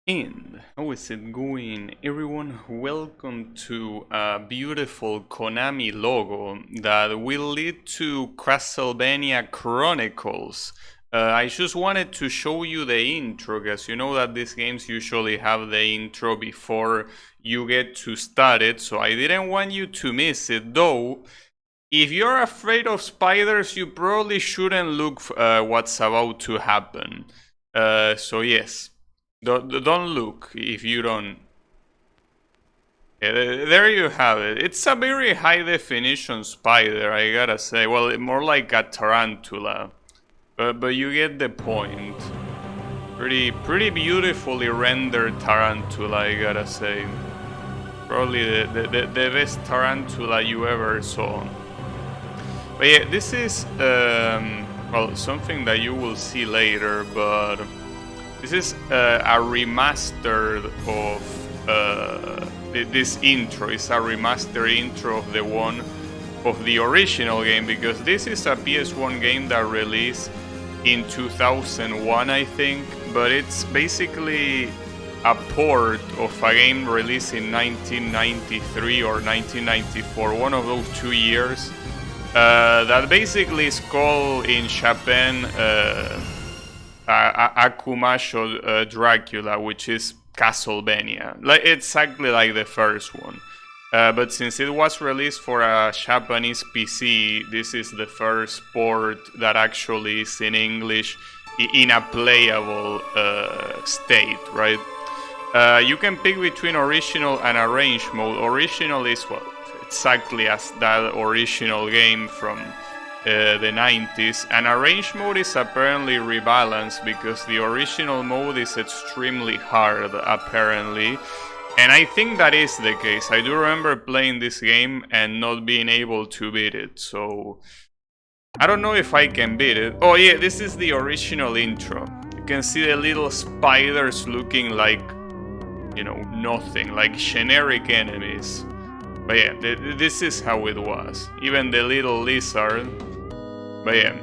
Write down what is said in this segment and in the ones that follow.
And how is it going, everyone? Welcome to a beautiful Konami logo that will lead to Castlevania Chronicles. I just wanted to show you the intro, because you know that these games usually have the intro before you get to start it, so I didn't want you to miss it. Though, if you're afraid of spiders, you probably shouldn't look what's about to happen. So yes. Don't look if you don't. Yeah, there you have it. It's a very high definition spider, I gotta say. Well, more like a tarantula, but you get the point. Pretty beautifully rendered tarantula, I gotta say. Probably the best tarantula you ever saw. But yeah, this is well, something that you will see later, but. This is a remaster of this intro. It's a remaster intro of the original game, because this is a PS1 game that released in 2001, I think, but it's basically a port of a game released in 1993 or 1994, one of those 2 years, that basically is called in Japan Akumasho Dracula, which is Castlevania, exactly like the first one. But since it was released for a Japanese PC, this is the first port that actually is in English in a playable state, right? You can pick between original and arranged mode. Original is exactly as that original game from the 90s, and arrange mode is apparently rebalanced because the original mode is extremely hard, apparently, and I think that is the case. I do remember playing this game and not being able to beat it, so I don't know if I can beat it. Oh yeah, this is the original intro. You can see the little spiders looking like, you know, nothing, like generic enemies. But yeah, this is how it was. Even the little lizard. But yeah,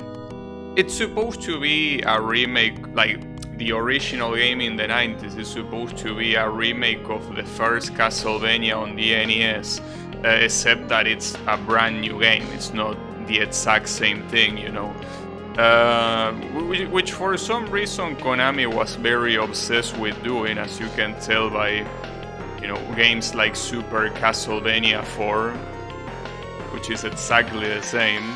it's supposed to be a remake, like the original game in the 90s is supposed to be a remake of the first Castlevania on the NES, except that it's a brand new game. It's not the exact same thing, you know. Which for some reason Konami was very obsessed with doing, as you can tell by, you know, games like Super Castlevania 4, which is exactly the same.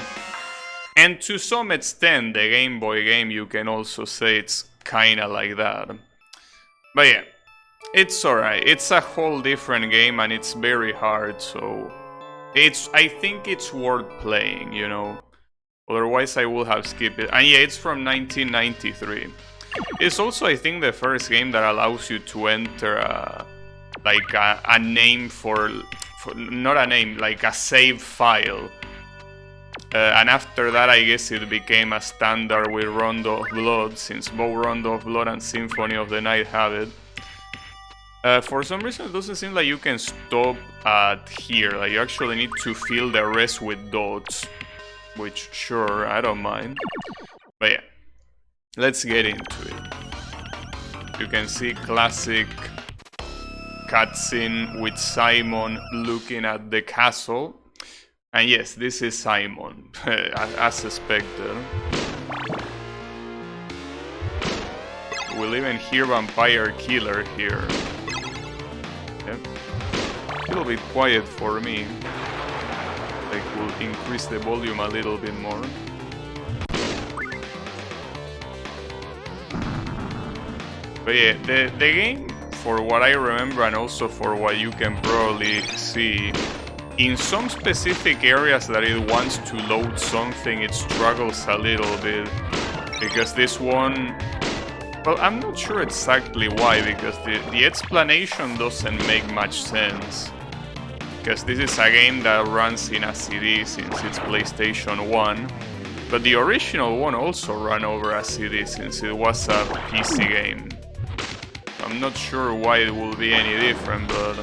And to some extent, the Game Boy game, you can also say it's kinda like that. But yeah, it's alright. It's a whole different game and it's very hard, so I think it's worth playing, you know. Otherwise I would have skipped it. And yeah, it's from 1993. It's also, I think, the first game that allows you to enter a name for not a name, like a save file. And after that, I guess it became a standard with Rondo of Blood, since both Rondo of Blood and Symphony of the Night have it. For some reason, it doesn't seem like you can stop at here. Like, you actually need to fill the rest with dots. Which, sure, I don't mind. But yeah, let's get into it. You can see classic cutscene with Simon looking at the castle. And yes, this is Simon, as expected. We'll even hear Vampire Killer here. Okay. A little bit quiet for me. Like, we'll increase the volume a little bit more. But yeah, the game, for what I remember and also for what you can probably see, in some specific areas that it wants to load something, it struggles a little bit. Because this one... Well, I'm not sure exactly why, because the explanation doesn't make much sense. Because this is a game that runs in a CD since it's PlayStation 1. But the original one also ran over a CD since it was a PC game. I'm not sure why it will be any different, but...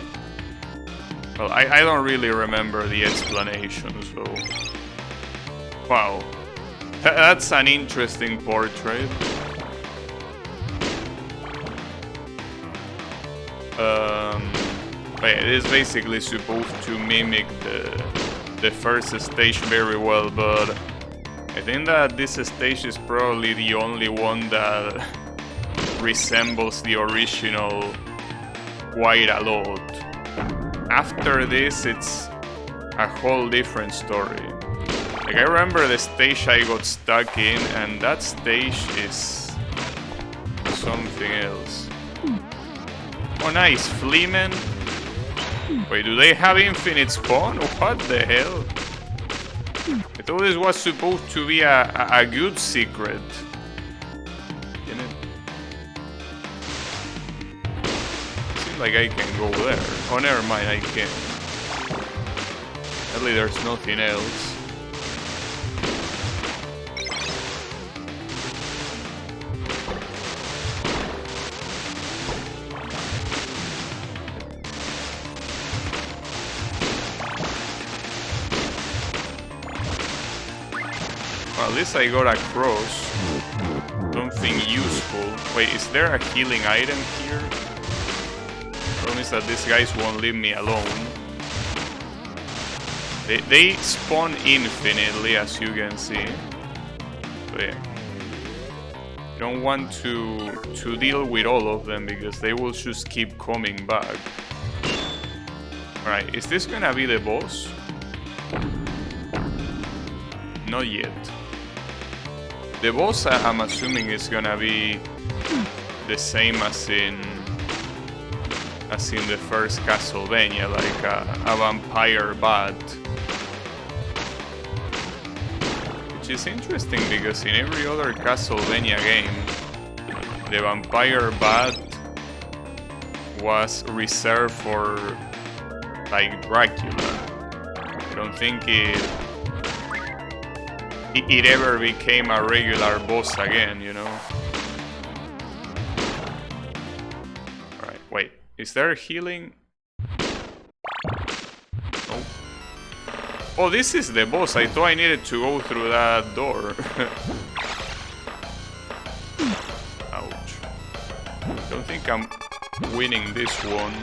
Well, I don't really remember the explanation, so... Wow. That's an interesting portrait. But yeah, it is basically supposed to mimic the first stage very well, but I think that this stage is probably the only one that resembles the original quite a lot. After this, it's a whole different story. Like, I remember the stage I got stuck in, and that stage is something else. Oh nice, Fleamen. Wait, do they have infinite spawn? What the hell? I thought this was supposed to be a good secret. Seems like I can go there. Oh, never mind, I can't. At least there's nothing else. Well, at least I got across something useful. Wait, is there a healing item here? Promise that these guys won't leave me alone. They spawn infinitely, as you can see. So yeah. You don't want to deal with all of them because they will just keep coming back. Alright, is this gonna be the boss? Not yet. The boss, I'm assuming, is gonna be the same as in the first Castlevania, like a vampire bat. Which is interesting because in every other Castlevania game, the vampire bat was reserved for, like, Dracula. I don't think it ever became a regular boss again, you know? Alright, wait. Is there healing? Nope. Oh, this is the boss. I thought I needed to go through that door. Ouch. Don't think I'm winning this one.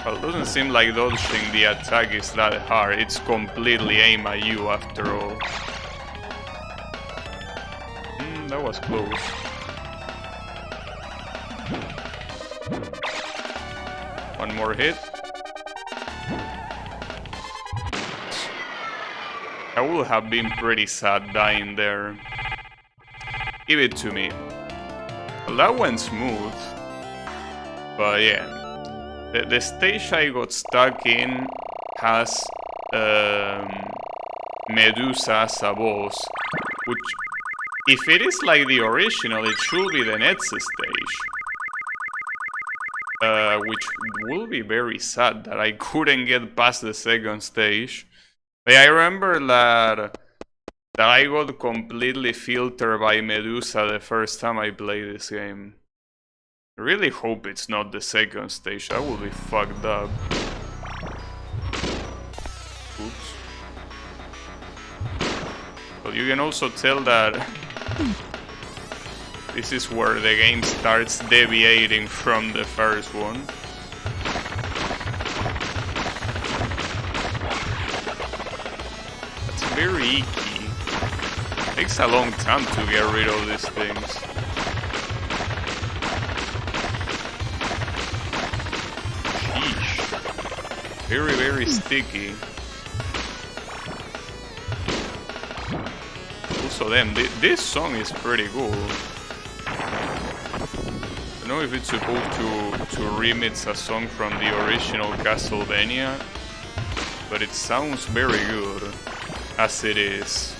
Well, it doesn't seem like dodging the attack is that hard. It's completely aimed at you after all. That was close. One more hit. I would have been pretty sad dying there. Give it to me. Well, that went smooth. But yeah. The stage I got stuck in has Medusa as a boss, which, if it is like the original, it should be the next stage. Which will be very sad that I couldn't get past the second stage. But I remember that I got completely filtered by Medusa the first time I played this game. I really hope it's not the second stage, that would be fucked up. Oops. But you can also tell that this is where the game starts deviating from the first one. That's very icky. It takes a long time to get rid of these things. Very, very sticky. Also, this song is pretty cool. I don't know if it's supposed to remix a song from the original Castlevania, but it sounds very good as it is.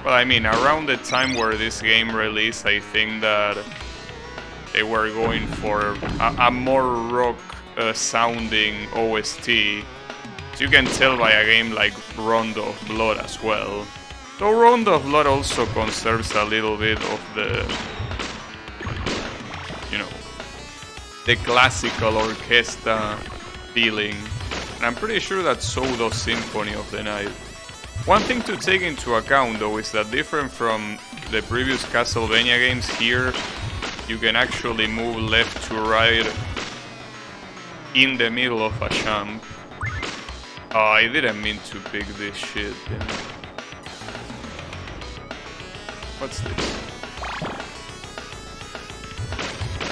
Well, I mean, around the time where this game released, I think that they were going for a more rock sounding OST. So you can tell by a game like Rondo of Blood as well. Though Rondo of Blood also conserves a little bit of the, you know, the classical orchestra feeling. And I'm pretty sure that so does Symphony of the Night. One thing to take into account though is that different from the previous Castlevania games, here you can actually move left to right in the middle of a jump. Oh, I didn't mean to pick this shit. What's this?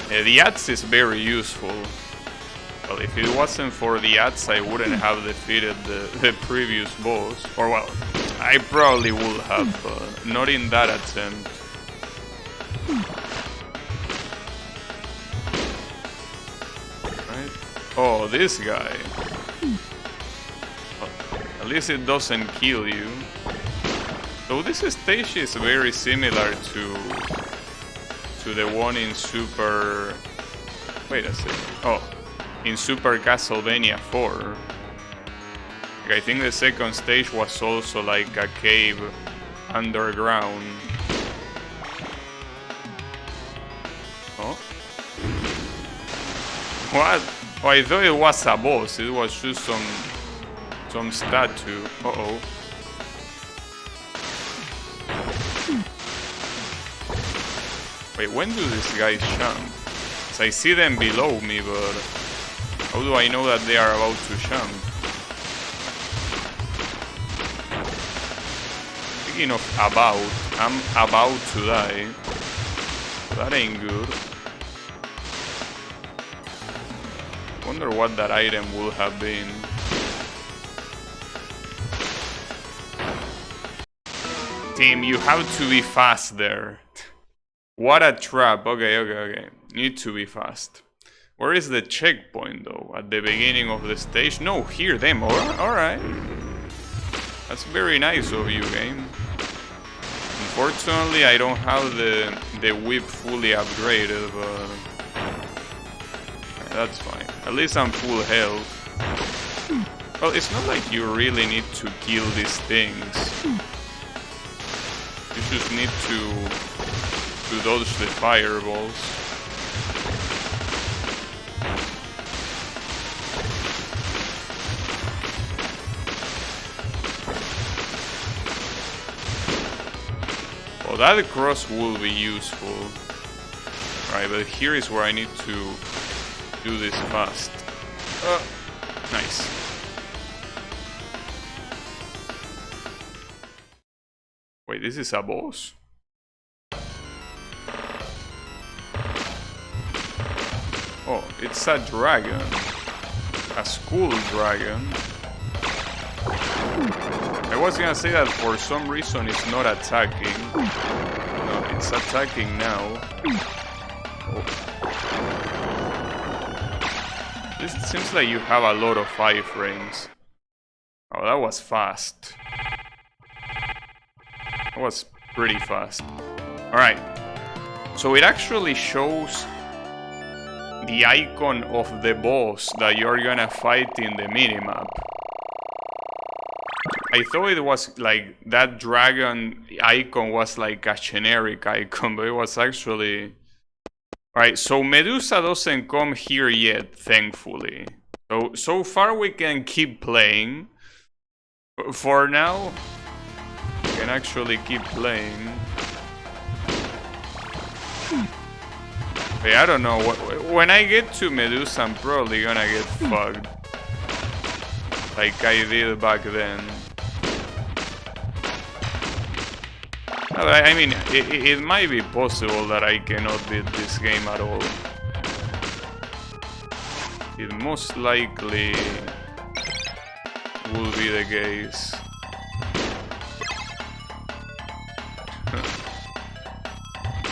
The ads is very useful. Well, if it wasn't for the ads, I wouldn't have defeated the previous boss. Or well, I probably would have, but not in that attempt. Right? Oh, this guy. Well, at least it doesn't kill you. So this stage is very similar to the one in Super... Wait a second. Oh, in Super Castlevania 4. Like, I think the second stage was also like a cave underground. Oh? What? Oh, I thought it was a boss. It was just some statue. Uh-oh. Wait, when do these guys jump? So I see them below me, but how do I know that they are about to jump? Speaking of about, I'm about to die. That ain't good. Wonder what that item would have been. Team, you have to be fast there. What a trap. Okay. Need to be fast. Where is the checkpoint though? At the beginning of the stage? No, here, them. Alright. That's very nice of you, game. Unfortunately, I don't have the whip fully upgraded, but that's fine. At least I'm full health. Well, it's not like you really need to kill these things. You just need to dodge the fireballs. Well, that cross will be useful. Right, but here is where I need to do this fast. Nice. Wait, this is a boss? Oh, it's a dragon. A school dragon. I was gonna say that for some reason it's not attacking. No, it's attacking now. Oh. This seems like you have a lot of iframes. Oh, that was fast. That was pretty fast. Alright. So it actually shows the icon of the boss that you're gonna fight in the minimap. I thought it was like that dragon icon was like a generic icon, but it was actually... Alright, so Medusa doesn't come here yet, thankfully. So far we can keep playing. For now, we can actually keep playing. Hey, I don't know, when I get to Medusa, I'm probably gonna get fucked. Like I did back then. I mean, it might be possible that I cannot beat this game at all. It most likely will be the case.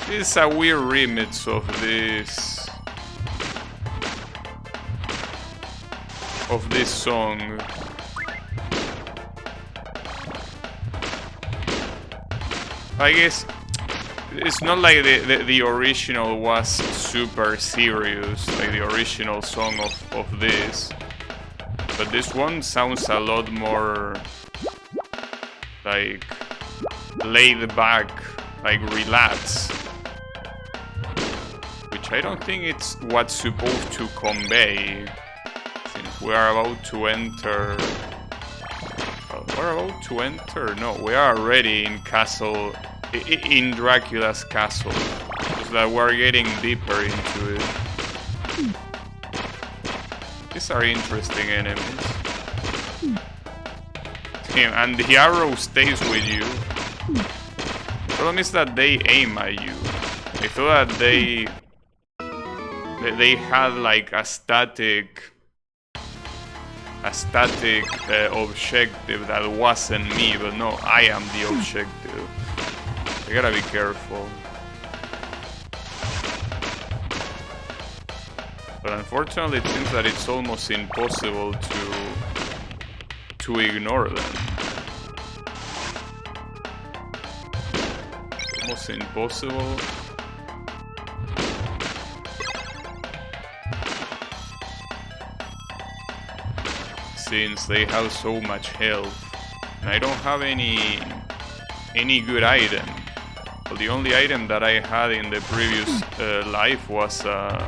This is a weird remix of this song. I guess it's not like the original was super serious, like the original song of this. But this one sounds a lot more like laid back, like relaxed. Which I don't think it's what's supposed to convey. Since we are about to enter... Oh, We're about to enter. No, we are already in in Dracula's castle. Just that we're getting deeper into it. These are interesting enemies. And the arrow stays with you. Problem is that they aim at you. I thought that they had like a static objective that wasn't me, but no, I am the objective. I gotta be careful. But unfortunately it seems that it's almost impossible to ignore them. Almost impossible. Since they have so much health. And I don't have any good item. Well, the only item that I had in the previous life was a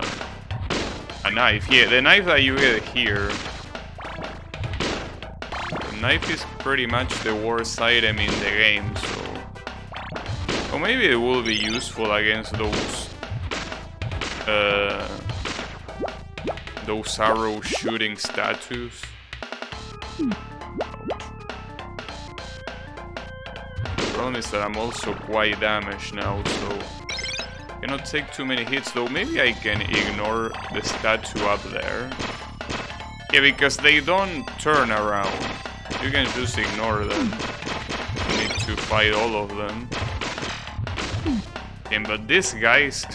knife. Yeah, the knife that you get here. The knife is pretty much the worst item in the game, so... Or maybe it will be useful against those arrow shooting statues. The problem is that I'm also quite damaged now, so I cannot take too many hits, though maybe I can ignore the statue up there. Yeah, because they don't turn around. You can just ignore them. You need to fight all of them. Okay, but these guys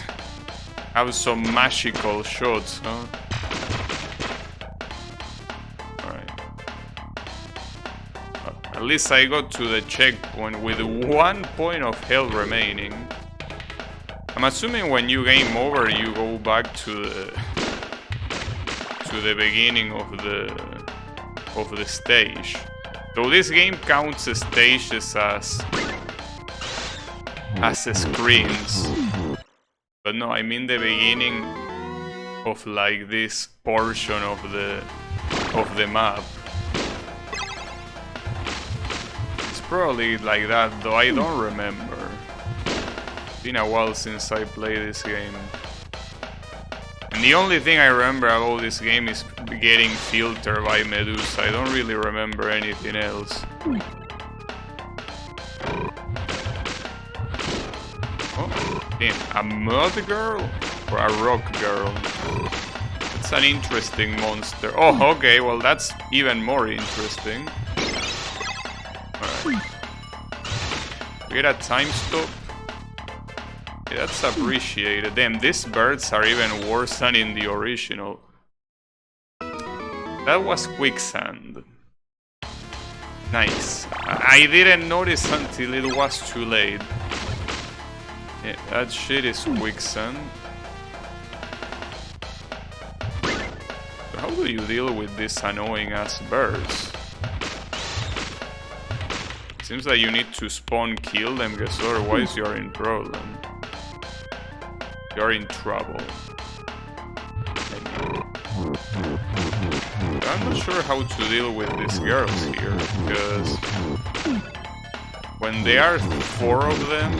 have some magical shots, huh? At least I got to the checkpoint with 1 point of health remaining. I'm assuming when you game over, you go back to the beginning of the stage. Though this game counts the stages as screens. But no, I mean the beginning of like this portion of the map. Probably like that, though I don't remember. It's been a while since I played this game. And the only thing I remember about this game is getting filtered by Medusa. I don't really remember anything else. Oh, damn. A mud girl? Or a rock girl? It's an interesting monster. Oh, okay, well that's even more interesting. Alright. We get a time stop. Yeah, that's appreciated. Damn, these birds are even worse than in the original. That was quicksand. Nice. I didn't notice until it was too late. Yeah, that shit is quicksand. So how do you deal with these annoying ass birds? Seems like you need to spawn kill them, because otherwise you're in problem. You're in trouble. I'm not sure how to deal with these girls here, because when there are 4 of them,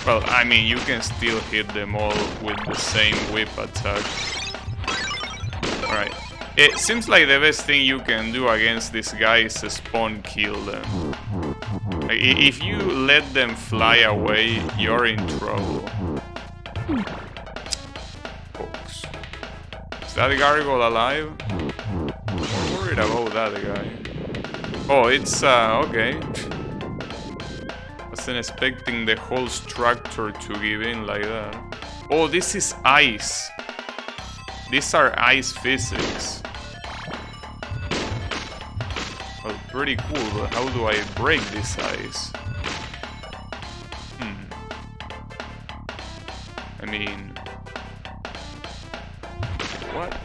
well, I mean, you can still hit them all with the same whip attack. Alright. It seems like the best thing you can do against this guy is spawn kill them. Like, if you let them fly away, you're in trouble. Folks. Is that gargoyle alive? I'm worried about that guy. Oh, it's okay. Wasn't expecting the whole structure to give in like that. Oh, this is ice. These are ice physics. Well, pretty cool, but how do I break this ice? I mean... What?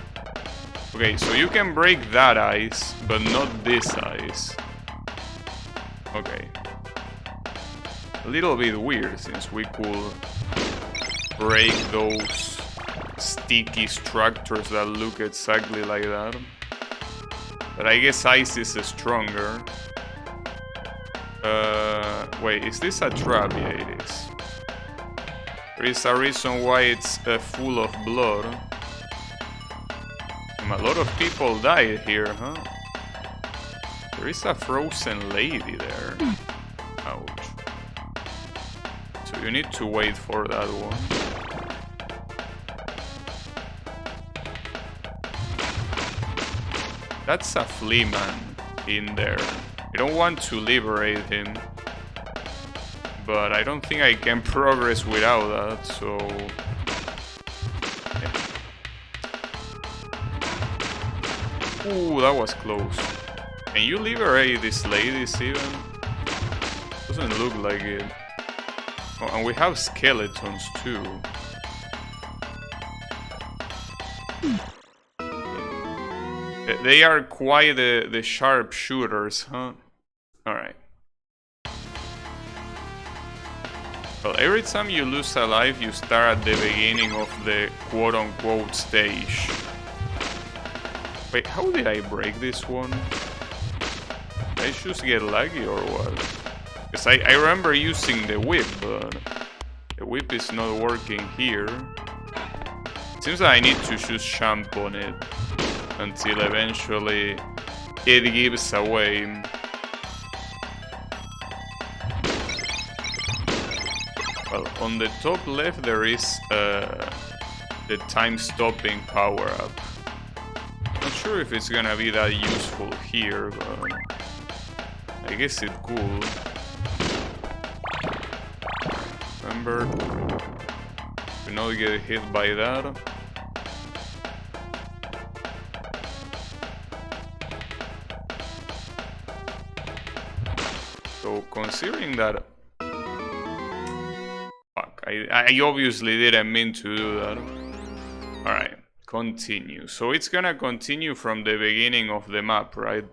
Okay, so you can break that ice, but not this ice. Okay. A little bit weird, since we could break those sticky structures that look exactly like that. But I guess ice is stronger. Wait, is this a trap? Yeah, it is. There is a reason why it's full of blood. A lot of people died here, huh? There is a frozen lady there. Ouch. So you need to wait for that one. That's a flea man in there. I don't want to liberate him, but I don't think I can progress without that, so... Yeah. Ooh, that was close. Can you liberate these ladies even? Doesn't look like it. Oh, and we have skeletons too. They are quite the sharp shooters, huh? Alright. Well, every time you lose a life, you start at the beginning of the quote-unquote stage. Wait, how did I break this one? Did I just get lucky or what? Because I remember using the whip, but the whip is not working here. It seems like I need to just jump on it until eventually it gives away. Well, on the top left there is the time-stopping power-up. Not sure if it's gonna be that useful here, but I guess it could. Remember to not get hit by that. So considering that... Fuck, I obviously didn't mean to do that. Alright, continue. So it's gonna continue from the beginning of the map, right?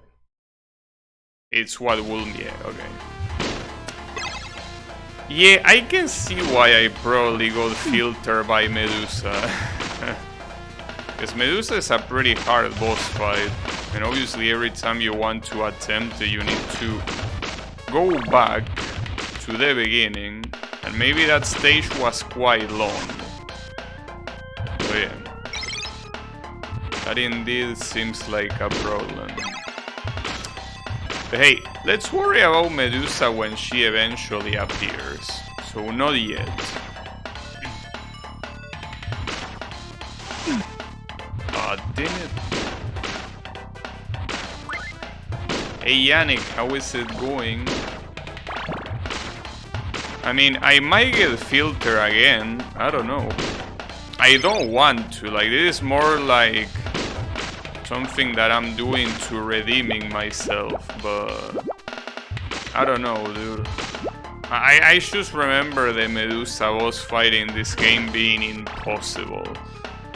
It's what will... Yeah, okay. Yeah, I can see why I probably got filtered by Medusa. Because Medusa is a pretty hard boss fight. And obviously every time you want to attempt it, you need to go back to the beginning. And maybe that stage was quite long. So yeah. That indeed seems like a problem. But hey, let's worry about Medusa when she eventually appears. So not yet. Ah, damn it. Hey Yannick, how is it going? I mean, I might get filtered again. I don't know. I don't want to. Like, this is more like something that I'm doing to redeeming myself, but I don't know, dude. I just remember the Medusa boss fight in this game being impossible.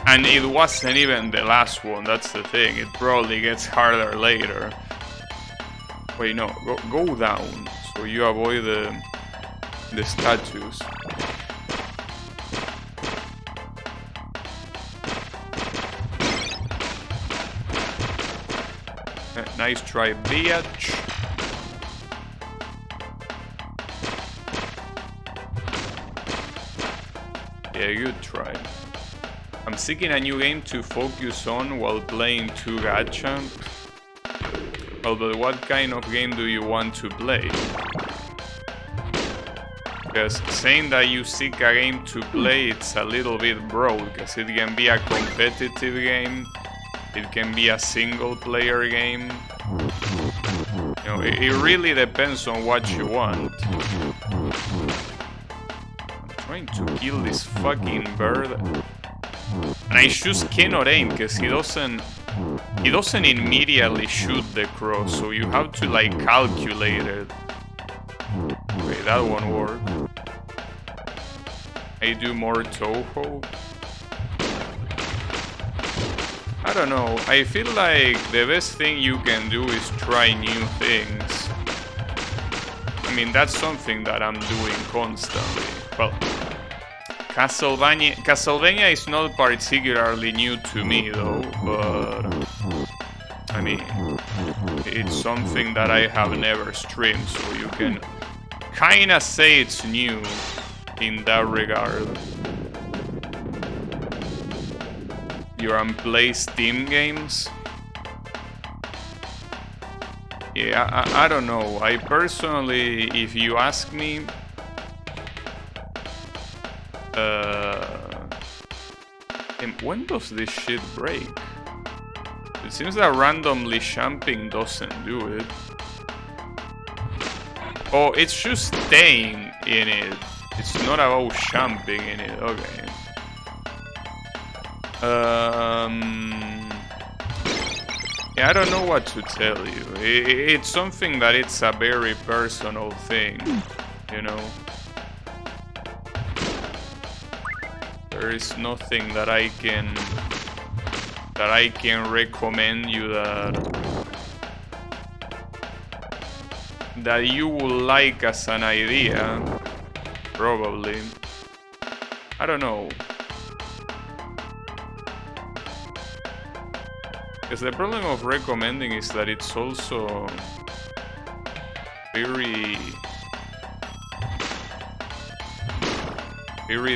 And it wasn't even the last one, that's the thing. It probably gets harder later. Wait, no, go down, so you avoid the statues. Nice try, bitch. Yeah, good try. I'm seeking a new game to focus on while playing 2 gacha. Well, but what kind of game do you want to play? Because saying that you seek a game to play, it's a little bit broad, because it can be a competitive game, it can be a single player game. You know, it really depends on what you want. I'm trying to kill this fucking bird. And I just cannot aim, because he doesn't immediately shoot the crow, so you have to like calculate it. Okay, that one worked. I do more Toho. I don't know, I feel like the best thing you can do is try new things. I mean, that's something that I'm doing constantly. Well, Castlevania is not particularly new to me though, but I mean, it's something that I have never streamed, so you can kinda say it's new in that regard. You play Steam games? Yeah, I don't know. I personally, if you ask me, when does this shit break? It seems that randomly jumping doesn't do it. Oh, it's just staying in it. It's not about jumping in it. Okay. Yeah, I don't know what to tell you. It's something that it's a very personal thing, you know. There is nothing that I can recommend you that you will like as an idea. Probably. I don't know. Because the problem of recommending is that it's also very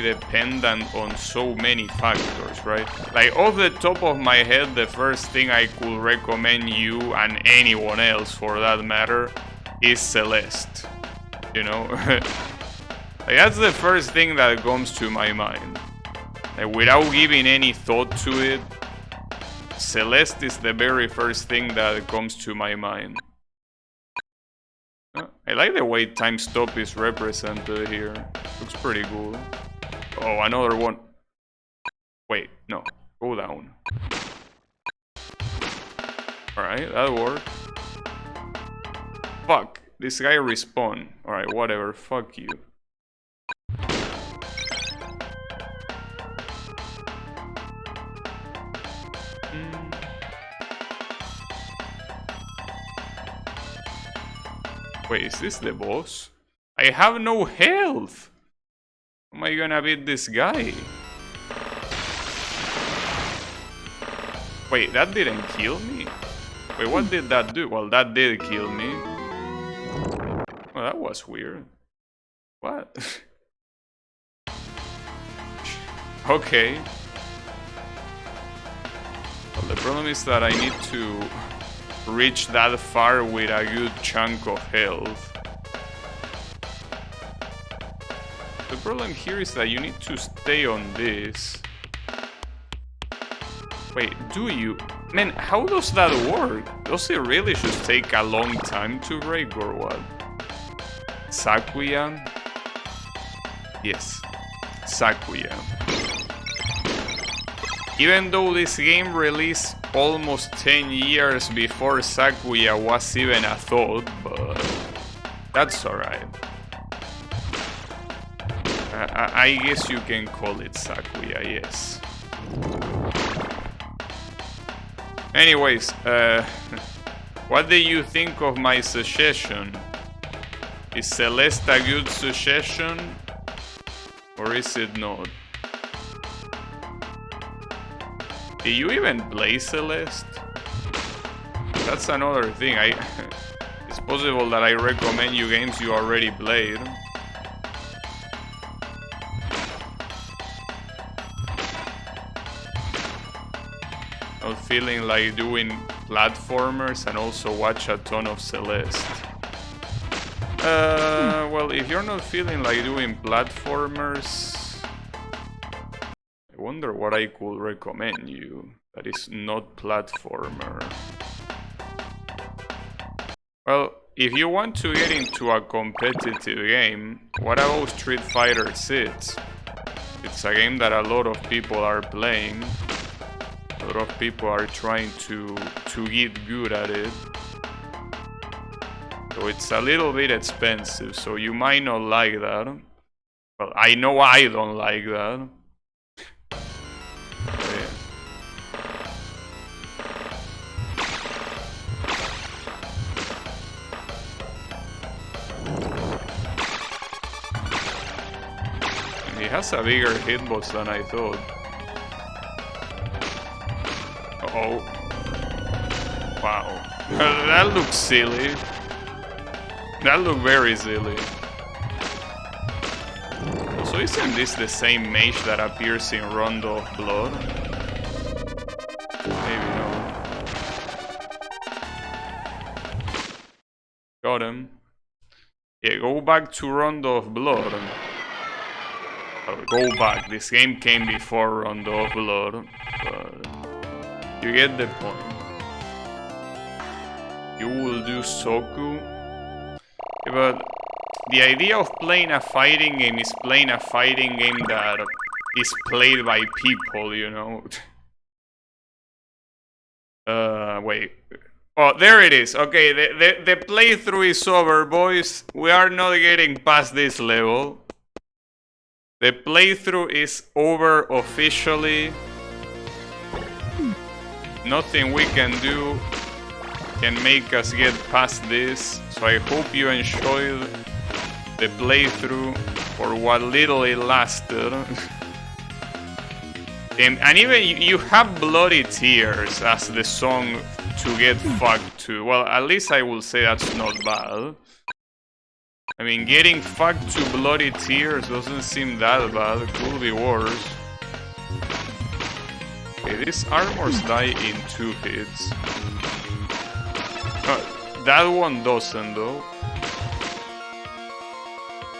dependent on so many factors, right? Like, off the top of my head, the first thing I could recommend you, and anyone else for that matter, is Celeste. You know? Like, that's the first thing that comes to my mind. Like, without giving any thought to it, Celeste is the very first thing that comes to my mind. I like the way time stop is represented here. Looks pretty cool. Oh, another one. Wait, no. Go down. Alright, that worked. Fuck. This guy respawned. Alright, whatever. Fuck you. Wait, is this the boss? I have no health! How am I gonna beat this guy? Wait, that didn't kill me? Wait, what did that do? Well, that did kill me. Well, that was weird. What? Okay. Well, the problem is that I need to reach that far with a good chunk of health. The problem here is that you need to stay on this. Wait, do you? Man, how does that work? Does it really just take a long time to break or what? Sakuya? Yes, Sakuya. Even though this game released almost 10 years before Sakuya was even a thought, but that's alright. I guess you can call it Sakuya, yes. Anyways, what do you think of my suggestion? Is Celeste a good suggestion? Or is it not? Do you even play Celeste? That's another thing. It's possible that I recommend you games you already played. Not feeling like doing platformers and also watch a ton of Celeste. Well, if you're not feeling like doing platformers, I wonder what I could recommend you that is not platformer. Well, if you want to get into a competitive game, what about Street Fighter 6? It's a game that a lot of people are playing. A lot of people are trying to get good at it. So it's a little bit expensive, so you might not like that. Well, I know I don't like that. He has a bigger hitbox than I thought. Uh-oh. Wow. That looks silly. That looked very silly. So isn't this the same mage that appears in Rondo of Blood? Maybe not. Got him. Yeah, go back to Rondo of Blood. Oh, go back. This game came before Rondo of Blood. But you get the point. You will do Soku. Yeah, but the idea of playing a fighting game is playing a fighting game that is played by people, you know? Wait. Oh, there it is. Okay, the playthrough is over, boys. We are not getting past this level. The playthrough is over officially. Nothing we can do can make us get past this. So I hope you enjoyed the playthrough for what little it lasted. And even you have Bloody Tears as the song to get fucked to. Well, at least I will say that's not bad. I mean, getting fucked to Bloody Tears doesn't seem that bad. It could be worse. Okay, these armors die in 2 hits. That one doesn't, though.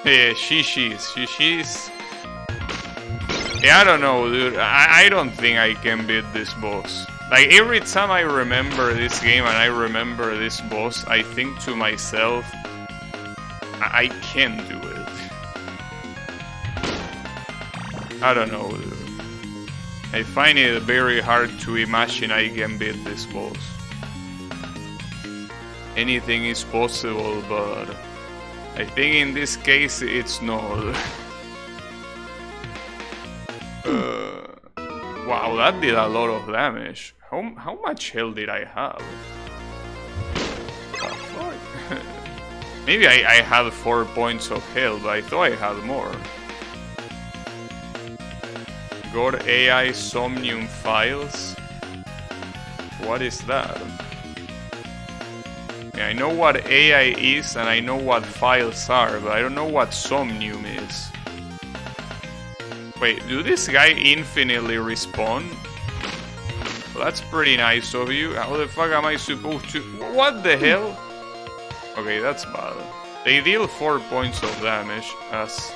Yeah, Shishi's. Yeah, I don't know, dude. I don't think I can beat this boss. Like, every time I remember this game and I remember this boss, I think to myself, I can do it. I don't know, dude. I find it very hard to imagine I can beat this boss. Anything is possible, but I think in this case it's not. Wow, that did a lot of damage. How much health did I have? What the fuck? Maybe I had 4 points of health, but I thought I had more. God AI Somnium Files? What is that? I know what AI is and I know what files are, but I don't know what Somnium is. Wait, do this guy infinitely respawn? Well, that's pretty nice of you. How the fuck am I supposed to... What the hell? Okay, that's bad. They deal 4 points of damage, as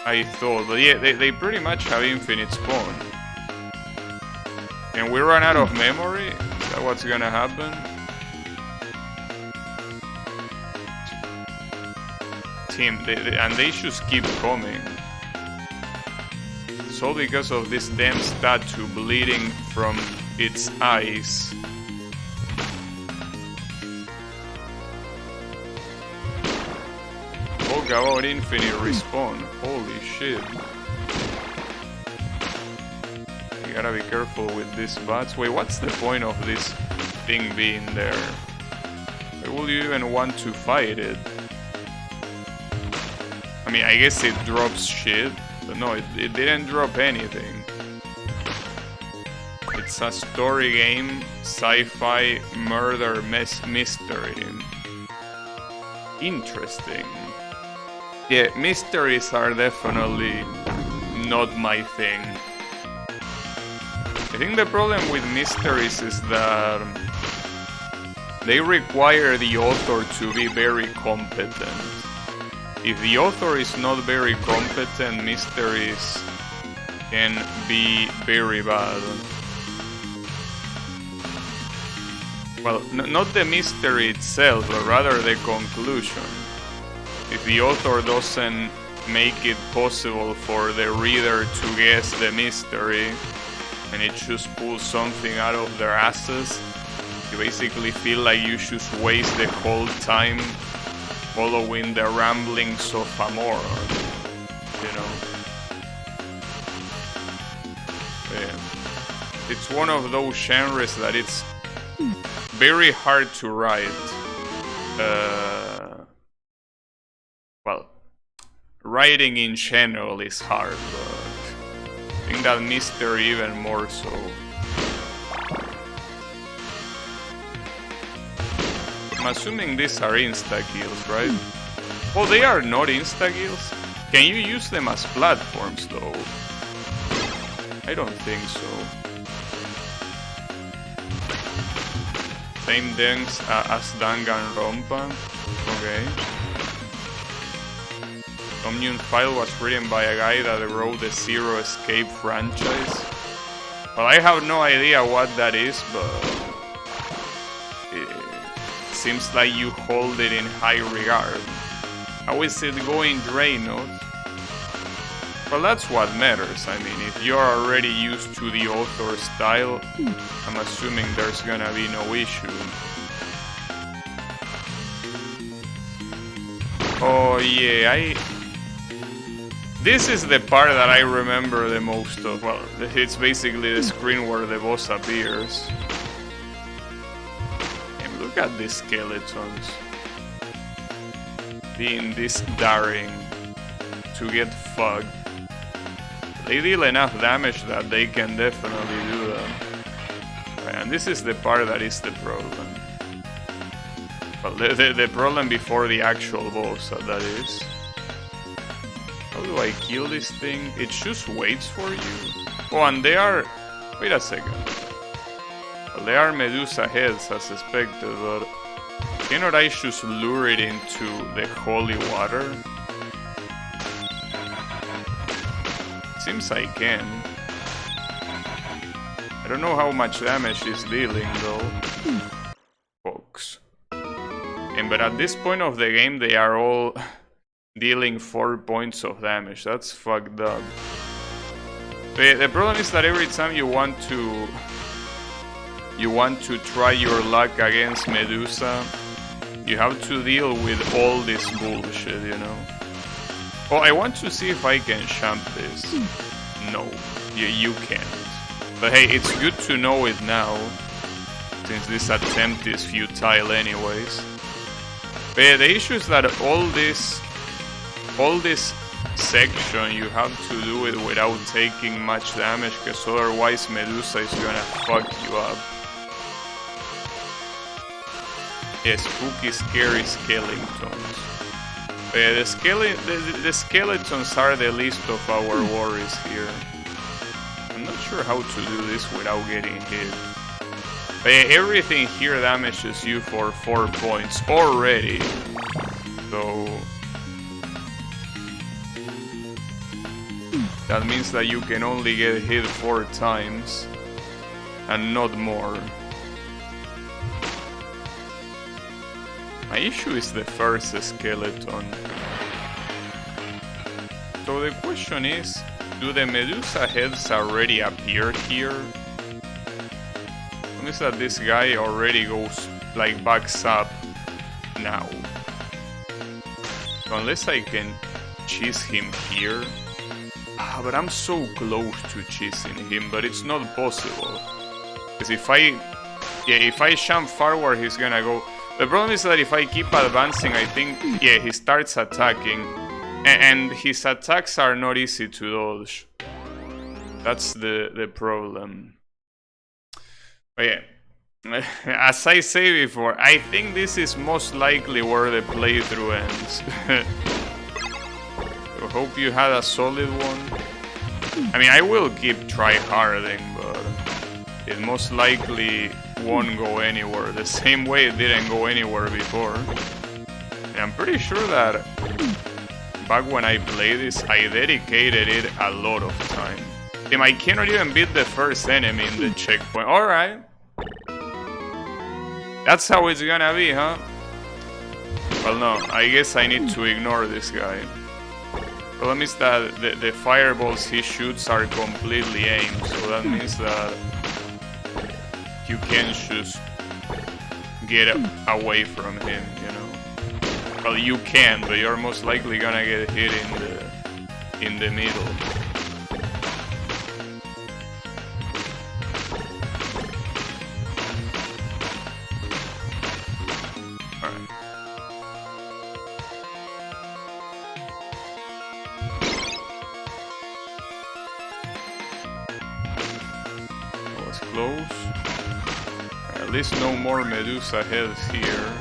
I thought. But yeah, they pretty much have infinite spawn. And we run out of memory? Is that what's gonna happen? And they just keep coming. It's all because of this damn statue bleeding from its eyes. Talk about infinite respawn. Holy shit. You gotta be careful with these bats. Wait, what's the point of this thing being there? Why would you even want to fight it? I mean, I guess it drops shit, but no, it didn't drop anything. It's a story game, sci-fi, murder mystery. Interesting. Yeah, mysteries are definitely not my thing. I think the problem with mysteries is that they require the author to be very competent. If the author is not very competent, mysteries can be very bad. Well, not the mystery itself, but rather the conclusion. If the author doesn't make it possible for the reader to guess the mystery, and it just pulls something out of their asses, you basically feel like you should waste the whole time following the ramblings of a moron, you know? Yeah. It's one of those genres that it's very hard to write. Well, writing in general is hard, but I think that mystery even more so. I'm assuming these are insta-kills, right? Oh, they are not insta-kills? Can you use them as platforms, though? I don't think so. Same dance as Danganronpa. Okay. Commune File was written by a guy that wrote the Zero Escape franchise. Well, I have no idea what that is, but it seems like you hold it in high regard. How is it going, Draynos? Well, that's what matters. I mean, if you're already used to the author style, I'm assuming there's gonna be no issue. Oh yeah, this is the part that I remember the most of. Well, it's basically the screen where the boss appears. And look at these skeletons. Being this daring to get fucked. They deal enough damage that they can definitely do that. And this is the part that is the problem. Well, the problem before the actual boss, that is. How do I kill this thing? It just waits for you. Oh, and they are... Wait a second. Well, they are Medusa heads as expected, but... Cannot I just lure it into the holy water? Seems I can. I don't know how much damage it's dealing though. Folks. But at this point of the game they are all dealing 4 points of damage. That's fucked up. The problem is that every time you want to try your luck against Medusa, you have to deal with all this bullshit, you know. Oh, I want to see if I can champ this. No, you can't. But hey, it's good to know it now, since this attempt is futile anyways. But yeah, the issue is that all this section you have to do it without taking much damage, because otherwise Medusa is gonna fuck you up. Yeah, spooky, scary skeletons. Yeah, the skeletons are the least of our worries here. I'm not sure how to do this without getting hit. But yeah, everything here damages you for 4 points already. So... that means that you can only get hit 4 times. And not more. My issue is the first skeleton. So the question is, do the Medusa heads already appear here? Notice that this guy already goes, like, backs up now. So unless I can cheese him here... but I'm so close to cheesing him, but it's not possible. Because if I jump forward, he's gonna go... The problem is that if I keep advancing, I think, yeah, he starts attacking. And his attacks are not easy to dodge. That's the problem. But yeah, as I say before, I think this is most likely where the playthrough ends. I hope you had a solid one. I mean, I will keep try-harding, but it most likely won't go anywhere, the same way it didn't go anywhere before. And I'm pretty sure that back when I played this, I dedicated it a lot of time. Damn, I cannot even beat the first enemy in the checkpoint. Alright. That's how it's gonna be, huh? Well, no, I guess I need to ignore this guy. The problem is that the fireballs he shoots are completely aimed, so that means that you can't just get away from him, you know. Well, you can, but you're most likely gonna get hit in the middle. Alright. That was close. At least no more Medusa heads here.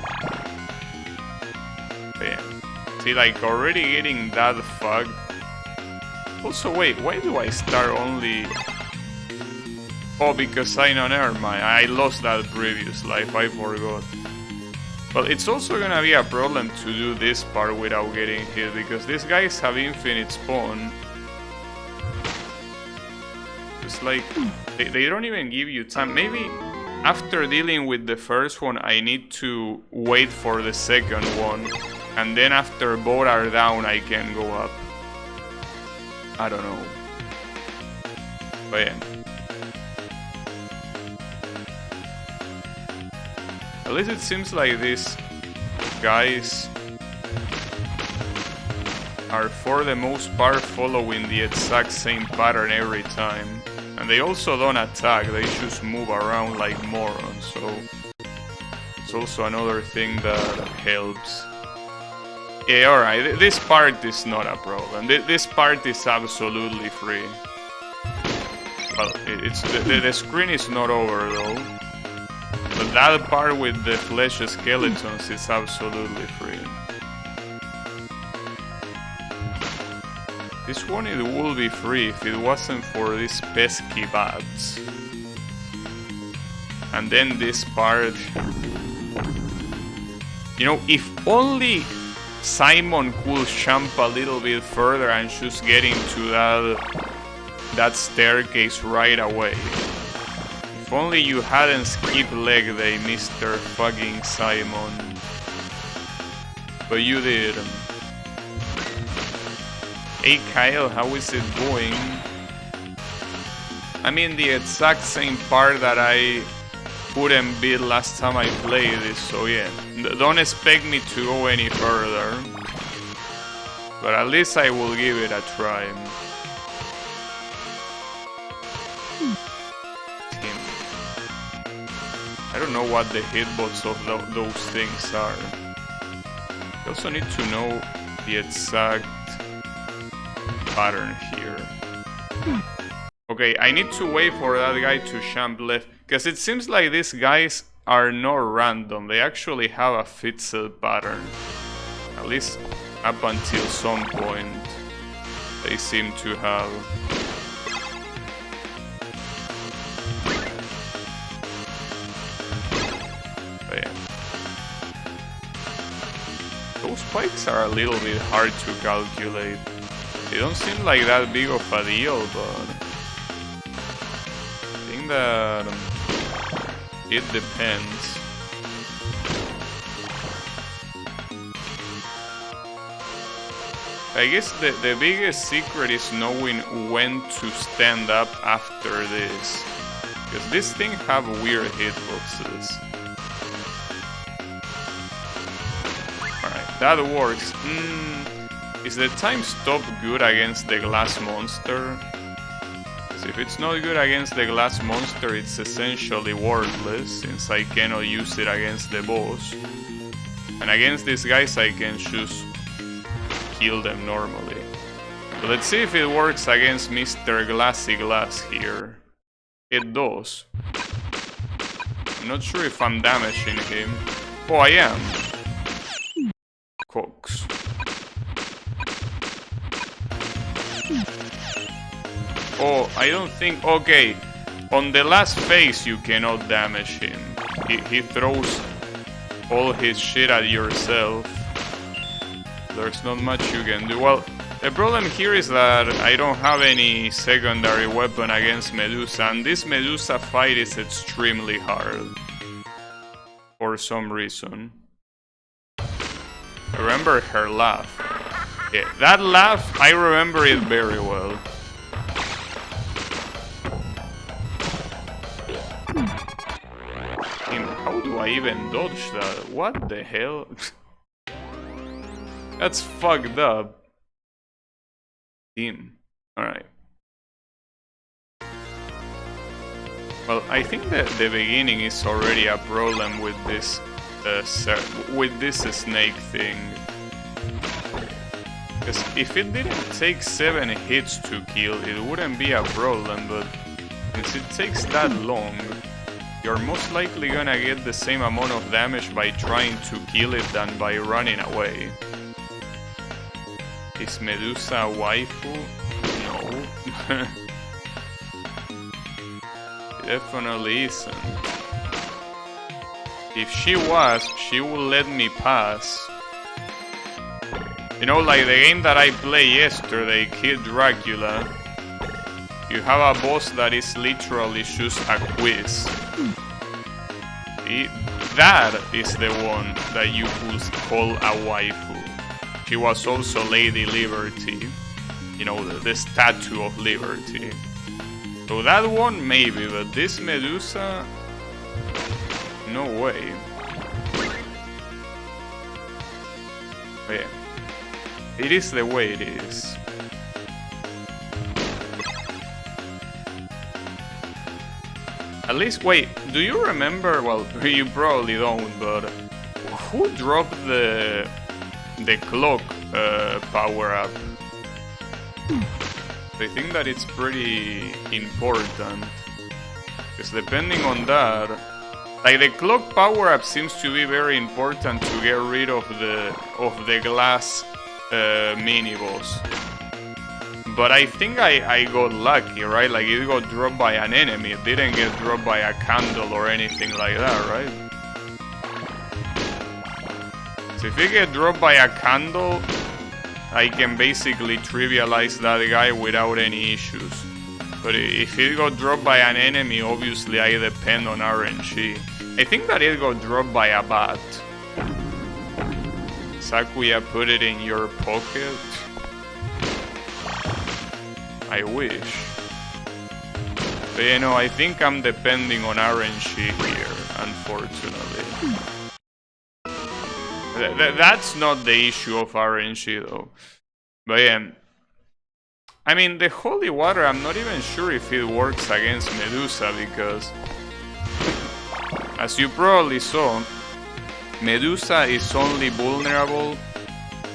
See, like, already getting that fucked. Also, wait, why do I start only... Oh, because I know, never mind. I lost that previous life, I forgot. But it's also gonna be a problem to do this part without getting hit, because these guys have infinite spawn. It's like, they don't even give you time. Maybe after dealing with the first one, I need to wait for the second one. And then after both are down, I can go up. I don't know. But yeah. At least it seems like these guys are for the most part following the exact same pattern every time. And they also don't attack, they just move around like morons, so it's also another thing that helps. Yeah, alright, this part is not a problem. This part is absolutely free. Well, it's the screen is not over though. But that part with the flesh skeletons is absolutely free. This one it would be free if it wasn't for these pesky bats. And then this part... You know, if only Simon could jump a little bit further and just get into that staircase right away. If only you hadn't skipped leg day, Mr. fucking Simon. But you did. Hey Kyle, how is it going? I'm in the exact same part that I couldn't beat last time I played this, so yeah. Don't expect me to go any further. But at least I will give it a try. I don't know what the hitbox of those things are. I also need to know the exact pattern here. Okay, I need to wait for that guy to jump left, because it seems like these guys are not random. They actually have a fixed pattern. At least up until some point they seem to have. Those spikes are a little bit hard to calculate. They don't seem like that big of a deal, but I think that it depends. I guess the biggest secret is knowing when to stand up after this, because this thing have weird hitboxes. That works. Is the time stop good against the glass monster? Because if it's not good against the glass monster, it's essentially worthless, since I cannot use it against the boss. And against these guys I can just kill them normally. So let's see if it works against Mr. Glassy Glass here. It does. I'm not sure if I'm damaging him. Oh, I am. Cox. Oh, I don't think... Okay, on the last phase you cannot damage him. He throws all his shit at yourself. There's not much you can do. Well, the problem here is that I don't have any secondary weapon against Medusa, and this Medusa fight is extremely hard. For some reason. I remember her laugh. Yeah, that laugh, I remember it very well. How do I even dodge that? What the hell? That's fucked up. Team. Alright. Well, I think that the beginning is already a problem with this snake thing. Because if it didn't take 7 hits to kill, it wouldn't be a problem, but since it takes that long, you're most likely gonna get the same amount of damage by trying to kill it than by running away. Is Medusa a waifu? No. Definitely isn't. If she was, she would let me pass. You know, like the game that I played yesterday, Kid Dracula, you have a boss that is literally just a quiz. That is the one that you could call a waifu. She was also Lady Liberty, you know, the Statue of Liberty. So that one maybe, but this Medusa, no way. But yeah, it is the way it is. At least, wait, do you remember, well, you probably don't, but who dropped the clock power-up? I think that it's pretty important, because depending on that, like the clock power-up seems to be very important to get rid of the glass mini-boss. But I think I got lucky, right? Like it got dropped by an enemy, it didn't get dropped by a candle or anything like that, right? So if you get dropped by a candle, I can basically trivialize that guy without any issues. But if it got dropped by an enemy, obviously I depend on RNG. I think that it got dropped by a bat. Sakuya, put it in your pocket. I wish. But you know, I think I'm depending on RNG here, unfortunately. That's not the issue of RNG though. But yeah, I mean, the holy water, I'm not even sure if it works against Medusa, because as you probably saw, Medusa is only vulnerable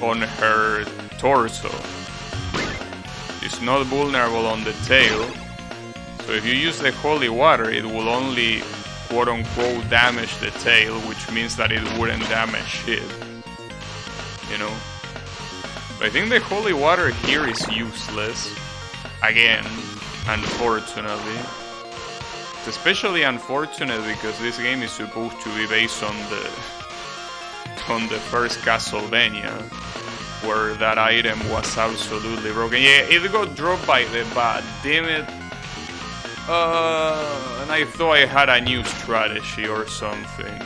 on her torso. It's not vulnerable on the tail. So if you use the holy water, it will only quote-unquote damage the tail, which means that it wouldn't damage shit. You know? But I think the holy water here is useless. Again, unfortunately. It's especially unfortunate because this game is supposed to be based on the first Castlevania, where that item was absolutely broken. Yeah, it got dropped by the bat, damn it. And I thought I had a new strategy or something.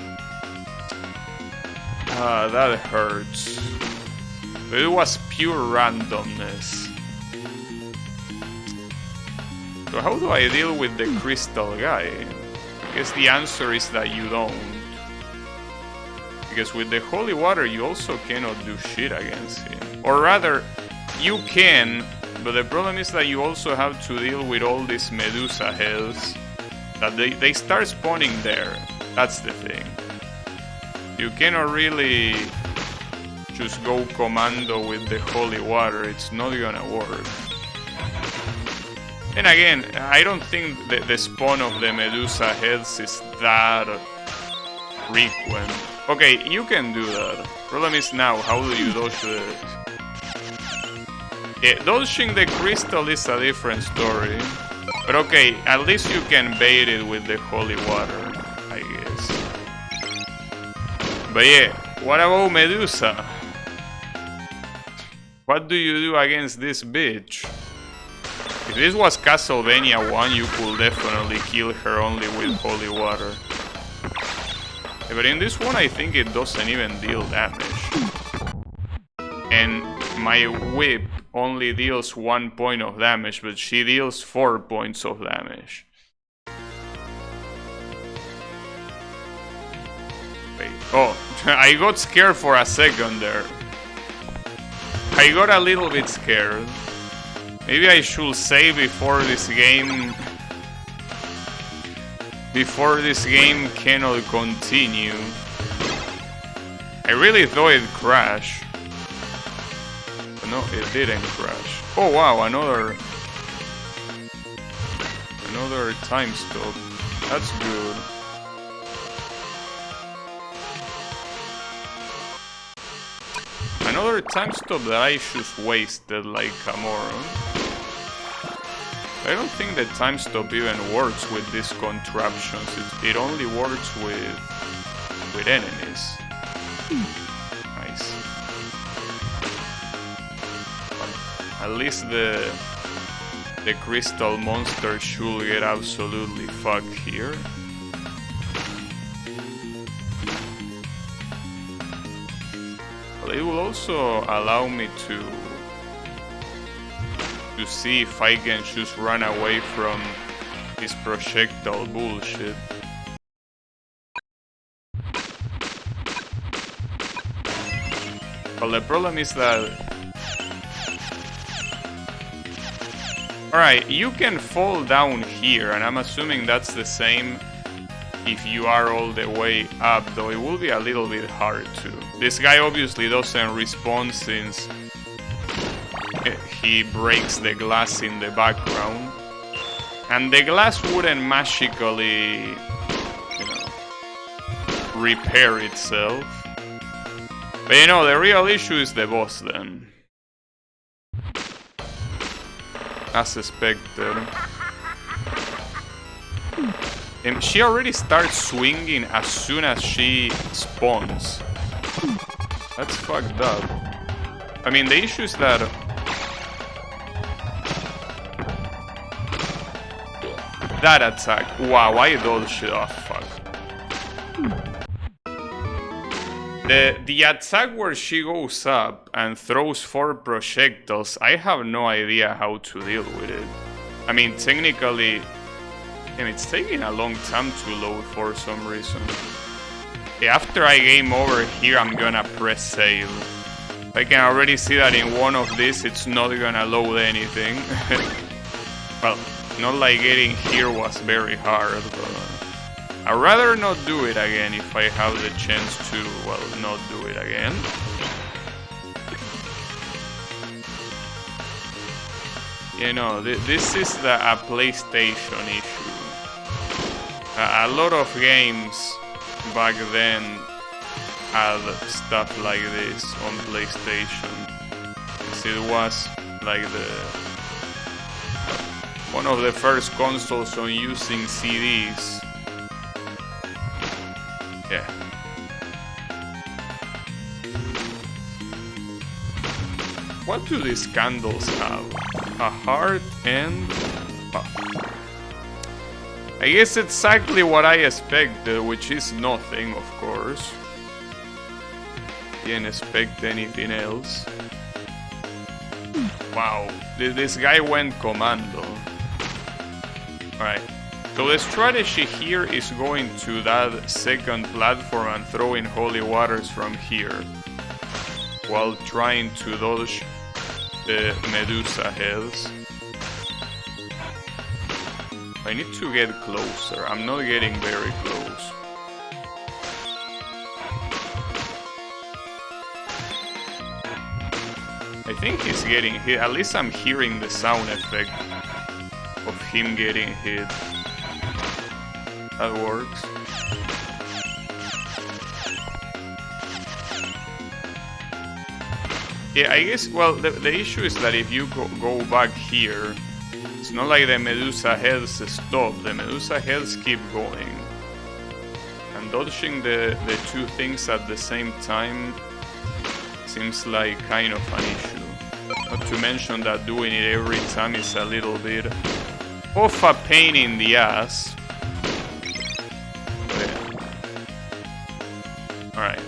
That hurts. But it was pure randomness. So how do I deal with the crystal guy? I guess the answer is that you don't. Because with the holy water you also cannot do shit against him. Or rather, you can, but the problem is that you also have to deal with all these Medusa heads. That they start spawning there. That's the thing. You cannot really just go commando with the holy water. It's not gonna work. And again, I don't think the spawn of the Medusa heads is that frequent. Okay, you can do that. Problem is now, how do you dodge the... Yeah, dodging the crystal is a different story. But okay, at least you can bait it with the holy water, I guess. But yeah, what about Medusa? What do you do against this bitch? If this was Castlevania 1, you could definitely kill her only with holy water. Yeah, but in this one, I think it doesn't even deal damage. And my whip only deals 1 point of damage, but she deals 4 points of damage. Wait. Oh, I got scared for a second there. I got a little bit scared. Maybe I should save before this game... Before this game cannot continue. I really thought it crashed. But no, it didn't crash. Oh wow, another time stop. That's good. another time stop that I just wasted like a moron. I don't think the time stop even works with these contraptions. It only works with enemies. Nice. At least the crystal monster should get absolutely fucked here. But it will also allow me to see if I can just run away from this projectile bullshit. Well, the problem is that... Alright, you can fall down here, and I'm assuming that's the same if you are all the way up, though it will be a little bit hard to. This guy obviously doesn't respond since he breaks the glass in the background. And the glass wouldn't magically, you know, repair itself. But you know, the real issue is the boss then. As expected. And she already starts swinging as soon as she spawns. That's fucked up. I mean, the issue is that... That attack. Wow, I dodged it. Oh, fuck. The attack where she goes up and throws 4 projectiles, I have no idea how to deal with it. I mean, technically, and it's taking a long time to load for some reason. After I game over here, I'm gonna press save. I can already see that in one of these, it's not gonna load anything. Well, not like getting here was very hard, but... I'd rather not do it again if I have the chance to, well, not do it again. You know, this is a PlayStation issue. A lot of games back then had stuff like this on PlayStation. It was like one of the first consoles on using CDs. Yeah. What do these candles have? A heart and... Oh. I guess exactly what I expected, which is nothing, of course. Didn't expect anything else. Wow, this guy went commando. Alright. So the strategy here is going to that second platform and throwing holy waters from here, while trying to dodge the Medusa heads. I need to get closer. I'm not getting very close. I think he's getting hit. At least I'm hearing the sound effect of him getting hit. That works. Yeah, I guess, well, the issue is that if you go back here, it's not like the Medusa heads stop. The Medusa heads keep going. And dodging the 2 things at the same time seems like kind of an issue. Not to mention that doing it every time is a little bit of a pain in the ass. Alright.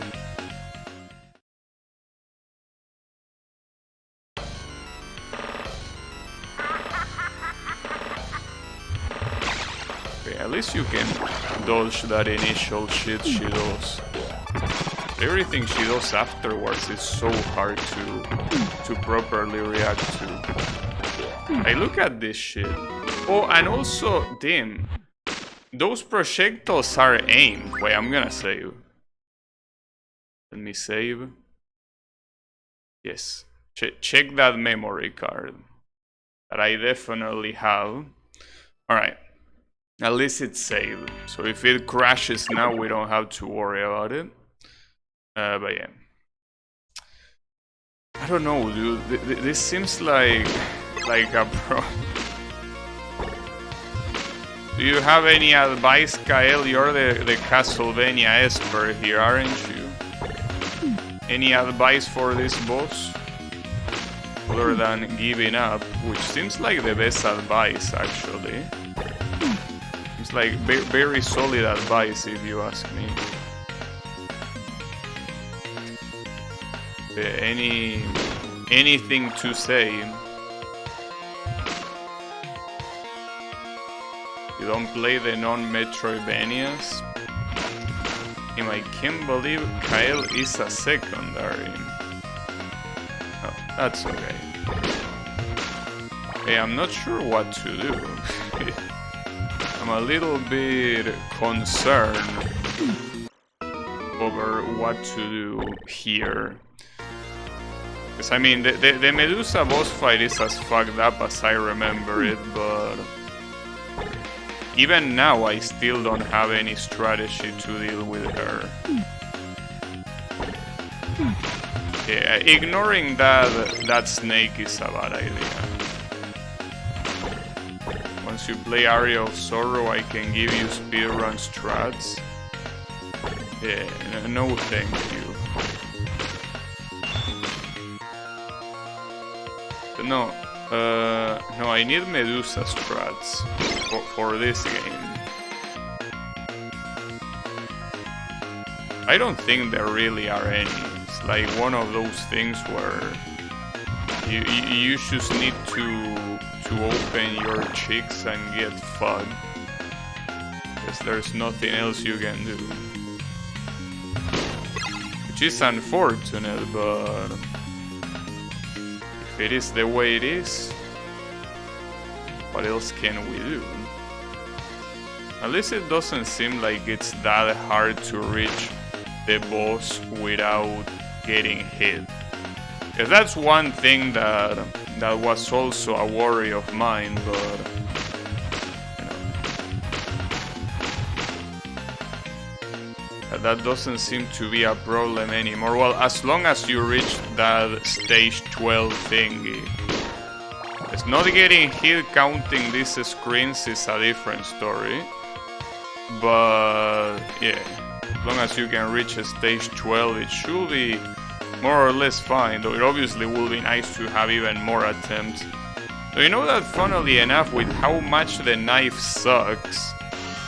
Okay, at least you can dodge that initial shit she does. Everything she does afterwards is so hard to properly react to. Hey, look at this shit. Oh, and also, damn. Those projectiles are aimed. Wait, I'm gonna save. Let me save. Yes. Check that memory card. That I definitely have. Alright. At least it's saved. So if it crashes now, we don't have to worry about it. But yeah. don't know, dude. This seems like a pro. Do you have any advice, Kael? You're the Castlevania expert here, aren't you? Any advice for this boss? Other than giving up, which seems like the best advice, actually. It's like very solid advice, if you ask me. Anything to say? You don't play the non-Metroidvanias? I can't believe Kyle is a secondary. Oh, that's okay. Hey, I'm not sure what to do. I'm a little bit concerned over what to do here. Because I mean, the Medusa boss fight is as fucked up as I remember it, but even now I still don't have any strategy to deal with her. Yeah, ignoring that snake is a bad idea. Once you play Aria of Sorrow, I can give you speedrun strats. Yeah, no thank you. No, no, I need Medusa strats for this game. I don't think there really are any. It's like one of those things where you just need to open your cheeks and get fucked. Because there's nothing else you can do. Which is unfortunate, but if it is the way it is, what else can we do? At least it doesn't seem like it's that hard to reach the boss without getting hit. Because that's one thing that was also a worry of mine, but that doesn't seem to be a problem anymore. Well, as long as you reach that stage 12 thingy. It's not getting hit counting these screens is a different story. But yeah, as long as you can reach a stage 12, it should be more or less fine. Though it obviously would be nice to have even more attempts. So you know that funnily enough, with how much the knife sucks,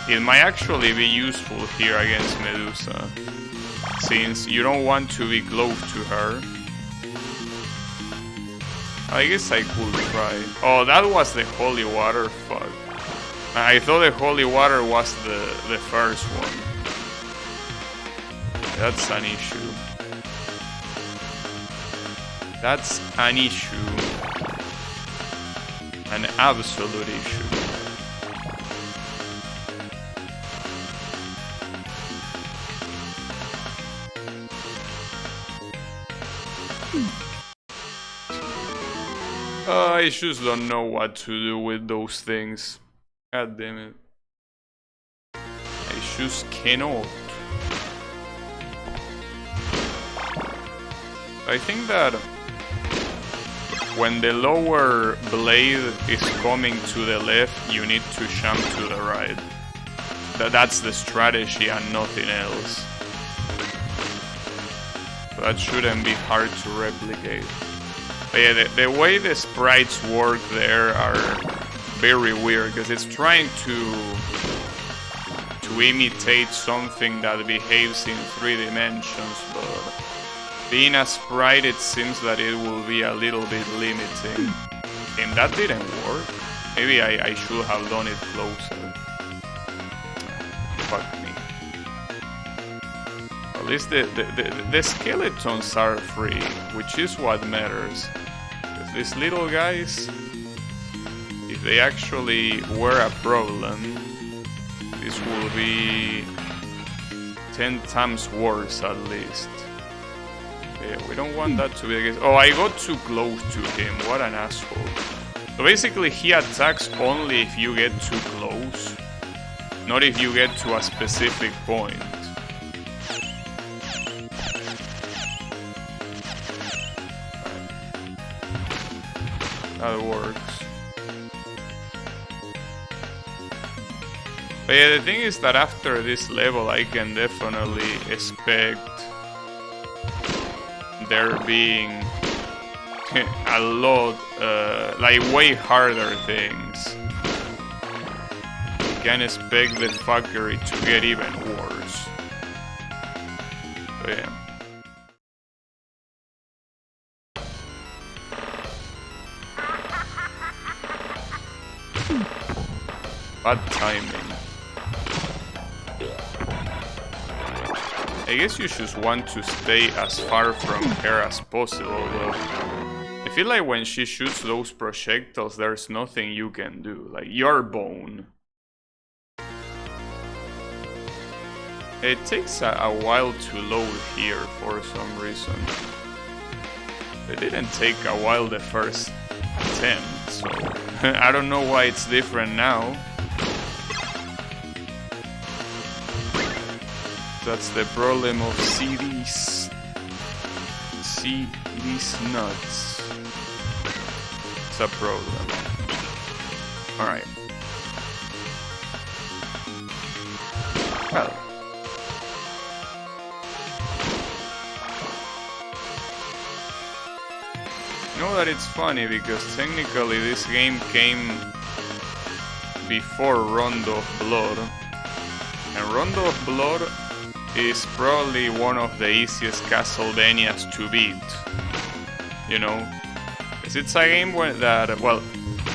it might actually be useful here against Medusa, since you don't want to be close to her. I guess I could try. Oh, that was the holy water, fuck. I thought the holy water was the first one. That's an issue. That's an issue. An absolute issue. I just don't know what to do with those things. God damn it. I just cannot. I think that when the lower blade is coming to the left, you need to jump to the right. That's the strategy and nothing else. That shouldn't be hard to replicate. But yeah, the way the sprites work there are very weird, because it's trying to imitate something that behaves in 3 dimensions, but being a sprite, it seems that it will be a little bit limiting. And that didn't work. Maybe I should have done it closer. Fuck me. At least the skeletons are free, which is what matters. Because these little guys, if they actually were a problem, this will be 10 times worse at least. Yeah, we don't want that to be the case. Oh, I got too close to him. What an asshole. So basically he attacks only if you get too close, not if you get to a specific point. That works. But yeah, the thing is that after this level, I can definitely expect there being a lot, like way harder things. You can expect the fuckery to get even worse. So yeah. Bad timing. I guess you just want to stay as far from her as possible, though. I feel like when she shoots those projectiles, there's nothing you can do. Like, you're bone. It takes a while to load here for some reason. It didn't take a while the first attempt, so I don't know why it's different now. That's the problem of CDs. See these nuts. It's a problem. Alright. Well. You know that it's funny because technically this game came before Rondo of Blood. And Rondo of Blood is probably one of the easiest Castlevanias to beat, you know, because it's a game that, well,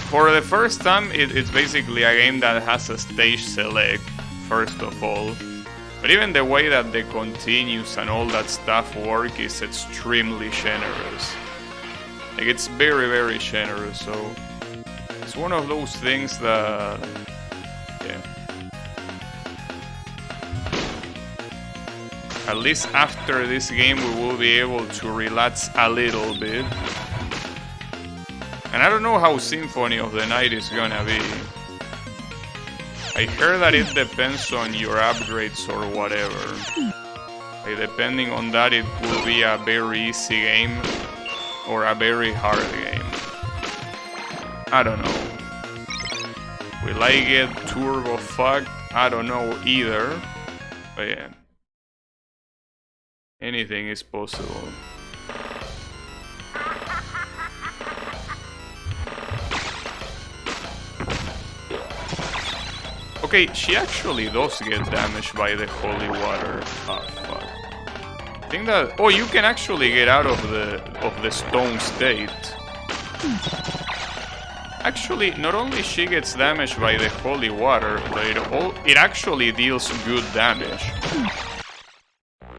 for the first time, it's basically a game that has a stage select, first of all, but even the way that the continues and all that stuff work is extremely generous. Like, it's very, very generous, so it's one of those things that, yeah. At least after this game we will be able to relax a little bit. And I don't know how Symphony of the Night is gonna be. I heard that it depends on your upgrades or whatever. Like, depending on that, it will be a very easy game or a very hard game. I don't know. Will I get turbo fucked? I don't know either. But yeah. Anything is possible. Okay, she actually does get damaged by the holy water. Oh fuck. I think that, oh, you can actually get out of the stone state. Actually, not only she gets damaged by the holy water, but it actually deals good damage.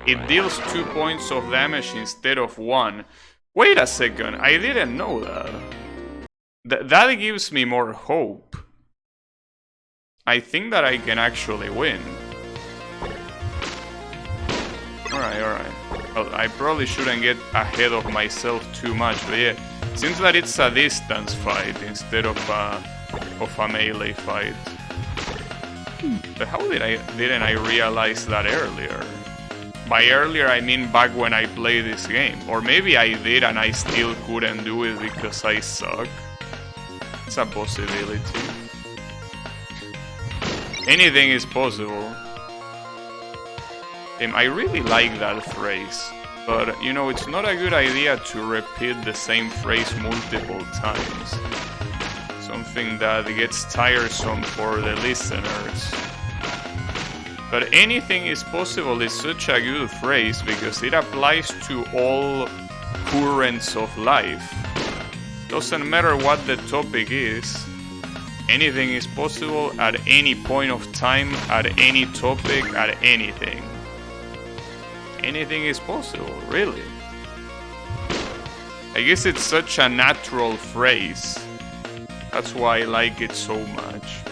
It deals 2 points of damage instead of 1. Wait a second, I didn't know that. That gives me more hope. I think that I can actually win. Alright. Well, I probably shouldn't get ahead of myself too much, but yeah. Seems that it's a distance fight instead of a melee fight. But how didn't I realize that earlier? By earlier, I mean back when I played this game. Or maybe I did and I still couldn't do it because I suck. It's a possibility. Anything is possible. I really like that phrase. But, you know, it's not a good idea to repeat the same phrase multiple times. Something that gets tiresome for the listeners. But anything is possible is such a good phrase because it applies to all currents of life. Doesn't matter what the topic is, anything is possible at any point of time, at any topic, at anything. Anything is possible, really. I guess it's such a natural phrase. That's why I like it so much.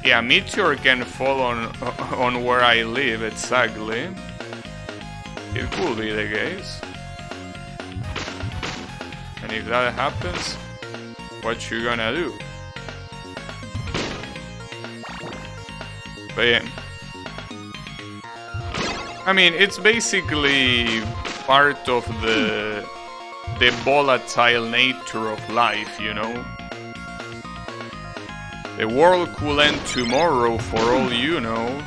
Yeah, meteor can fall on where I live, exactly. It could be the case. And if that happens, what you gonna do? But yeah. I mean, it's basically part of the the volatile nature of life, you know? The world could end tomorrow for all you know.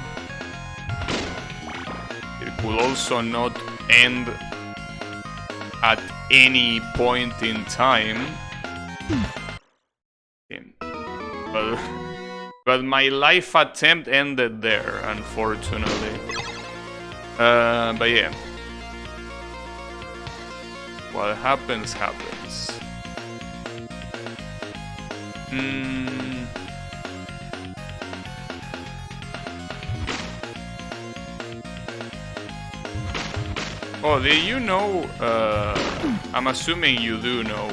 It could also not end at any point in time. But my life attempt ended there, unfortunately. But yeah. What happens, happens. Oh, did you know, I'm assuming you do know,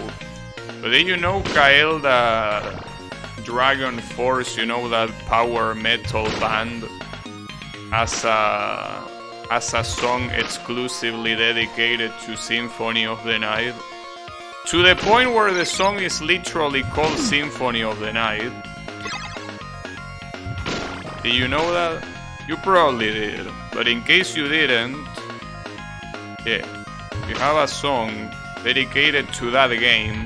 but did you know, Kael, that Dragon Force, you know, that power metal band, has a song exclusively dedicated to Symphony of the Night? To the point where the song is literally called Symphony of the Night. Did you know that? You probably did, but in case you didn't, yeah, you have a song dedicated to that game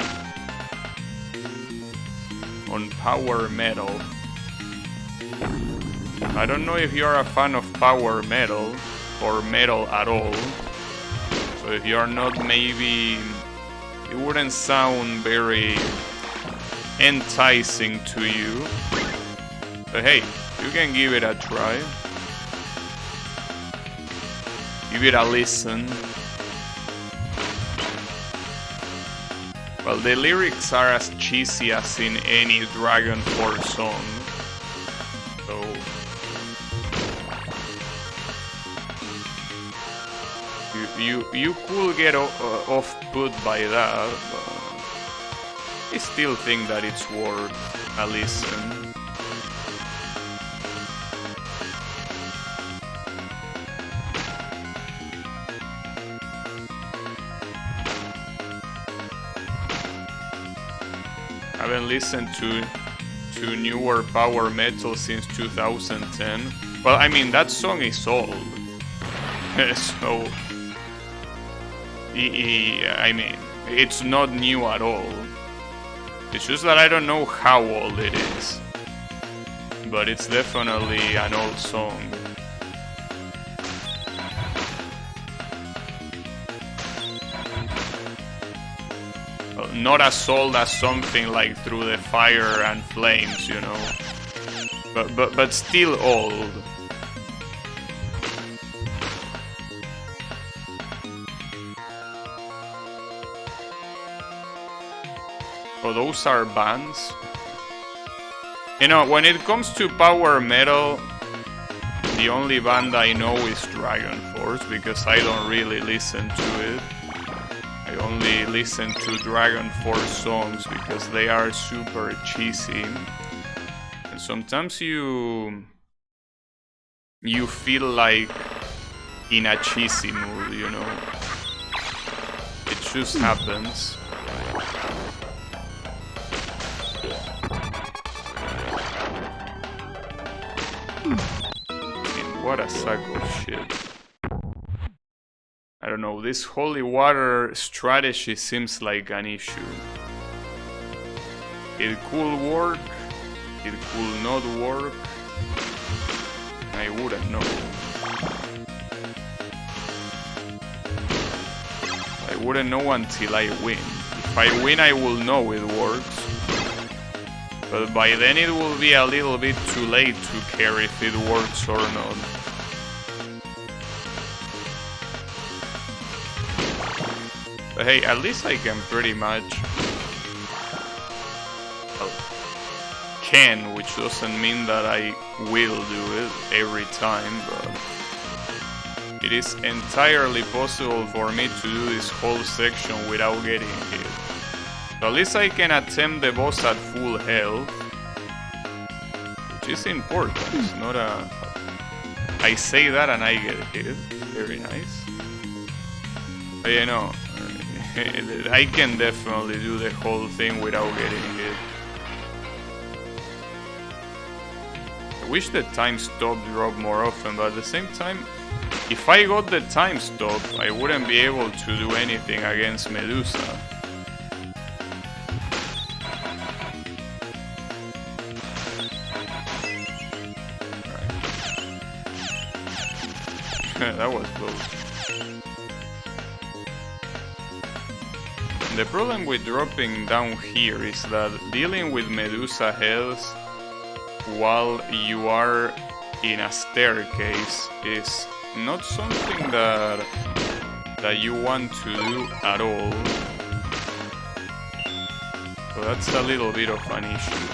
on power metal. I don't know if you're a fan of power metal or metal at all, so if you're not, maybe it wouldn't sound very enticing to you, but hey, you can give it a try. Give it a listen. Well, the lyrics are as cheesy as in any Dragon Force song, so you could get off-put by that, but I still think that it's worth a listen. I haven't listened to newer power metal since 2010. Well, I mean, that song is old. So, I mean, it's not new at all. It's just that I don't know how old it is. But it's definitely an old song. Not as old as something like Through the Fire and Flames, you know, but still old. Oh, those are bands. You know, when it comes to power metal, the only band I know is Dragon Force, because I don't really listen to it. I only listen to Dragon Force songs because they are super cheesy, and sometimes you feel like in a cheesy mood, you know. It just happens. I mean, what a sack of shit. I don't know, this holy water strategy seems like an issue. It could work, it could not work. I wouldn't know. I wouldn't know until I win. If I win, I will know it works. But by then it will be a little bit too late to care if it works or not. But hey, at least I can pretty much... well, can, which doesn't mean that I will do it every time, but... it is entirely possible for me to do this whole section without getting hit. So at least I can attempt the boss at full health. Which is important, it's not a... I say that and I get hit. Very nice. But you know... I can definitely do the whole thing without getting hit. I wish the time stop drop more often, but at the same time, If I got the time stop, I wouldn't be able to do anything against Medusa. Right. That was close. The problem with dropping down here is that dealing with Medusa health while you are in a staircase is not something that you want to do at all. So that's a little bit of an issue.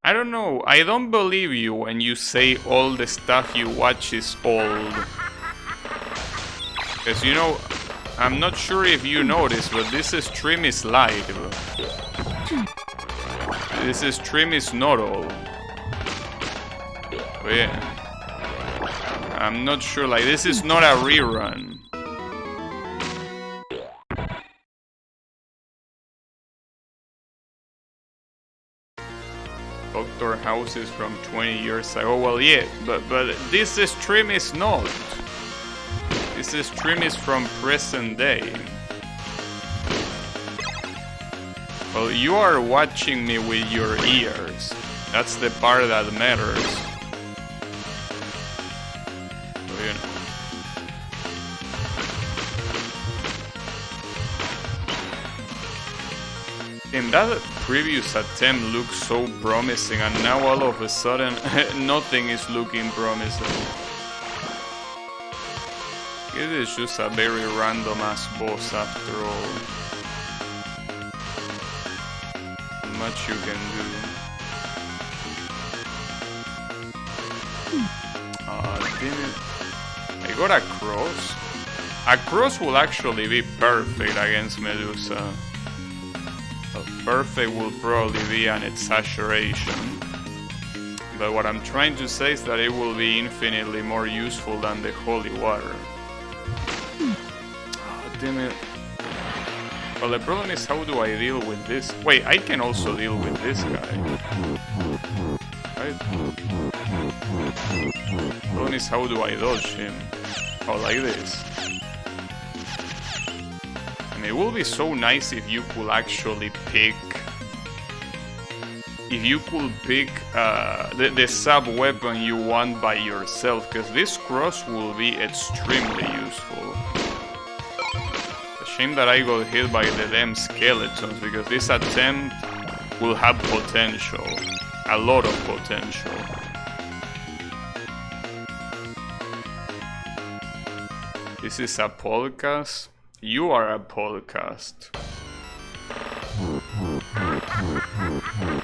I don't know, I don't believe you when you say all the stuff you watch is old. Because you know, I'm not sure if you noticed, but this stream is live. This stream is not old. But yeah. I'm not sure, like, this is not a rerun. Dr. House is from 20 years ago. Well, yeah, but this stream is not. This stream is from present day. Well, you are watching me with your ears. That's the part that matters. So, you know. And that previous attempt looked so promising, and now all of a sudden nothing is looking promising. It is just a very random ass boss after all. Not much you can do. Damn it. I got a cross. A cross will actually be perfect against Medusa. Perfect will probably be an exaggeration, but what I'm trying to say is that it will be infinitely more useful than the holy water. Oh, damn it. Well, the problem is, how do I deal with this? Wait, I can also deal with this guy. Right? The problem is, how do I dodge him? Oh, like this. It would be so nice if you could actually pick... If you could pick the sub-weapon you want by yourself, because this cross will be extremely useful. A shame that I got hit by the damn skeletons, because this attempt will have potential. A lot of potential. This is a podcast? You are a podcast.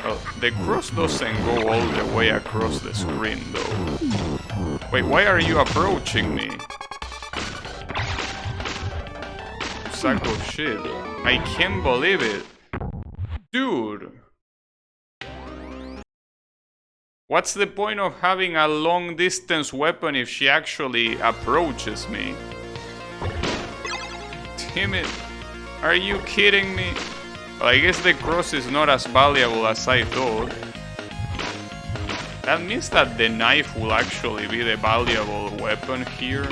Well, the cross doesn't go all the way across the screen, though. Wait, why are you approaching me? Sack of shit. I can't believe it. Dude. What's the point of having a long distance weapon if she actually approaches me? Damn it. Are you kidding me? Well, I guess the cross is not as valuable as I thought. That means that the knife will actually be the valuable weapon here.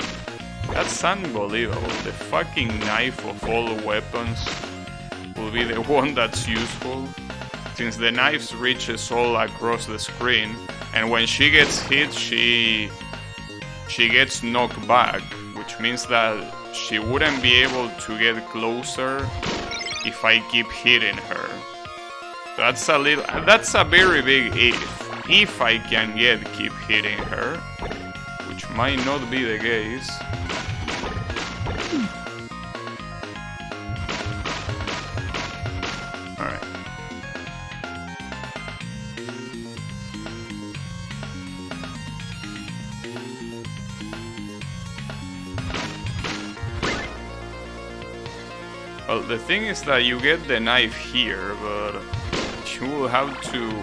That's unbelievable. The fucking knife of all weapons will be the one that's useful. Since the knife reaches all across the screen, and when she gets hit, she gets knocked back, which means that she wouldn't be able to get closer if I keep hitting her. That's a very big if I can keep hitting her, which might not be the case. Alright. Well, the thing is that you get the knife here, but you will have to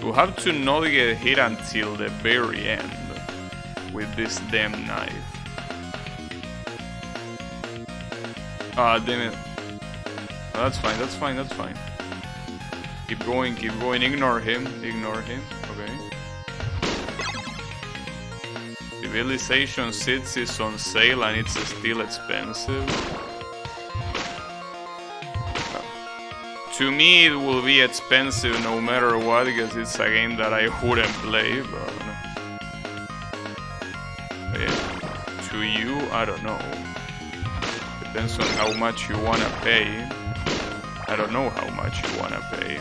We'll have to not get hit until the very end with this damn knife. Ah, damn it. Oh, that's fine, that's fine, that's fine. Keep going, ignore him, okay. Civilization 6 is on sale and it's still expensive. To me it will be expensive no matter what, because it's a game that I wouldn't play, but yeah. To you, I don't know. Depends on how much you wanna pay. I don't know how much you wanna pay.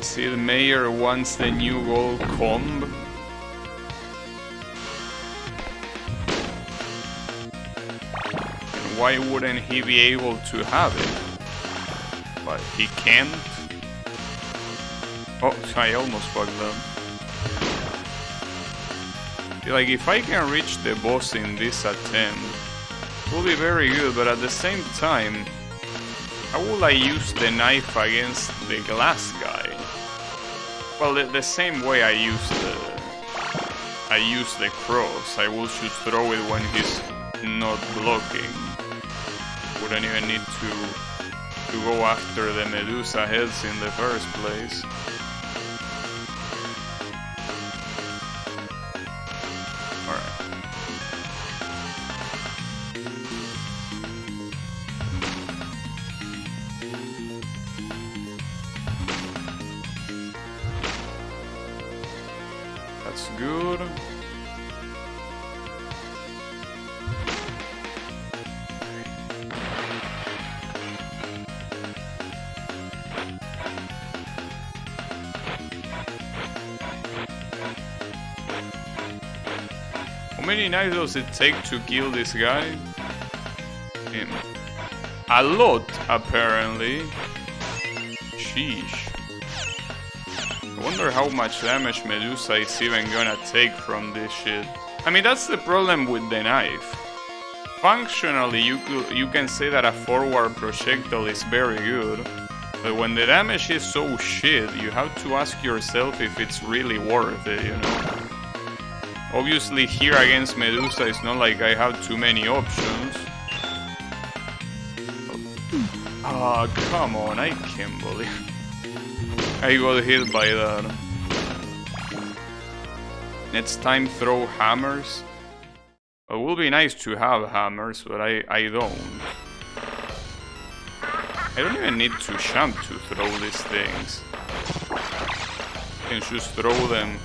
See, the mayor wants the new gold comb. And why wouldn't he be able to have it? But he can't. Oh, I almost fucked up. Like, if I can reach the boss in this attempt, it will be very good, but at the same time, how will I use the knife against the glass guy? Well, the same way I use the cross. I will just throw it when he's not blocking. Wouldn't even need to go after the Medusa heads in the first place. That's good. How many knives does it take to kill this guy? Him. A lot, apparently. Sheesh. I wonder how much damage Medusa is even gonna take from this shit. I mean, that's the problem with the knife. Functionally, you can say that a forward projectile is very good, but when the damage is so shit, you have to ask yourself if it's really worth it, you know? Obviously, here against Medusa, it's not like I have too many options. Ah, come on, I can't believe I got hit by that. Next time, throw hammers. It would be nice to have hammers, but I don't. I don't even need to jump to throw these things. I can just throw them.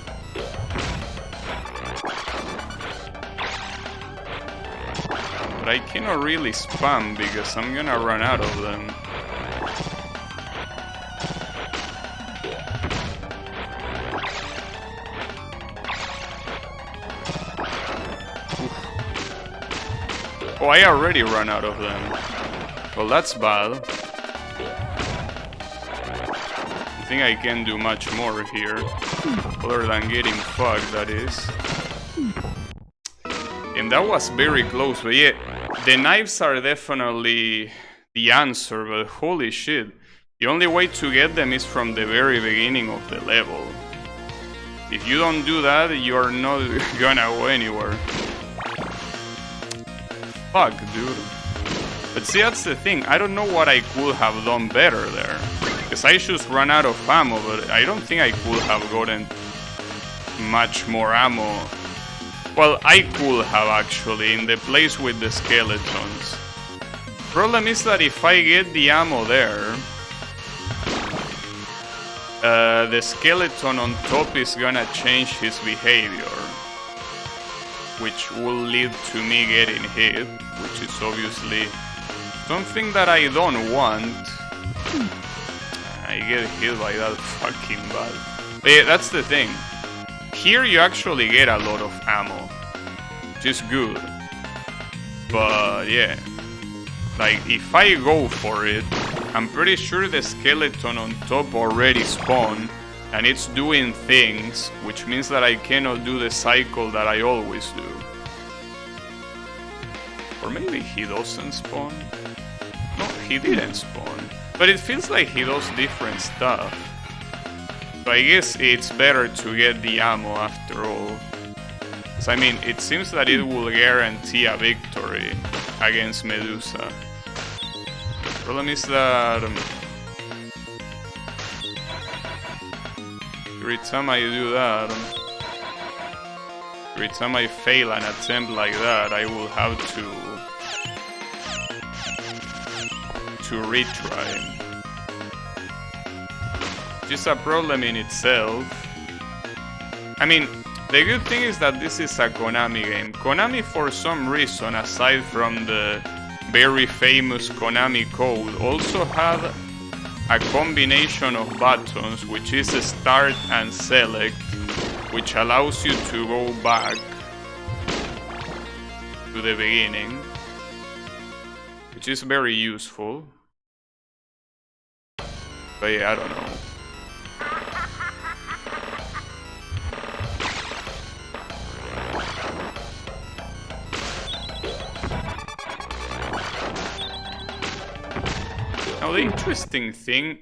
But I cannot really spam because I'm gonna run out of them. Oh, I already run out of them. Well, that's bad. I think I can do much more here. Other than getting fucked, that is. And that was very close, but yeah, the knives are definitely the answer, but holy shit. The only way to get them is from the very beginning of the level. If you don't do that, you're not gonna go anywhere. Fuck, dude. But see, that's the thing. I don't know what I could have done better there. Because I just ran out of ammo, but I don't think I could have gotten much more ammo. Well, I could have actually, in the place with the skeletons. Problem is that if I get the ammo there, the skeleton on top is gonna change his behavior, which will lead to me getting hit, which is obviously something that I don't want. I get hit by that fucking bad. But yeah, that's the thing. Here you actually get a lot of ammo, which is good. But yeah, like if I go for it, I'm pretty sure the skeleton on top already spawned and it's doing things, which means that I cannot do the cycle that I always do. Or maybe he doesn't spawn. No, he didn't spawn. But it feels like he does different stuff. So I guess it's better to get the ammo after all. Because I mean, it seems that it will guarantee a victory against Medusa. Problem is that every time I do that, every time I fail an attempt like that, I will have to retry. Which is a problem in itself. I mean, the good thing is that this is a Konami game. Konami, for some reason, aside from the very famous Konami code, also had a combination of buttons, which is start and select, which allows you to go back to the beginning, which is very useful. But yeah, I don't know. Now the interesting thing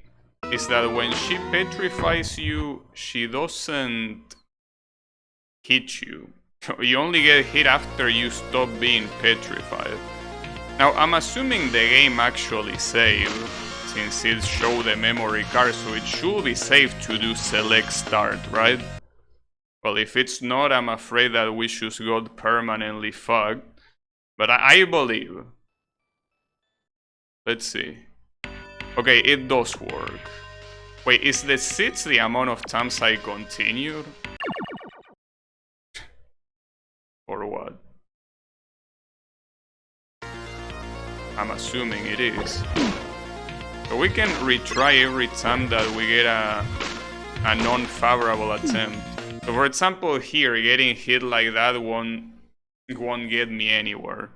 is that when she petrifies you, she doesn't hit you. You only get hit after you stop being petrified. Now I'm assuming the game actually saved, since it showed the memory card, so it should be safe to do select start, right? Well, if it's not, I'm afraid that we just got permanently fucked. But I believe. Let's see. Okay, it does work. Wait, is the 6 the amount of times I continued? Or what? I'm assuming it is. So we can retry every time that we get a non-favorable attempt. So for example here, getting hit like that won't get me anywhere.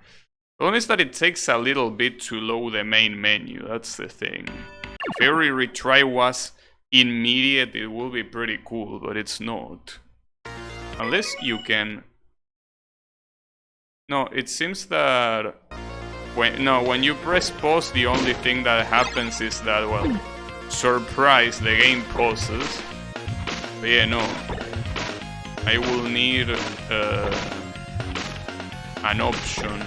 The only is that it takes a little bit to load the main menu, that's the thing. If every retry was immediate, it would be pretty cool, but it's not. Unless you can... No, it seems that... when you press pause, the only thing that happens is that, well, surprise, the game pauses. But yeah, no. I will need an option,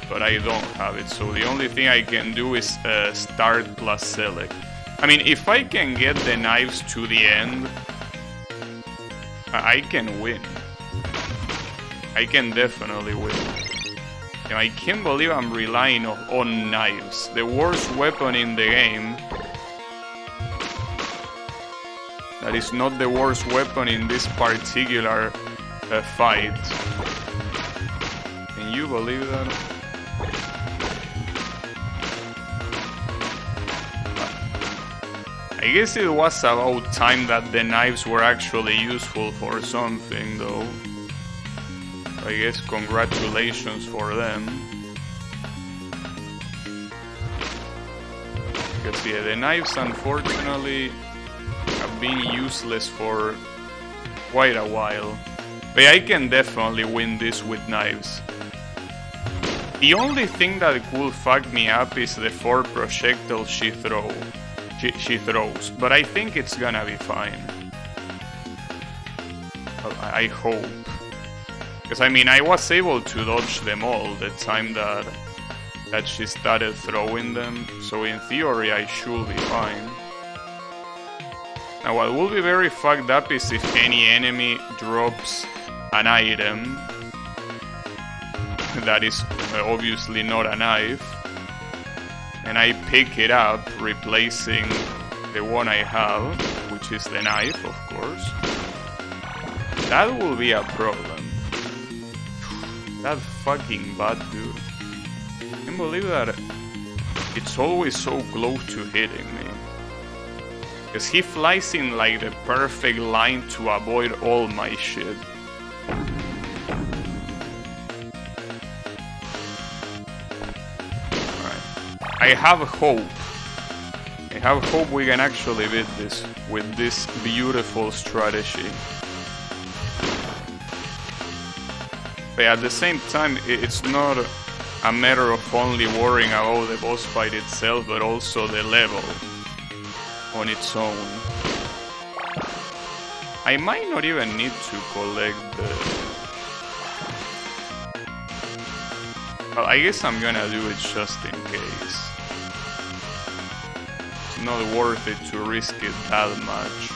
but I don't have it, so the only thing I can do is start plus select. I mean, if I can get the knives to the end, I can win. I can definitely win. And I can't believe I'm relying on knives. The worst weapon in the game. That is not the worst weapon in this particular fight. Can you believe that? I guess it was about time that the knives were actually useful for something, though. I guess congratulations for them. Because yeah, the knives unfortunately have been useless for quite a while. But I can definitely win this with knives. The only thing that could fuck me up is the 4 projectiles she throws. But I think it's gonna be fine. Well, I hope. Because I mean, I was able to dodge them all the time that she started throwing them, so in theory I should be fine. Now what will be very fucked up is if any enemy drops an item that is obviously not a knife, and I pick it up, replacing the one I have, which is the knife, of course. That will be a problem. That fucking bad dude. I can't believe that it's always so close to hitting me. Because he flies in like the perfect line to avoid all my shit. Alright. I have hope. I have hope we can actually beat this with this beautiful strategy. But at the same time, it's not a matter of only worrying about the boss fight itself, but also the level on its own. I might not even need to collect the... Well, I guess I'm gonna do it just in case. It's not worth it to risk it that much.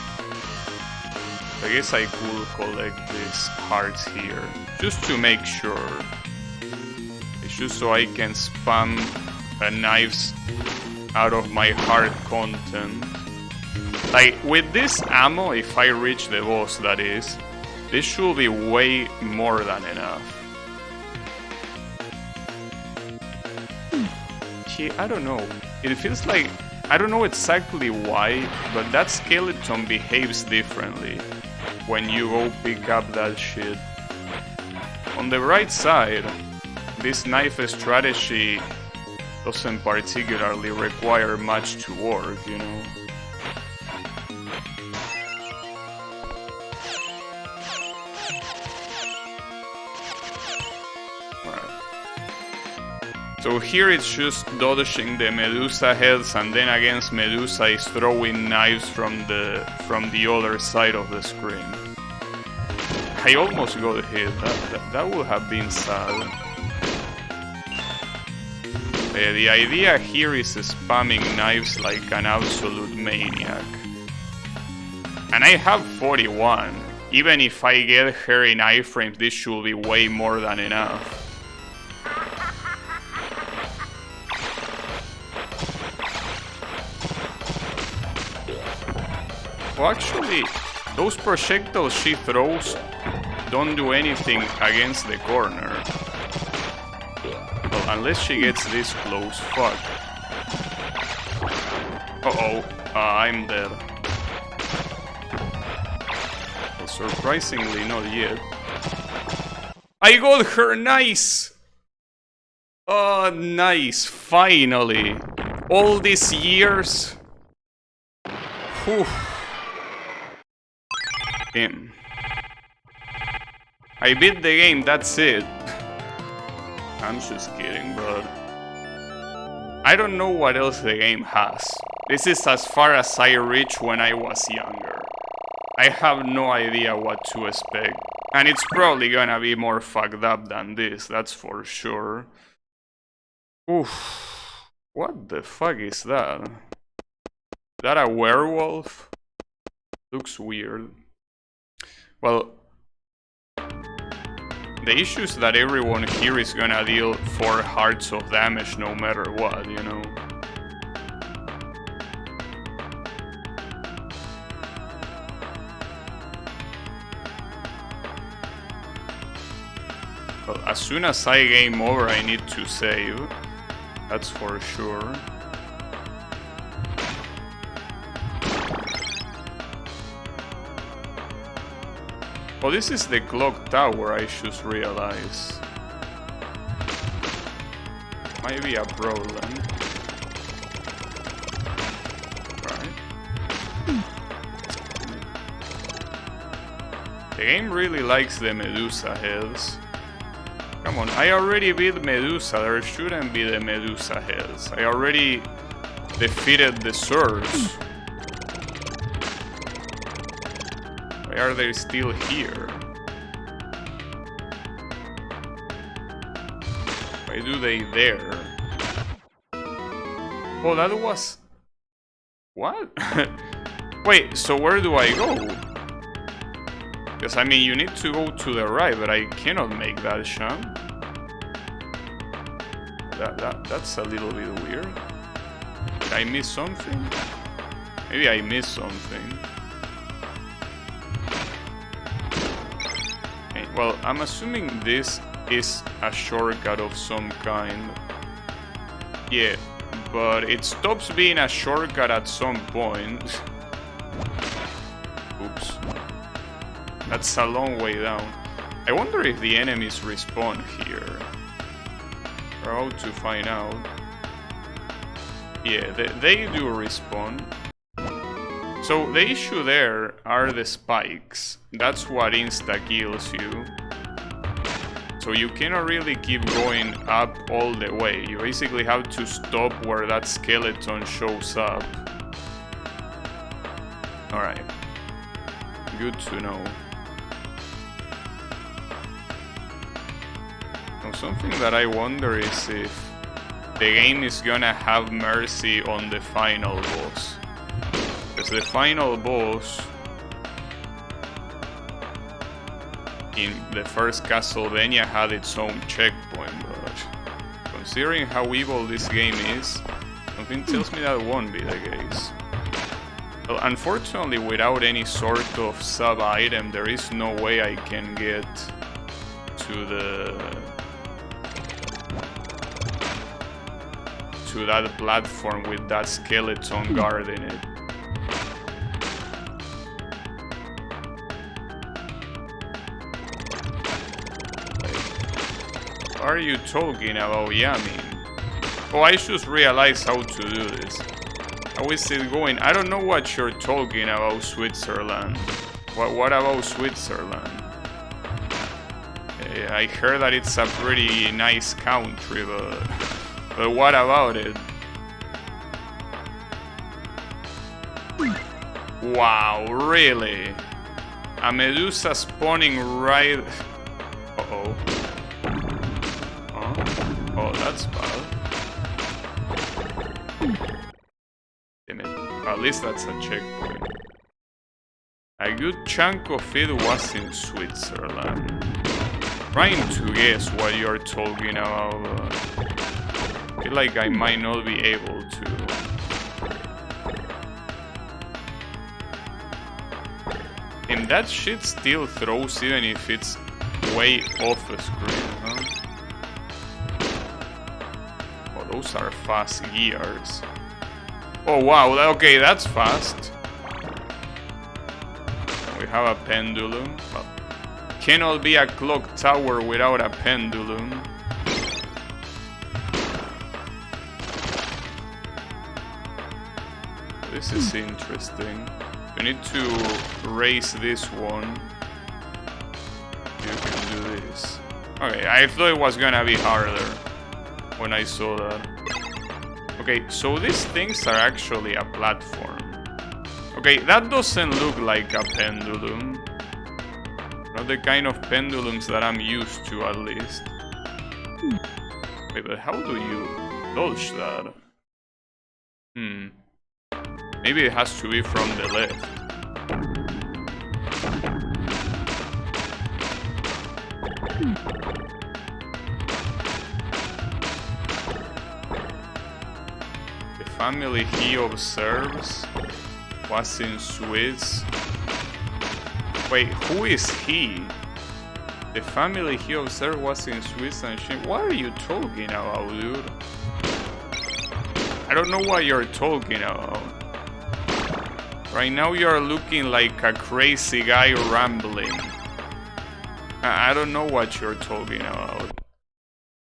I guess I could collect these hearts here, just to make sure. It's just so I can spam knives out of my heart content. Like, with this ammo, if I reach the boss, that is, this should be way more than enough. I don't know. It feels like... I don't know exactly why, but that skeleton behaves differently when you go pick up that shit. On the right side, this knife strategy doesn't particularly require much to work, you know. So here it's just dodging the Medusa heads, and then against Medusa is throwing knives from the other side of the screen. I almost got hit. That would have been sad. The idea here is spamming knives like an absolute maniac. And I have 41. Even if I get her in iframes, this should be way more than enough. Well, actually, those projectiles she throws don't do anything against the corner. Well, unless she gets this close, fuck. Uh-oh, I'm dead. Well, surprisingly, not yet. I got her, nice! Oh, nice, finally. All these years. Whew. Damn. I beat the game, that's it. I'm just kidding, but I don't know what else the game has. This is as far as I reached when I was younger. I have no idea what to expect. And it's probably gonna be more fucked up than this, that's for sure. Oof. What the fuck is that? Is that a werewolf? Looks weird. Well, the issue is that everyone here is gonna deal 4 hearts of damage no matter what, you know? Well, as soon as I game over, I need to save. That's for sure. Oh, this is the clock tower, I just realized. Might be a problem. Right. The game really likes the Medusa heads. Come on, I already beat Medusa, there shouldn't be the Medusa heads. I already defeated the Surge. Why are they still here? Why do they dare? Oh, that was... What? Wait, so where do I go? Because I mean, you need to go to the right, but I cannot make that jump. That's a little bit weird. Did I miss something? Maybe I missed something. Okay, well, I'm assuming this is a shortcut of some kind. Yeah, but it stops being a shortcut at some point. Oops. That's a long way down. I wonder if the enemies respawn here. We're about to find out. Yeah, they do respawn. So the issue there are the spikes. That's what insta-kills you. So So you cannot really keep going up all the way. You basically have to stop where that skeleton shows up. Alright. Good to know. Now, something that I wonder is if the game is gonna have mercy on the final boss. Because the final boss in the first Castlevania had its own checkpoint, but considering how evil this game is, something tells me that won't be the case. Well, unfortunately, without any sort of sub-item, there is no way I can get to that platform with that skeleton guarding it. What are you talking about, Yami? Oh, I just realized how to do this. How is it going? I don't know what you're talking about, Switzerland. What about Switzerland? I heard that it's a pretty nice country, but what about it? Wow, really? A Medusa spawning right... Uh-oh. Huh? Oh, that's bad. Damn it. At least that's a checkpoint. A good chunk of it was in Switzerland. Trying to guess what you're talking about. I feel like I might not be able to. And that shit still throws even if it's way off the screen, huh? Oh, those are fast gears. Oh wow, okay, that's fast. We have a pendulum. Well, cannot be a clock tower without a pendulum. This is interesting. You need to raise this one. You can do this. Okay, I thought it was gonna be harder when I saw that. Okay, so these things are actually a platform. Okay, that doesn't look like a pendulum. Not the kind of pendulums that I'm used to, at least. Wait, but how do you dodge that? Maybe it has to be from the left. The family he observes was in Swiss. Wait, who is he? The family he observed was in Swiss and she... What are you talking about, dude? I don't know what you're talking about. Right now you're looking like a crazy guy rambling. I don't know what you're talking about.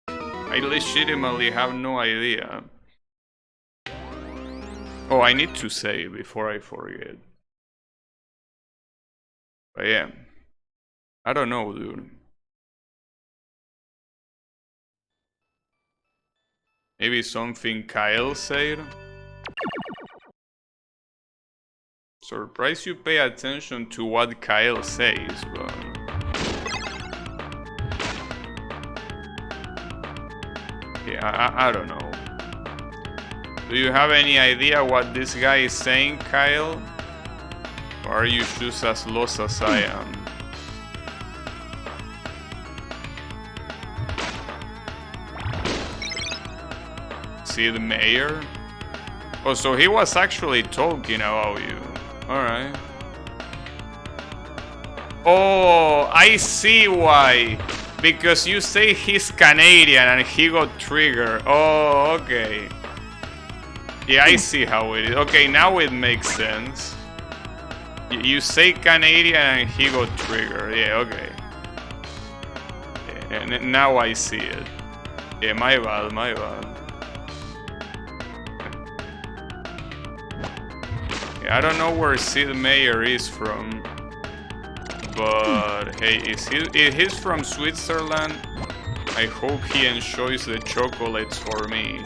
I legitimately have no idea. Oh, I need to say before I forget. But yeah. I don't know, dude. Maybe something Kyle said? Surprised you pay attention to what Kyle says, but... Yeah, I don't know. Do you have any idea what this guy is saying, Kyle? Or are you just as lost as I am? See the mayor? Oh, so he was actually talking about you. Alright. Oh, I see why. Because you say he's Canadian and he got triggered. Oh, okay. Yeah, I see how it is. Okay, now it makes sense. You say Canadian and he got triggered. Yeah, okay. Yeah, and now I see it. Yeah, my bad, my bad. I don't know where Sid Meier is from, but hey, he's from Switzerland. I hope he enjoys the chocolates for me.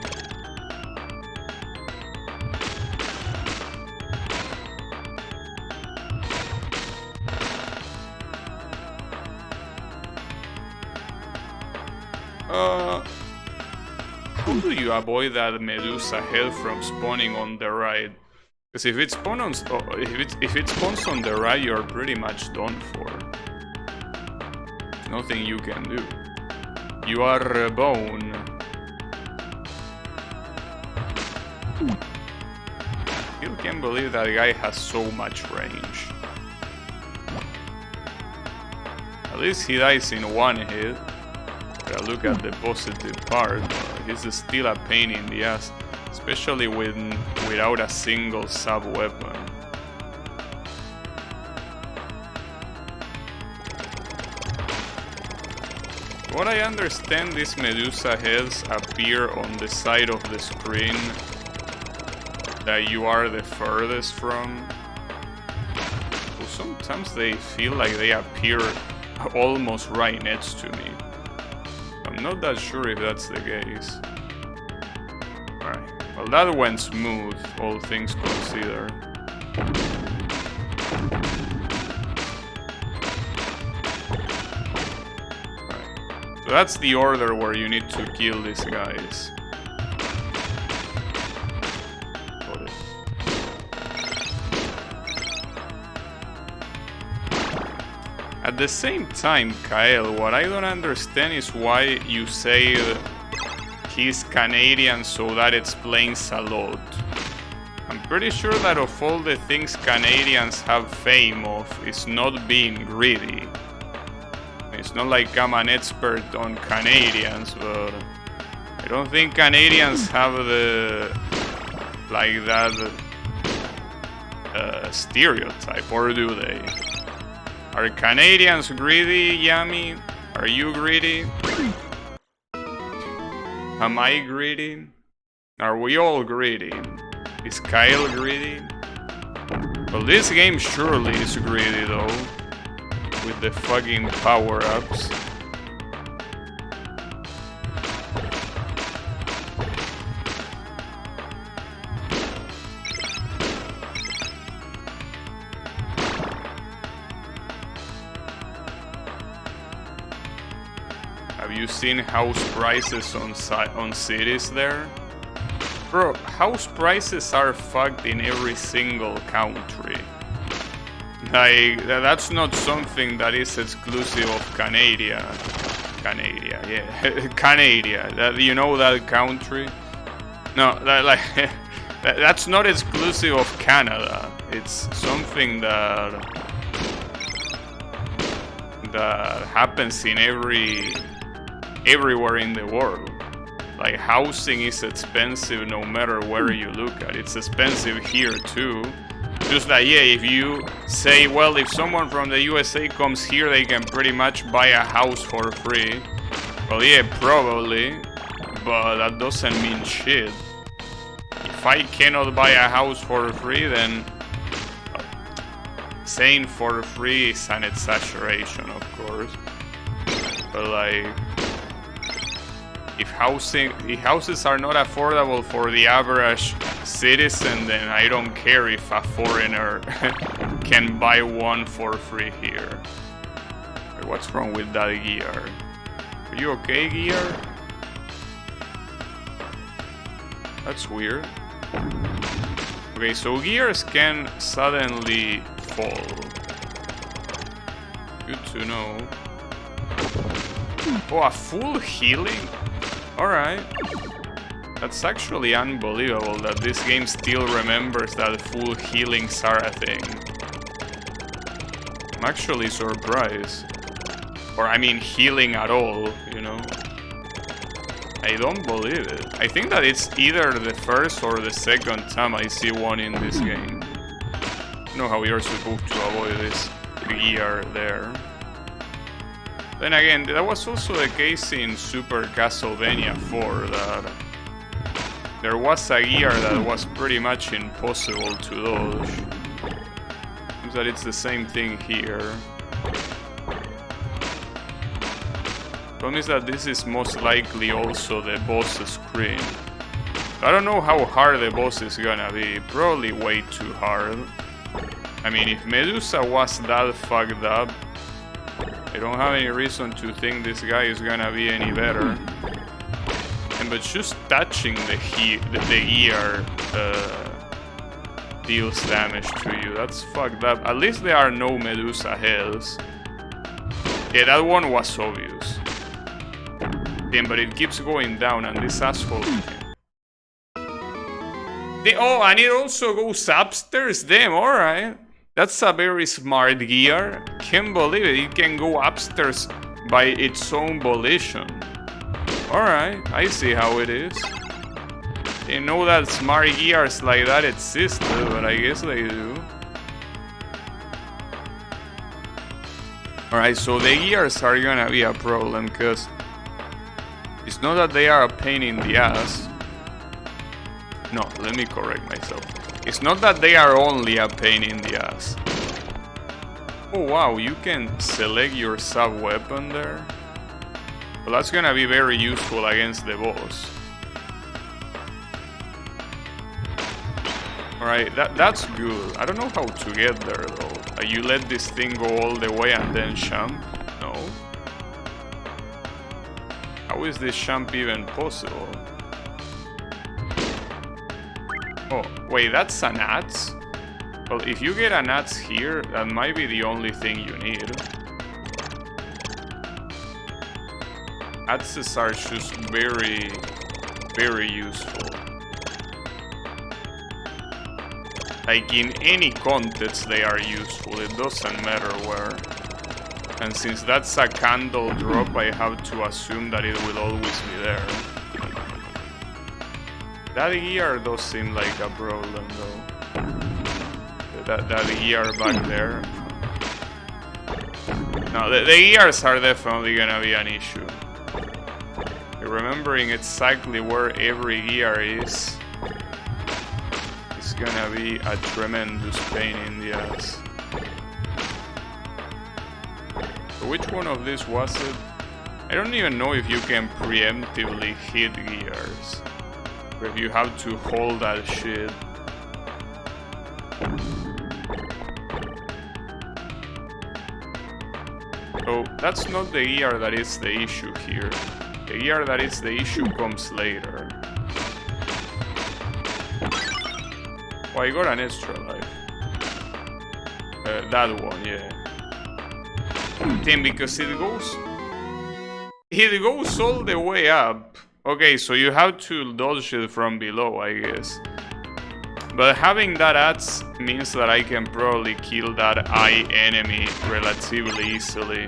How do you avoid that Medusa head from spawning on the right? Because if it spawns on the right, you're pretty much done for. Nothing you can do. You are a bone. Still can't believe that guy has so much range. At least he dies in one hit. Gotta look at the positive part. He's still a pain in the ass, especially without a single sub-weapon. What I understand, these Medusa heads appear on the side of the screen that you are the furthest from. So sometimes they feel like they appear almost right next to me. I'm not that sure if that's the case. Alright, well that went smooth, all things considered. Alright, so that's the order where you need to kill these guys. Got it. At the same time, Kyle, what I don't understand is why you say he's Canadian, so that explains a lot. I'm pretty sure that of all the things Canadians have fame of is not being greedy. It's not like I'm an expert on Canadians, but I don't think Canadians have the like that stereotype, or do they? Are Canadians greedy, Yami? Are you greedy? Am I greedy? Are we all greedy? Is Kyle greedy? Well, this game surely is greedy though, with the fucking power-ups. Have you seen house prices on cities there? Bro, house prices are fucked in every single country. Like, that's not something that is exclusive of Canada. Canada, yeah. Canada, that, you know that country? No, that, like, that's not exclusive of Canada. It's something that happens in everywhere in the world. Like, housing is expensive no matter where you look at. It's expensive here too. Just like, yeah, if you say, well, if someone from the USA comes here, they can pretty much buy a house for free. Well, yeah, probably, but that doesn't mean shit. If I cannot buy a house for free, then saying for free is an exaggeration, of course. But like, if houses are not affordable for the average citizen, then I don't care if a foreigner can buy one for free here. What's wrong with that gear? Are you okay, gear? That's weird. Okay, so gears can suddenly fall. Good to know. Oh, a full healing? Alright. That's actually unbelievable that this game still remembers that full healings are a thing. I'm actually surprised. Or I mean healing at all, you know. I don't believe it. I think that it's either the first or the second time I see one in this game. I don't know how you're supposed to avoid this gear there. Then again, that was also the case in Super Castlevania 4, that there was a gear that was pretty much impossible to dodge. Seems that it's the same thing here. Problem is that this is most likely also the boss screen. I don't know how hard the boss is gonna be. Probably way too hard. I mean, if Medusa was that fucked up, I don't have any reason to think this guy is gonna be any better. But just touching the ear deals damage to you. That's fucked up. At least there are no Medusa heads. Yeah, that one was obvious. Damn, but it keeps going down, and this asshole. Oh, and it also goes upstairs. Damn, alright. That's a very smart gear. Can't believe it. It can go upstairs by its own volition. Alright, I see how it is. They know that smart gears like that existed, but I guess they do. Alright, so the gears are gonna be a problem, because it's not that they are a pain in the ass. No, let me correct myself. It's not that they are only a pain in the ass. Oh wow, you can select your sub-weapon there. Well, that's gonna be very useful against the boss. Alright, that's good. I don't know how to get there though. You let this thing go all the way and then jump? No. How is this jump even possible? Oh, wait, that's an axe? Well, if you get an axe here, that might be the only thing you need. Axes are just very, very useful. Like in any context they are useful, it doesn't matter where. And since that's a candle drop, I have to assume that it will always be there. That gear does seem like a problem though. That gear back there. No, the gears are definitely gonna be an issue. Remembering exactly where every gear is gonna be a tremendous pain in the ass. So which one of these was it? I don't even know if you can preemptively hit gears, or if you have to hold that shit. So that's not the gear that is the issue here. The gear that is the issue comes later. Oh, I got an extra life. That one, yeah. Damn, because it goes all the way up. Okay, so you have to dodge it from below, I guess. But having that axe means that I can probably kill that eye enemy relatively easily.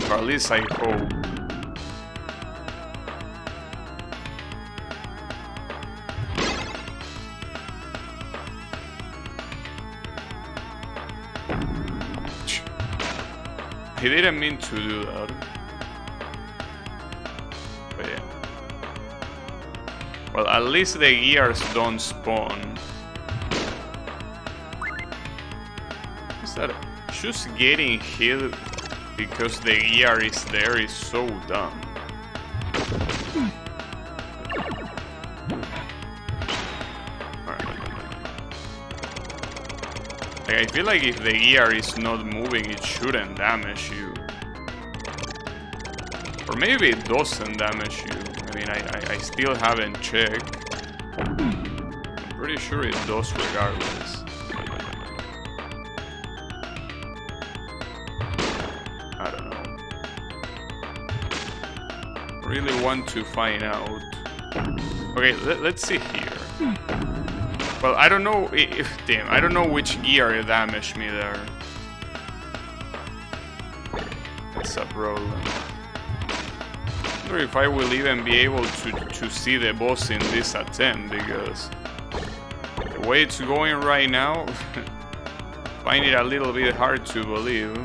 Or at least I hope. He didn't mean to do that. But yeah. Well, at least the gears don't spawn. Is that just getting hit because the gear is there is so dumb. Like, I feel like if the gear is not moving, it shouldn't damage you. Or maybe it doesn't damage you. I mean, I still haven't checked. I'm pretty sure it does regardless. I don't know. Really want to find out. Okay, let's see here. Well, I don't know if... Damn, I don't know which gear damaged me there. That's a problem. I wonder if I will even be able to see the boss in this attempt, because the way it's going right now, I find it a little bit hard to believe.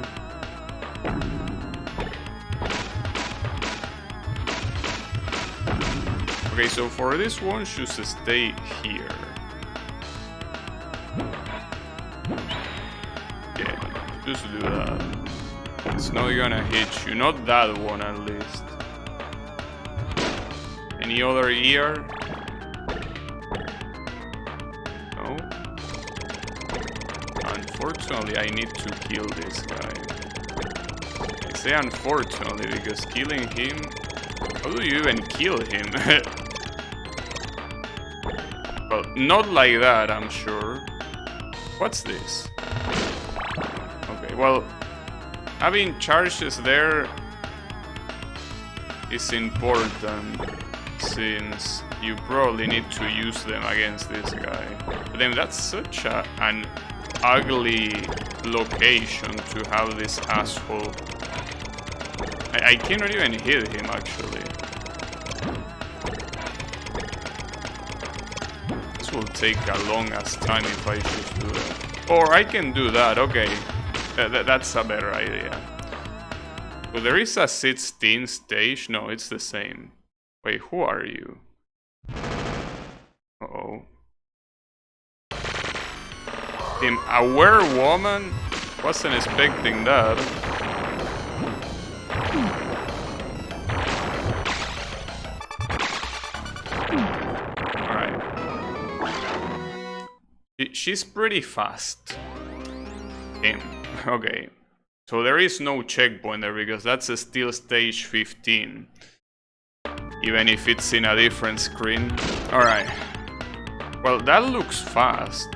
Okay, so for this one, just stay here. Yeah, just do that. It's not gonna hit you. Not that one, at least. Any other ear? No? Unfortunately, I need to kill this guy. I say unfortunately because killing him... How do you even kill him? Well, not like that, I'm sure. What's this? Okay, well, having charges there is important, since you probably need to use them against this guy. But then that's such an ugly location to have this asshole. I cannot even hit him, actually. This will take a long ass time if I just do that. Or I can do that, okay. That's a better idea. So there is a 16 stage? No, it's the same. Wait, who are you? Uh-oh. A werewoman? Wasn't expecting that. Alright. She's pretty fast. Damn. Okay. So there is no checkpoint there because that's still stage 15. Even if it's in a different screen. Alright. Well, that looks fast.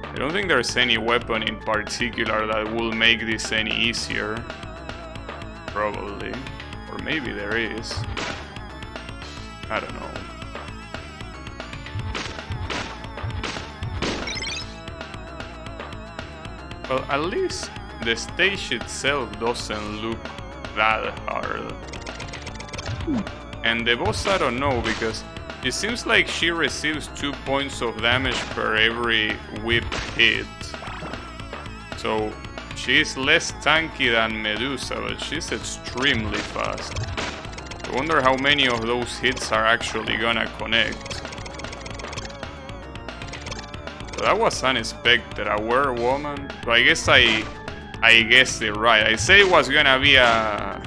I don't think there's any weapon in particular that will make this any easier. Probably. Or maybe there is. I don't know. Well, at least the stage itself doesn't look that hard. And the boss, I don't know, because it seems like she receives 2 points of damage per every whip hit. So she's less tanky than Medusa, but she's extremely fast. I wonder how many of those hits are actually gonna connect. So that was unexpected, a werewoman. So I guessed it right. I say it was gonna be a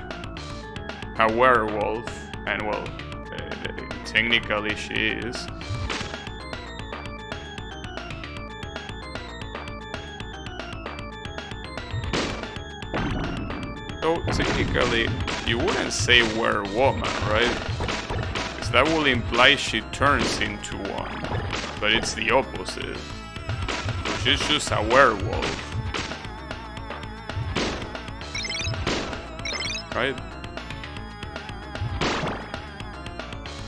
werewolf, and well, technically she is. So technically, you wouldn't say werewoman, right? Because that will imply she turns into one, but it's the opposite. So she's just a werewolf. Right?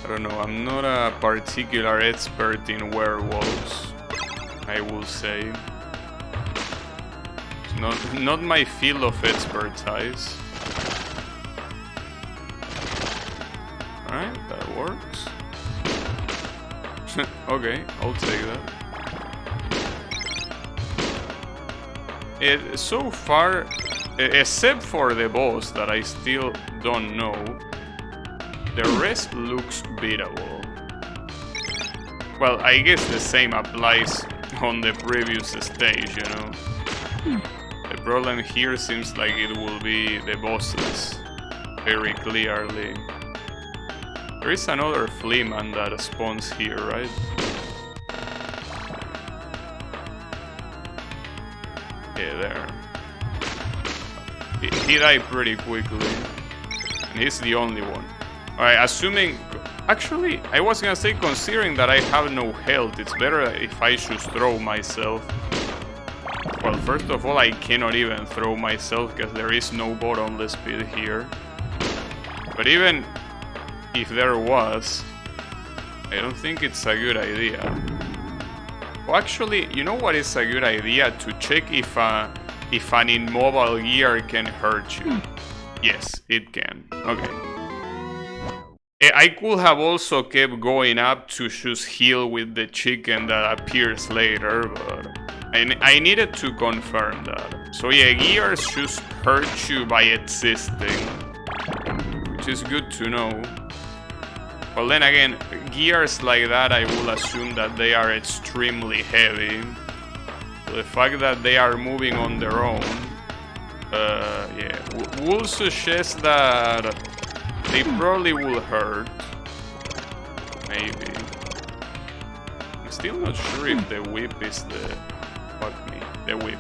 I don't know, I'm not a particular expert in werewolves, I will say. It's not my field of expertise. Alright, that works. Okay, I'll take that. So far, except for the boss that I still don't know, the rest looks beatable. Well, I guess the same applies on the previous stage, you know. The problem here seems like it will be the bosses, very clearly. There is another fleaman that spawns here, right? Yeah, there. He died pretty quickly, and he's the only one. Alright, assuming... Actually, I was gonna say, considering that I have no health, it's better if I should throw myself. Well, first of all, I cannot even throw myself because there is no bottomless pit here. But even if there was, I don't think it's a good idea. Well, actually, you know what is a good idea? To check if an immobile gear can hurt you. Yes, it can. Okay. I could have also kept going up to just heal with the chicken that appears later, but I needed to confirm that. So yeah, gears just hurt you by existing, which is good to know. Well, then again, gears like that, I will assume that they are extremely heavy. So the fact that they are moving on their own Yeah, we'll suggest that they probably will hurt. Maybe. I'm still not sure if the whip is the... Fuck me. The whip.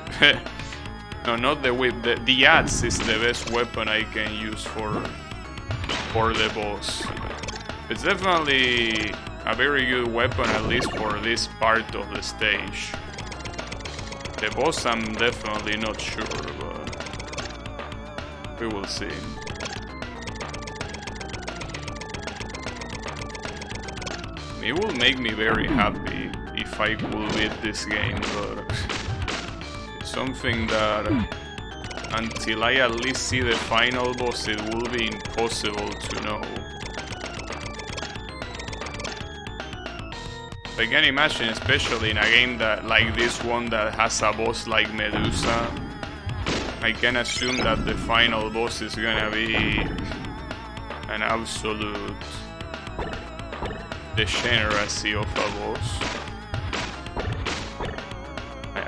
No, not the whip. The axe is the best weapon I can use for the boss. It's definitely a very good weapon, at least for this part of the stage. The boss I'm definitely not sure, but we will see. It will make me very happy if I could beat this game, but it's something that until I at least see the final boss, it will be impossible to know. I can imagine, especially in a game that like this one that has a boss like Medusa, I can assume that the final boss is gonna be an absolute degeneracy of a boss.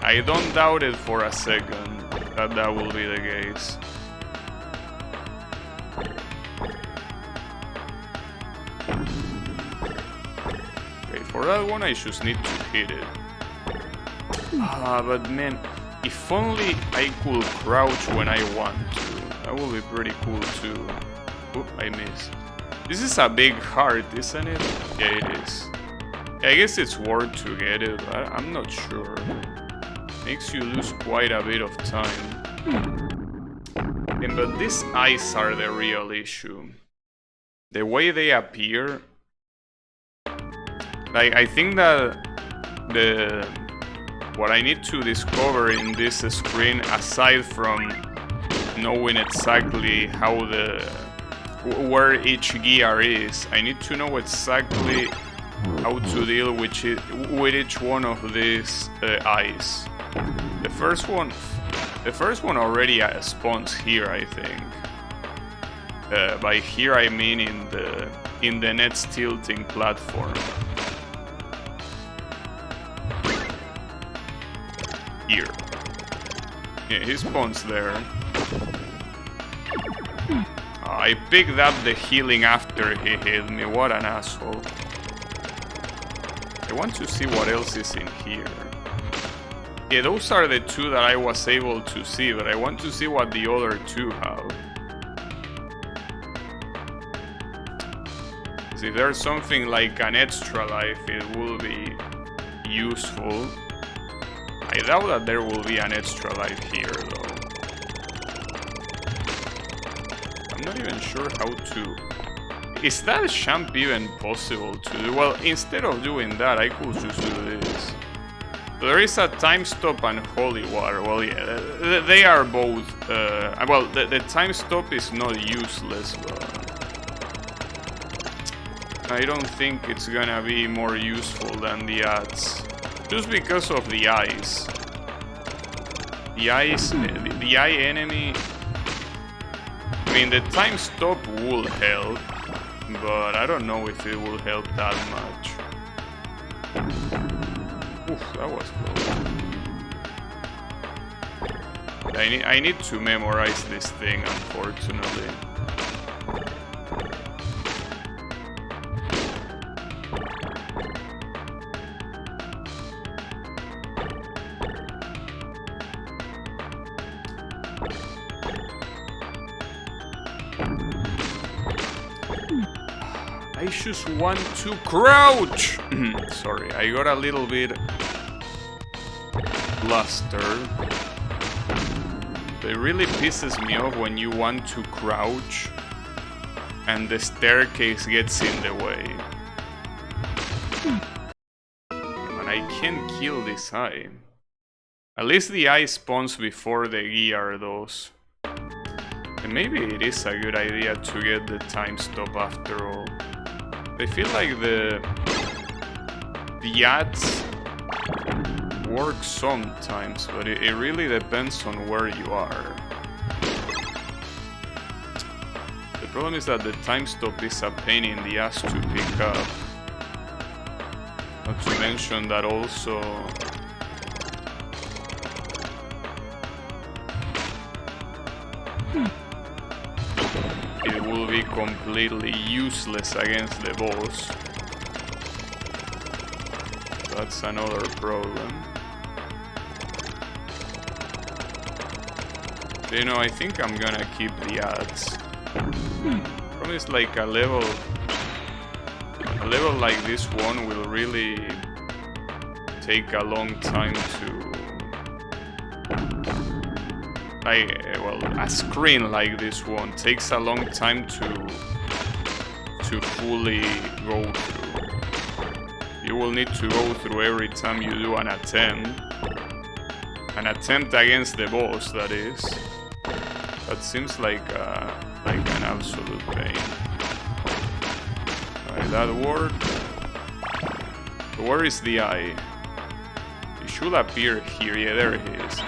I don't doubt it for a second that that will be the case. For that one, I just need to hit it. But man, if only I could crouch when I want to. That would be pretty cool too. Oop, I missed. This is a big heart, isn't it? Yeah, it is. I guess it's worth to get it, but I'm not sure. Makes you lose quite a bit of time. But these eyes are the real issue. The way they appear... Like, I think that what I need to discover in this screen, aside from knowing exactly how where each gear is, I need to know exactly how to deal with each one of these eyes. The first one already spawns here, I think. By here I mean in the next tilting platform. Here. Yeah, he spawns there. I picked up the healing after he hit me. What an asshole. I want to see what else is in here. Yeah, those are the two that I was able to see, but I want to see what the other two have. If there's something like an extra life, it will be useful. I doubt that there will be an extra life here, though. I'm not even sure how to... Is that champ even possible to do? Well, instead of doing that, I could just do this. There is a time stop and holy water. Well, yeah, they are both... well, the time stop is not useless, but... I don't think it's gonna be more useful than the ads. Just because of the eyes. The eyes, the eye enemy... I mean, the time stop will help, but I don't know if it will help that much. Oof, that was close. I need to memorize this thing, unfortunately. I just want to crouch! Sorry, I got a little bit flustered. It really pisses me off when you want to crouch and the staircase gets in the way. And I can't kill this eye. At least the eye spawns before the gear does. And maybe it is a good idea to get the time stop after all. I feel like the ads work sometimes, but it really depends on where you are. The problem is that the time stop is a pain in the ass to pick up. Not to mention that also... will be completely useless against the boss. That's another problem. You know, I think I'm gonna keep the ads. Probably it's like a level like this one will really take a long time to... well, a screen like this one takes a long time to fully go through. You will need to go through every time you do an attempt. An attempt against the boss, that is. That seems like an absolute pain. Alright, that worked. Where is the eye? It should appear here. Yeah, there he is.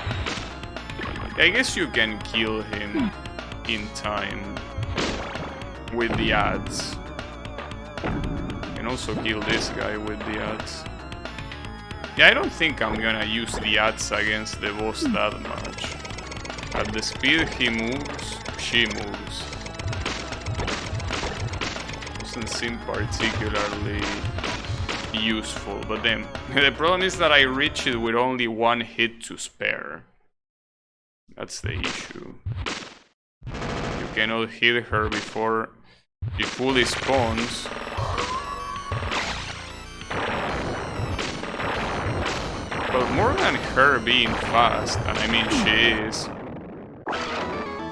I guess you can kill him in time with the ads. You can also kill this guy with the ads. Yeah, I don't think I'm gonna use the ads against the boss that much. At the speed he moves, she moves. Doesn't seem particularly useful, but then the problem is that I reach it with only one hit to spare. That's the issue. You cannot hit her before she fully spawns. But more than her being fast, and I mean she is,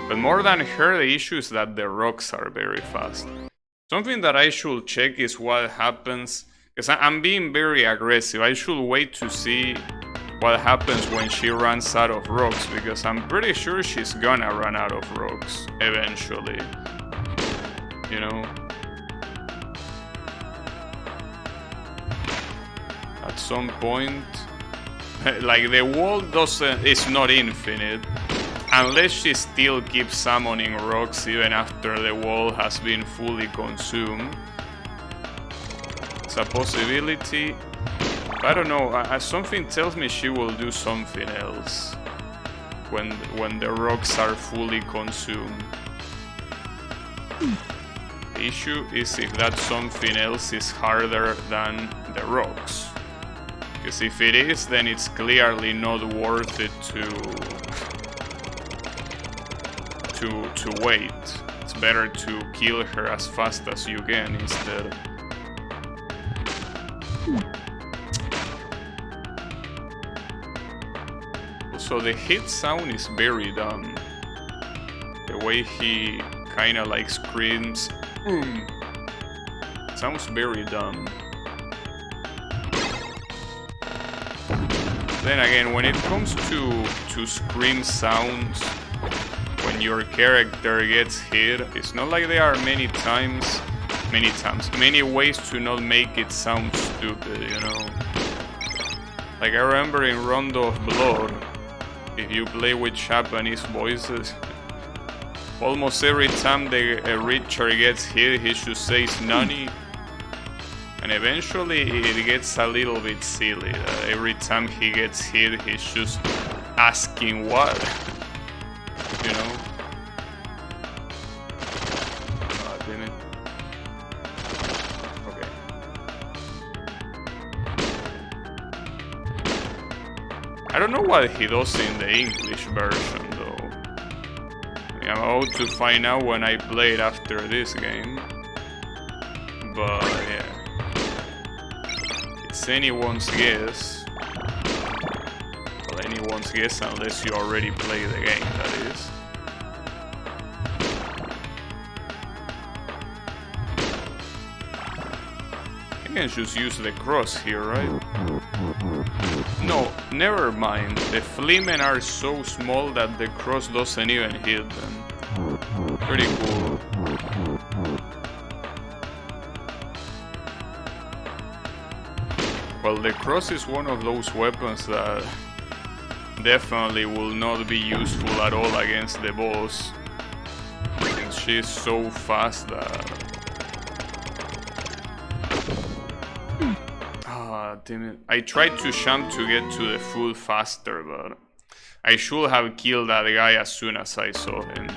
but more than her, the issue is that the rocks are very fast. Something that I should check is what happens, because I'm being very aggressive. I should wait to see what happens when she runs out of rocks, because I'm pretty sure she's gonna run out of rocks eventually. You know? At some point, like the wall is not infinite, unless she still keeps summoning rocks even after the wall has been fully consumed. It's a possibility. I don't know, something tells me she will do something else when the rocks are fully consumed. The issue is if that something else is harder than the rocks. Because if it is, then it's clearly not worth it to wait. It's better to kill her as fast as you can instead. So the hit sound is very dumb. The way he kinda like screams, sounds very dumb. Then again, when it comes to scream sounds, when your character gets hit, it's not like there are many ways to not make it sound stupid, you know? Like I remember in Rondo of Blood, if you play with Japanese voices, almost every time the Richard gets hit, he should say "Nani," and eventually it gets a little bit silly. Every time he gets hit, he's just asking what, you know? Damn it. Okay. I don't know what he does in the English version though. I'm about to find out when I play it after this game. But yeah. It's anyone's guess. Well, anyone's guess unless you already play the game, that is. I can just use the cross here, right? No, never mind. The fleamen are so small that the cross doesn't even hit them. Pretty cool. Well, the cross is one of those weapons that definitely will not be useful at all against the boss, since she's so fast that... Damn it. I tried to jump to get to the food faster, but I should have killed that guy as soon as I saw him.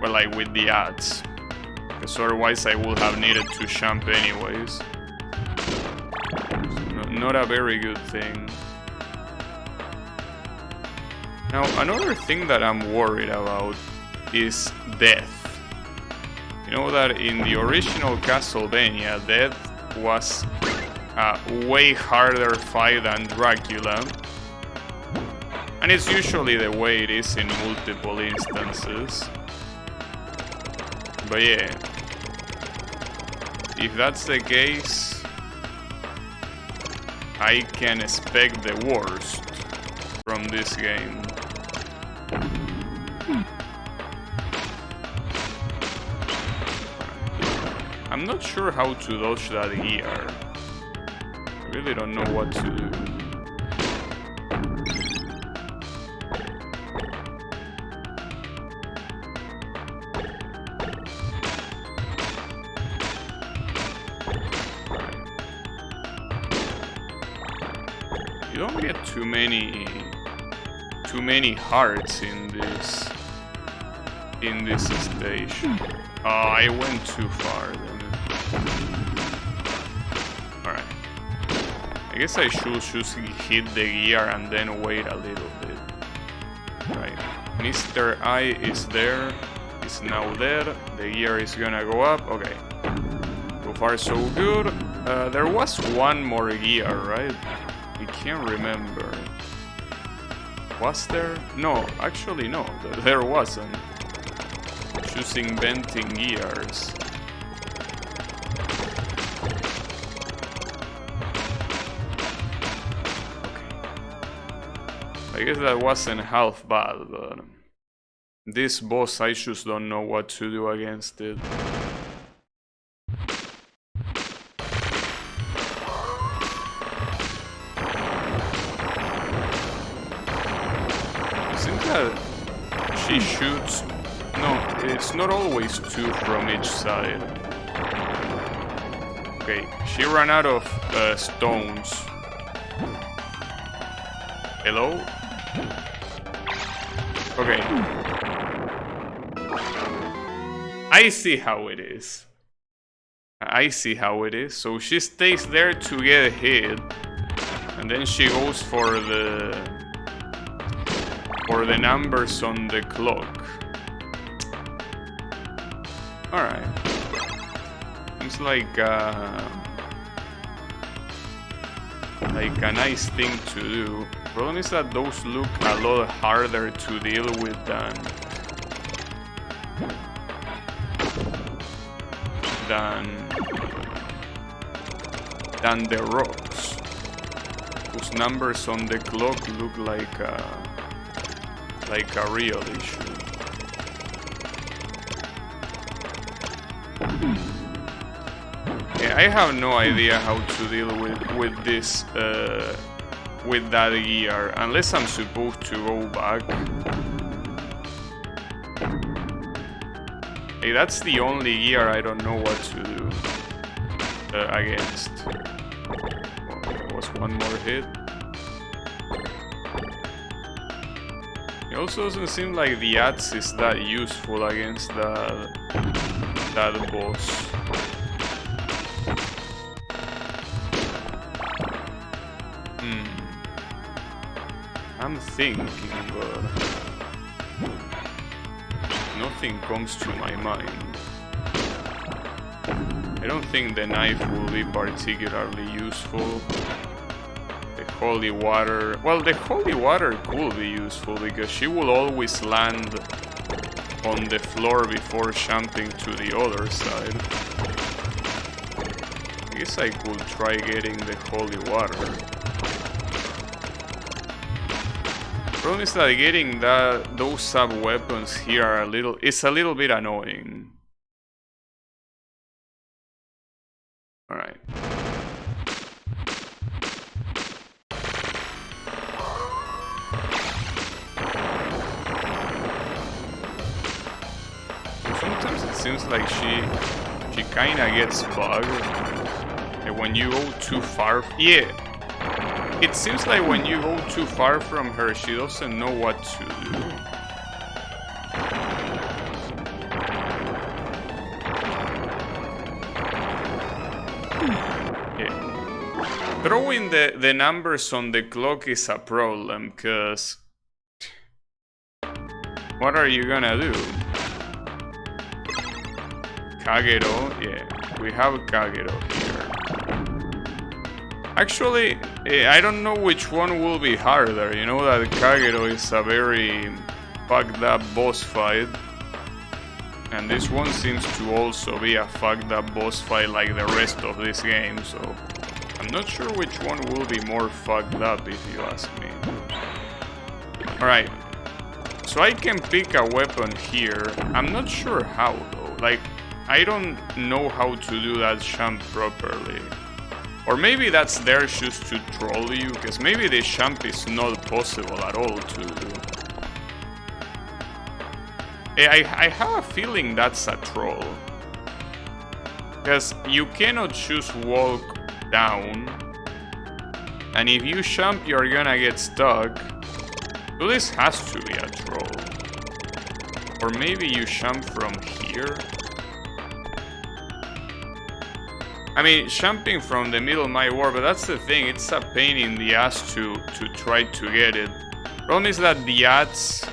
Well, like with the ads. Because otherwise I would have needed to jump anyways. So not a very good thing. Now, another thing that I'm worried about is death. You know that in the original Castlevania, death was a way harder fight than Dracula. And it's usually the way it is in multiple instances. But yeah, if that's the case, I can expect the worst from this game. I'm not sure how to dodge that ER. I really don't know what to do. You don't get too many hearts in this stage. Oh, I went too far then. Alright. I guess I should just hit the gear and then wait a little bit. Right. Mr. I is there. Is now there. The gear is gonna go up. Okay. So far so good. There was one more gear, right? I can't remember. Was there? No, actually no. There wasn't. Just inventing gears. I guess that wasn't half bad, but this boss, I just don't know what to do against it. Seems that she shoots. No, it's not always two from each side. Okay, she ran out of stones. Hello? Okay. I see how it is. I see how it is. So she stays there to get hit. And then she goes for the numbers on the clock. Alright. Seems like a nice thing to do. Problem is that those look a lot harder to deal with than the rocks. Those numbers on the clock look like a real issue. Yeah, I have no idea how to deal with this with that gear, unless I'm supposed to go back. Hey, that's the only gear I don't know what to do against. Oh, there was one more hit. It also doesn't seem like the axe is that useful against that boss. I'm thinking, but nothing comes to my mind. I don't think the knife will be particularly useful. The holy water... Well, the holy water could be useful because she will always land on the floor before jumping to the other side. I guess I could try getting the holy water. Problem is that getting those sub-weapons here are it's a little bit annoying. Alright. Sometimes it seems like she kinda gets bugged. And when you go too far... Yeah! It seems like when you go too far from her, she doesn't know what to do. Throwing the numbers on the clock is a problem, because what are you gonna do? Kagero, yeah, we have Kagero here. Actually, I don't know which one will be harder. You know that Kagero is a very fucked up boss fight. And this one seems to also be a fucked up boss fight like the rest of this game, so I'm not sure which one will be more fucked up if you ask me. Alright, so I can pick a weapon here. I'm not sure how though, like I don't know how to do that jump properly. Or maybe that's there just to troll you, because maybe the jump is not possible at all to do. I have a feeling that's a troll. Because you cannot just walk down. And if you jump, you're gonna get stuck. So this has to be a troll. Or maybe you jump from here. I mean, jumping from the middle might work, but that's the thing, it's a pain in the ass to try to get it. Problem is that the ads...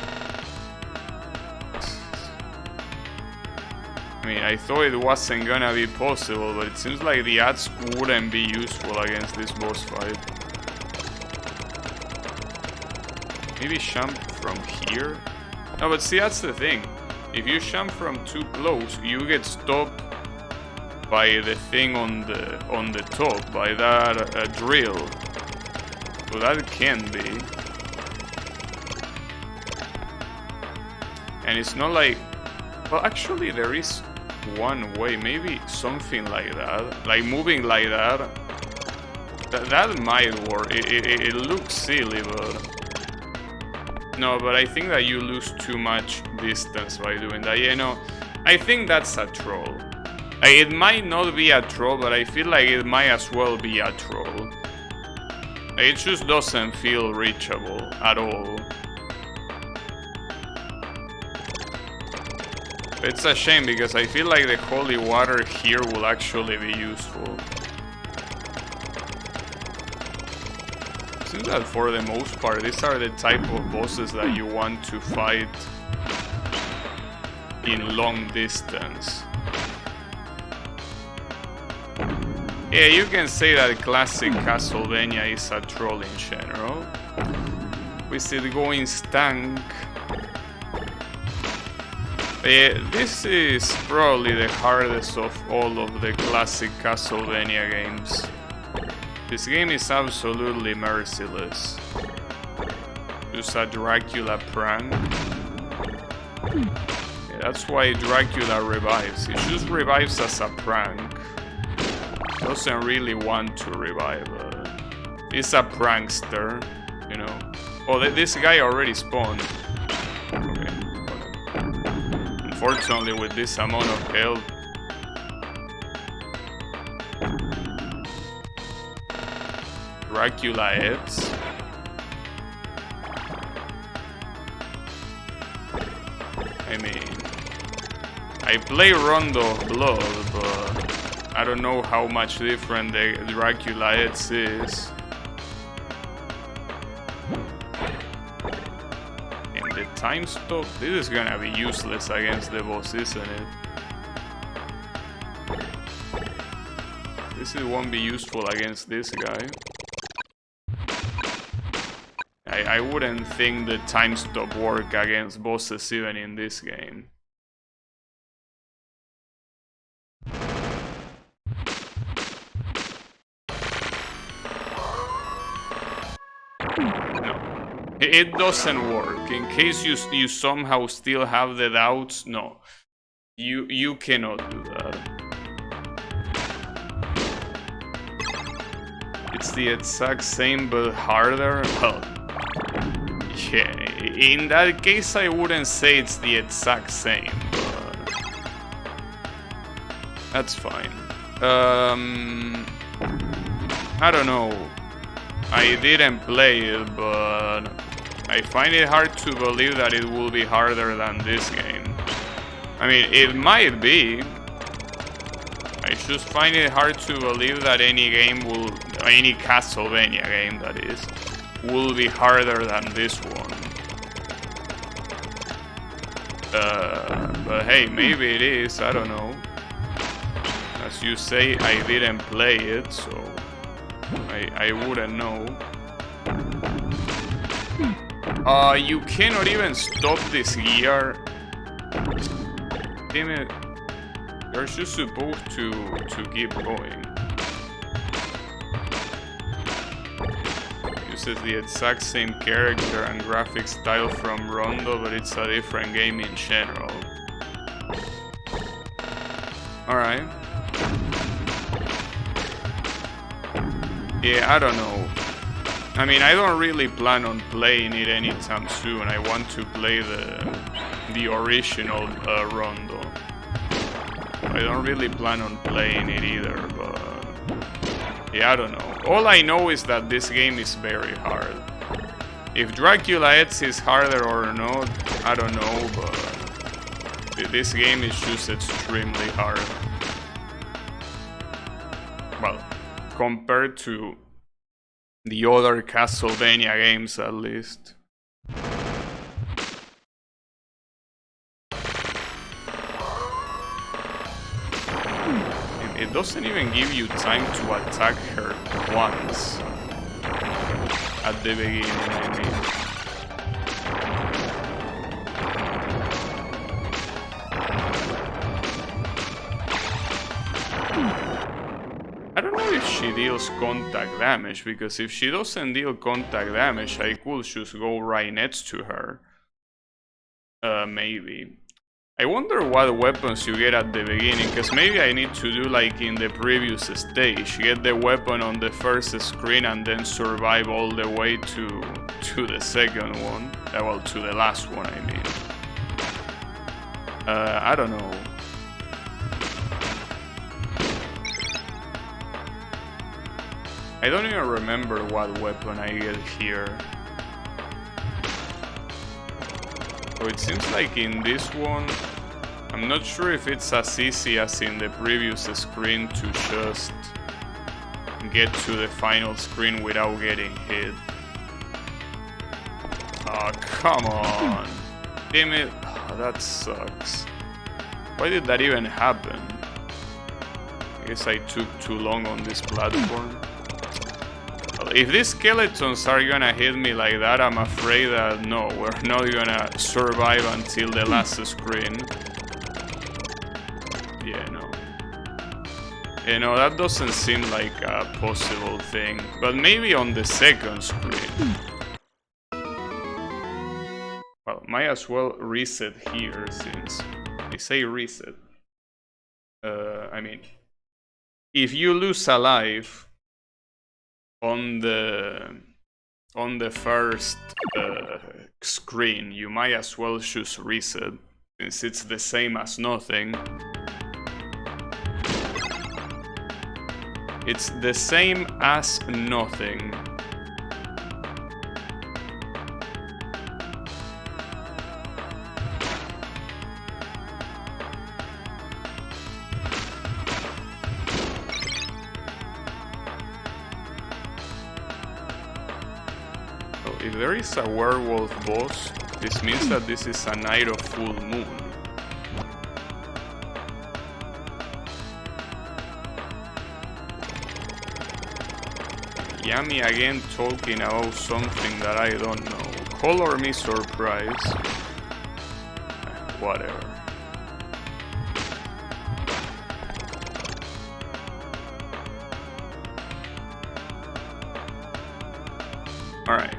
I mean, I thought it wasn't gonna be possible, but it seems like the ads wouldn't be useful against this boss fight. Maybe jump from here? No, but see, that's the thing. If you jump from too close, you get stopped by the thing on the top, by that drill. So that can be. And it's not like... Well, actually there is one way, maybe something like that. Like moving like that. That might work. It looks silly, but... No, but I think that you lose too much distance by doing that. Yeah, no, I think that's a troll. It might not be a troll, but I feel like it might as well be a troll. It just doesn't feel reachable at all. It's a shame because I feel like the holy water here will actually be useful. Seems that for the most part, these are the type of bosses that you want to fight in long distance. Yeah, you can say that classic Castlevania is a troll in general. With it going stank. This is probably the hardest of all of the classic Castlevania games. This game is absolutely merciless. Just a Dracula prank. Yeah, that's why Dracula revives. He just revives as a prank. Doesn't really want to revive. He's a prankster, you know. Oh, this guy already spawned. Okay. Unfortunately, with this amount of health, Dracula hits. I mean, I play Rondo of Blood, but I don't know how much different the Dracula hits is. And the time stop, this is gonna be useless against the boss, isn't it? This won't be useful against this guy. I wouldn't think the time stop work against bosses even in this game. No, it doesn't work. In case you somehow still have the doubts, no, you cannot do that. It's the exact same but harder. Well, yeah, in that case I wouldn't say it's the exact same, but that's fine. I don't know. I didn't play it, but I find it hard to believe that it will be harder than this game. I mean, it might be. I just find it hard to believe that any game will, any Castlevania game that is, will be harder than this one. But hey, maybe it is, I don't know. As you say, I didn't play it, so I wouldn't know. You cannot even stop this gear. Damn it. You're just supposed to keep going. Uses the exact same character and graphic style from Rondo, but it's a different game in general. Alright. Yeah, I don't know. I mean, I don't really plan on playing it anytime soon. I want to play the original Rondo. I don't really plan on playing it either, but yeah, I don't know. All I know is that this game is very hard. If Dracula X is harder or not, I don't know, but this game is just extremely hard. Well, compared to the other Castlevania games, at least. And it doesn't even give you time to attack her once. At the beginning, I mean. I don't know if she deals contact damage, because if she doesn't deal contact damage, I could just go right next to her. Maybe. I wonder what weapons you get at the beginning, because maybe I need to do like in the previous stage. Get the weapon on the first screen and then survive all the way to the second one. Well, to the last one, I mean. I don't know. I don't even remember what weapon I get here. So it seems like in this one, I'm not sure if it's as easy as in the previous screen to just get to the final screen without getting hit. Oh, come on. Damn it. Oh, that sucks. Why did that even happen? I guess I took too long on this platform. If these skeletons are gonna hit me like that, I'm afraid that no, we're not gonna survive until the last screen. Yeah, no. You know, that doesn't seem like a possible thing. But maybe on the second screen. Well, might as well reset here, since I say reset. I mean, if you lose a life on the first screen, you might as well choose reset, since it's the same as nothing. It's the same as nothing. If there is a werewolf boss, this means that this is a night of full moon. Yami again talking about something that I don't know. Color me surprised. Whatever. Alright.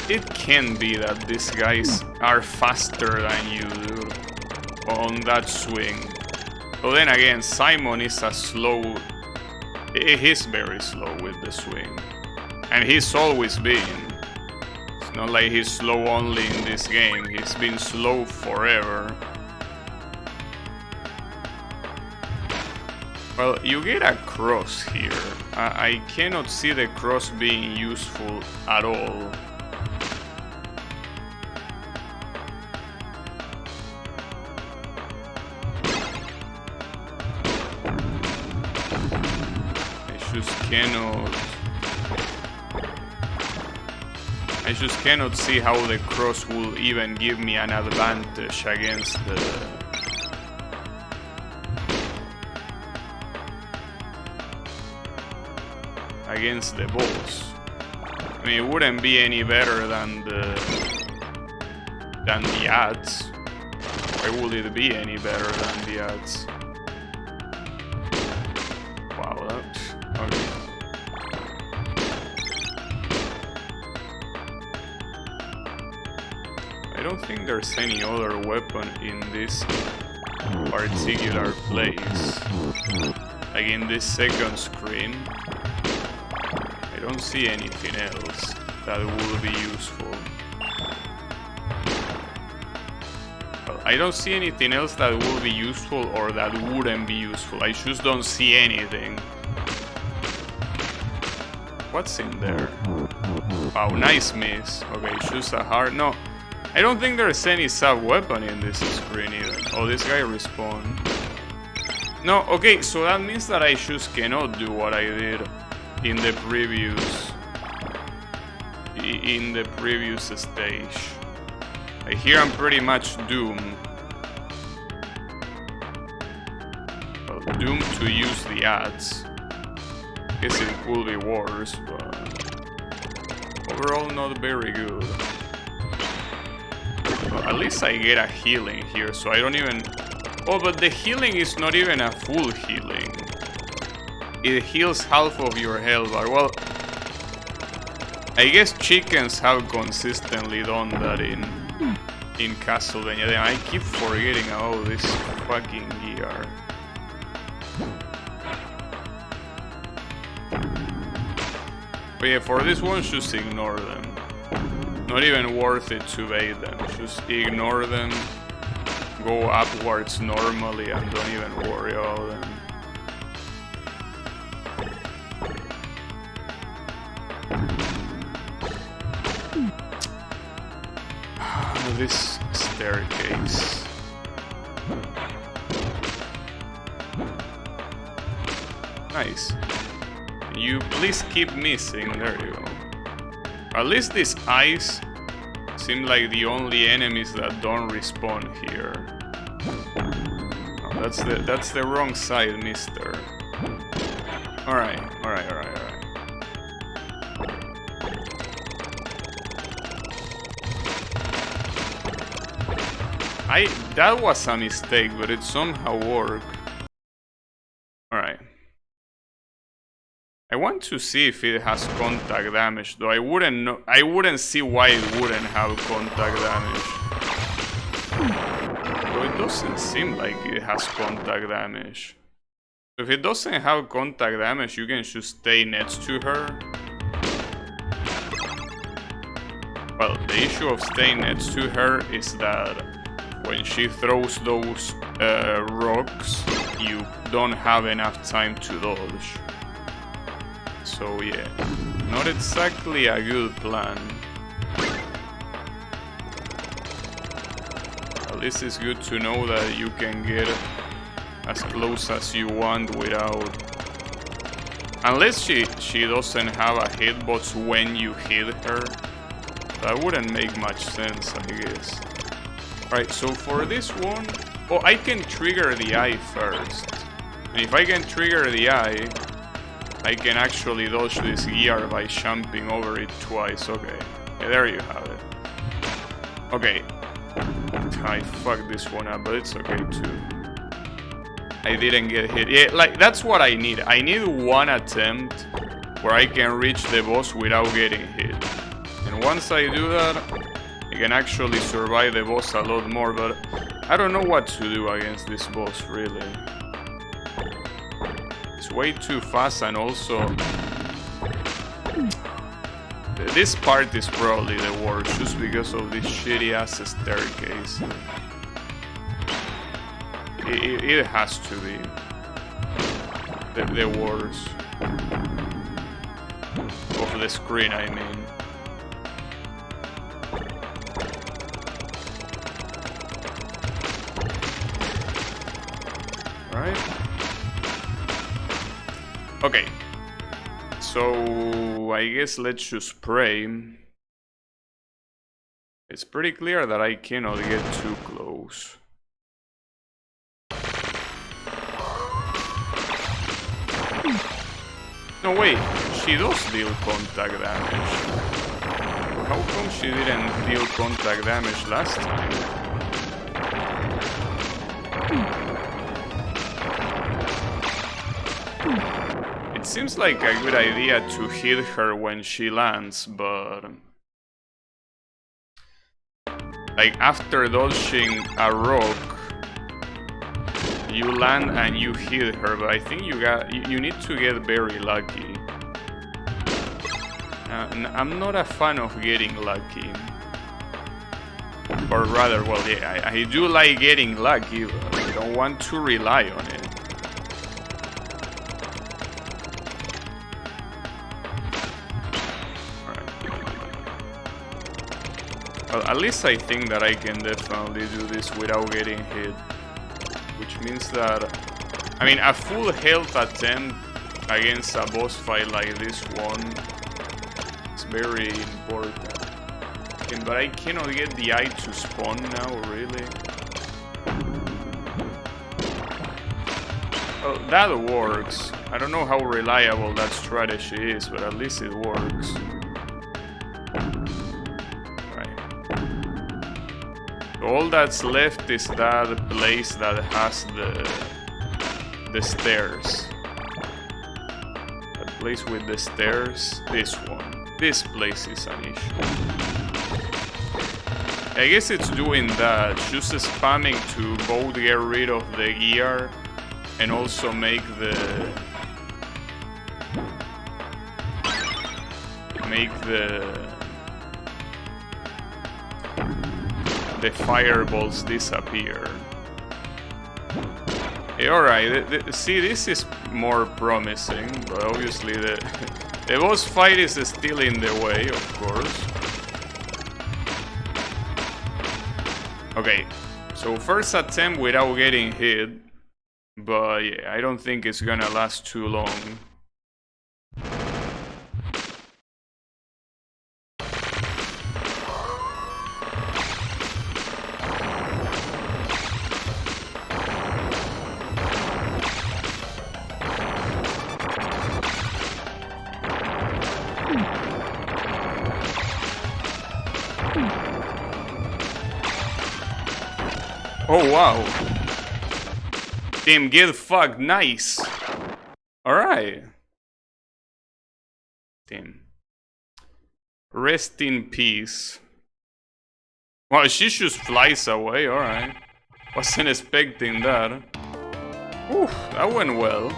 It can be that these guys are faster than you, dude, on that swing. But then again, Simon is a slow... He's very slow with the swing. And he's always been. It's not like he's slow only in this game, he's been slow forever. Well, you get a cross here. I cannot see the cross being useful at all. I just cannot see how the cross will even give me an advantage against the boss. I mean, it wouldn't be any better than the ads. Why would it be any better than the ads? Wow, that's okay. I don't think there's any other weapon in this particular place. Like in this second screen, I don't see anything else that will be useful. Well, I don't see anything else that will be useful or that wouldn't be useful. I just don't see anything. What's in there? Wow, nice miss. Okay, choose a heart. No, I don't think there's any sub-weapon in this screen either. Oh, this guy respawned. No, okay, so that means that I just cannot do what I did in the previous stage. Here I'm pretty much doomed. Well, doomed to use the ads. Guess it could be worse, but overall not very good. Well, at least I get a healing here, so I don't even... Oh, but the healing is not even a full healing. It heals half of your health bar. Well, I guess chickens have consistently done that in Castlevania. Then I keep forgetting about this fucking gear. But yeah, for this one, just ignore them. Not even worth it to bait them. Just ignore them. Go upwards normally and don't even worry about them. This staircase. Nice. You please keep missing. There you go. At least these eyes seem like the only enemies that don't respawn here. Oh, that's the wrong side, mister. Alright. That was a mistake, but it somehow worked. Alright. I want to see if it has contact damage, though I wouldn't see why it wouldn't have contact damage. Though it doesn't seem like it has contact damage. So if it doesn't have contact damage, you can just stay next to her. Well, the issue of staying next to her is that when she throws those rocks, you don't have enough time to dodge. So yeah, not exactly a good plan. At least it's good to know that you can get as close as you want without... Unless she doesn't have a hitbox when you hit her. That wouldn't make much sense, I guess. Right, so for this one... Oh, I can trigger the eye first. And if I can trigger the eye, I can actually dodge this gear by jumping over it twice. Okay, yeah, there you have it. Okay. I fucked this one up, but it's okay too. I didn't get hit. Yeah, like, that's what I need. I need one attempt where I can reach the boss without getting hit. And once I do that, I can actually survive the boss a lot more, but I don't know what to do against this boss, really. It's way too fast, and also... This part is probably the worst, just because of this shitty-ass staircase. It has to be the worst. Of the screen, I mean. Right? Okay. So I guess let's just pray. It's pretty clear that I cannot get too close. No, wait, she does deal contact damage. How come she didn't deal contact damage last time? It seems like a good idea to hit her when she lands, but... like, after dodging a rock, you land and you hit her, but I think you need to get very lucky. I'm not a fan of getting lucky. Or rather, well, yeah, I do like getting lucky, but I don't want to rely on it. Well, at least I think that I can definitely do this without getting hit. Which means that... I mean, a full health attempt against a boss fight like this one is very important. But I cannot get the eye to spawn now, really. Well, that works. I don't know how reliable that strategy is, but at least it works. All that's left is that place that has the stairs. That place with the stairs, this one. This place is an issue. I guess it's doing that, just spamming to both get rid of the gear and also make the fireballs disappear. Hey, alright, see, this is more promising, but obviously the boss fight is still in the way, of course. Okay, so first attempt without getting hit, but yeah, I don't think it's gonna last too long. Oh wow. Damn, get fucked, nice. Alright. Damn. Rest in peace. Wow, she just flies away, alright. Wasn't expecting that. Whew, that went well.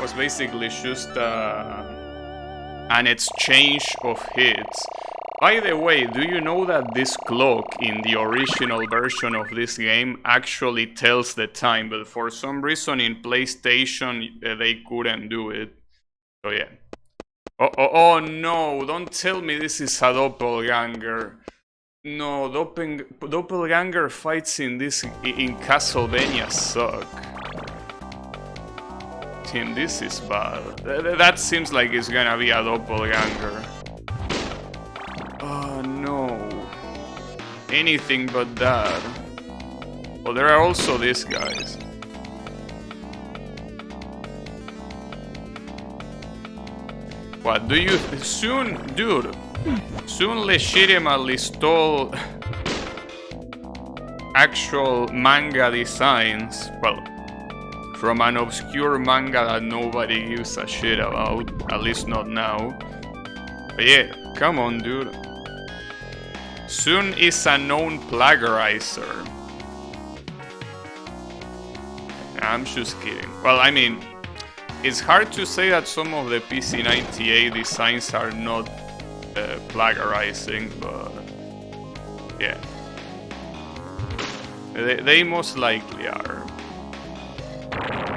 Was basically just an exchange of hits. By the way, do you know that this clock in the original version of this game actually tells the time, but for some reason in PlayStation they couldn't do it. So yeah. Oh no, don't tell me this is a doppelganger. No, doppelganger fights in Castlevania suck. Team, this is bad. That seems like it's gonna be a doppelganger. Oh no. Anything but that. Well, there are also these guys. What, do you soon, dude, soon legitimately stole actual manga designs, well, from an obscure manga that nobody gives a shit about, at least not now. But yeah, come on, dude. Soon is a known plagiarizer. I'm just kidding. Well, I mean, it's hard to say that some of the PC98 designs are not plagiarizing, but yeah. They most likely are.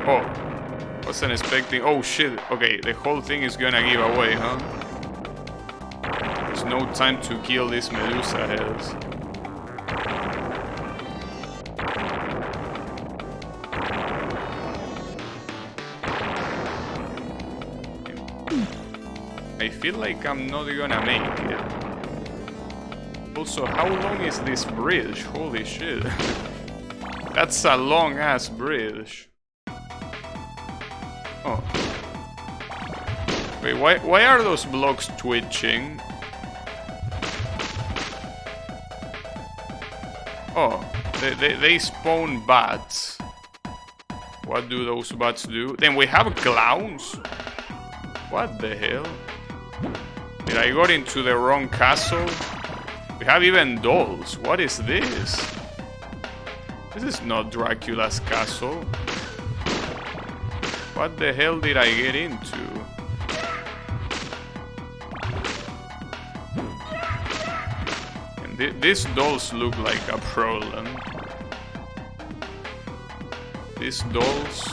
Oh, wasn't expecting. Oh shit, okay, the whole thing is gonna give away, huh? There's no time to kill these Medusa heads. I feel like I'm not gonna make it. Also, how long is this bridge? Holy shit. That's a long ass bridge. Oh. Wait, why are those blocks twitching? Oh, they spawn bats. What do those bats do? Then we have clowns? What the hell? Did I got into the wrong castle? We have even dolls. What is this? This is not Dracula's castle. What the hell did I get into? And these dolls look like a problem. These dolls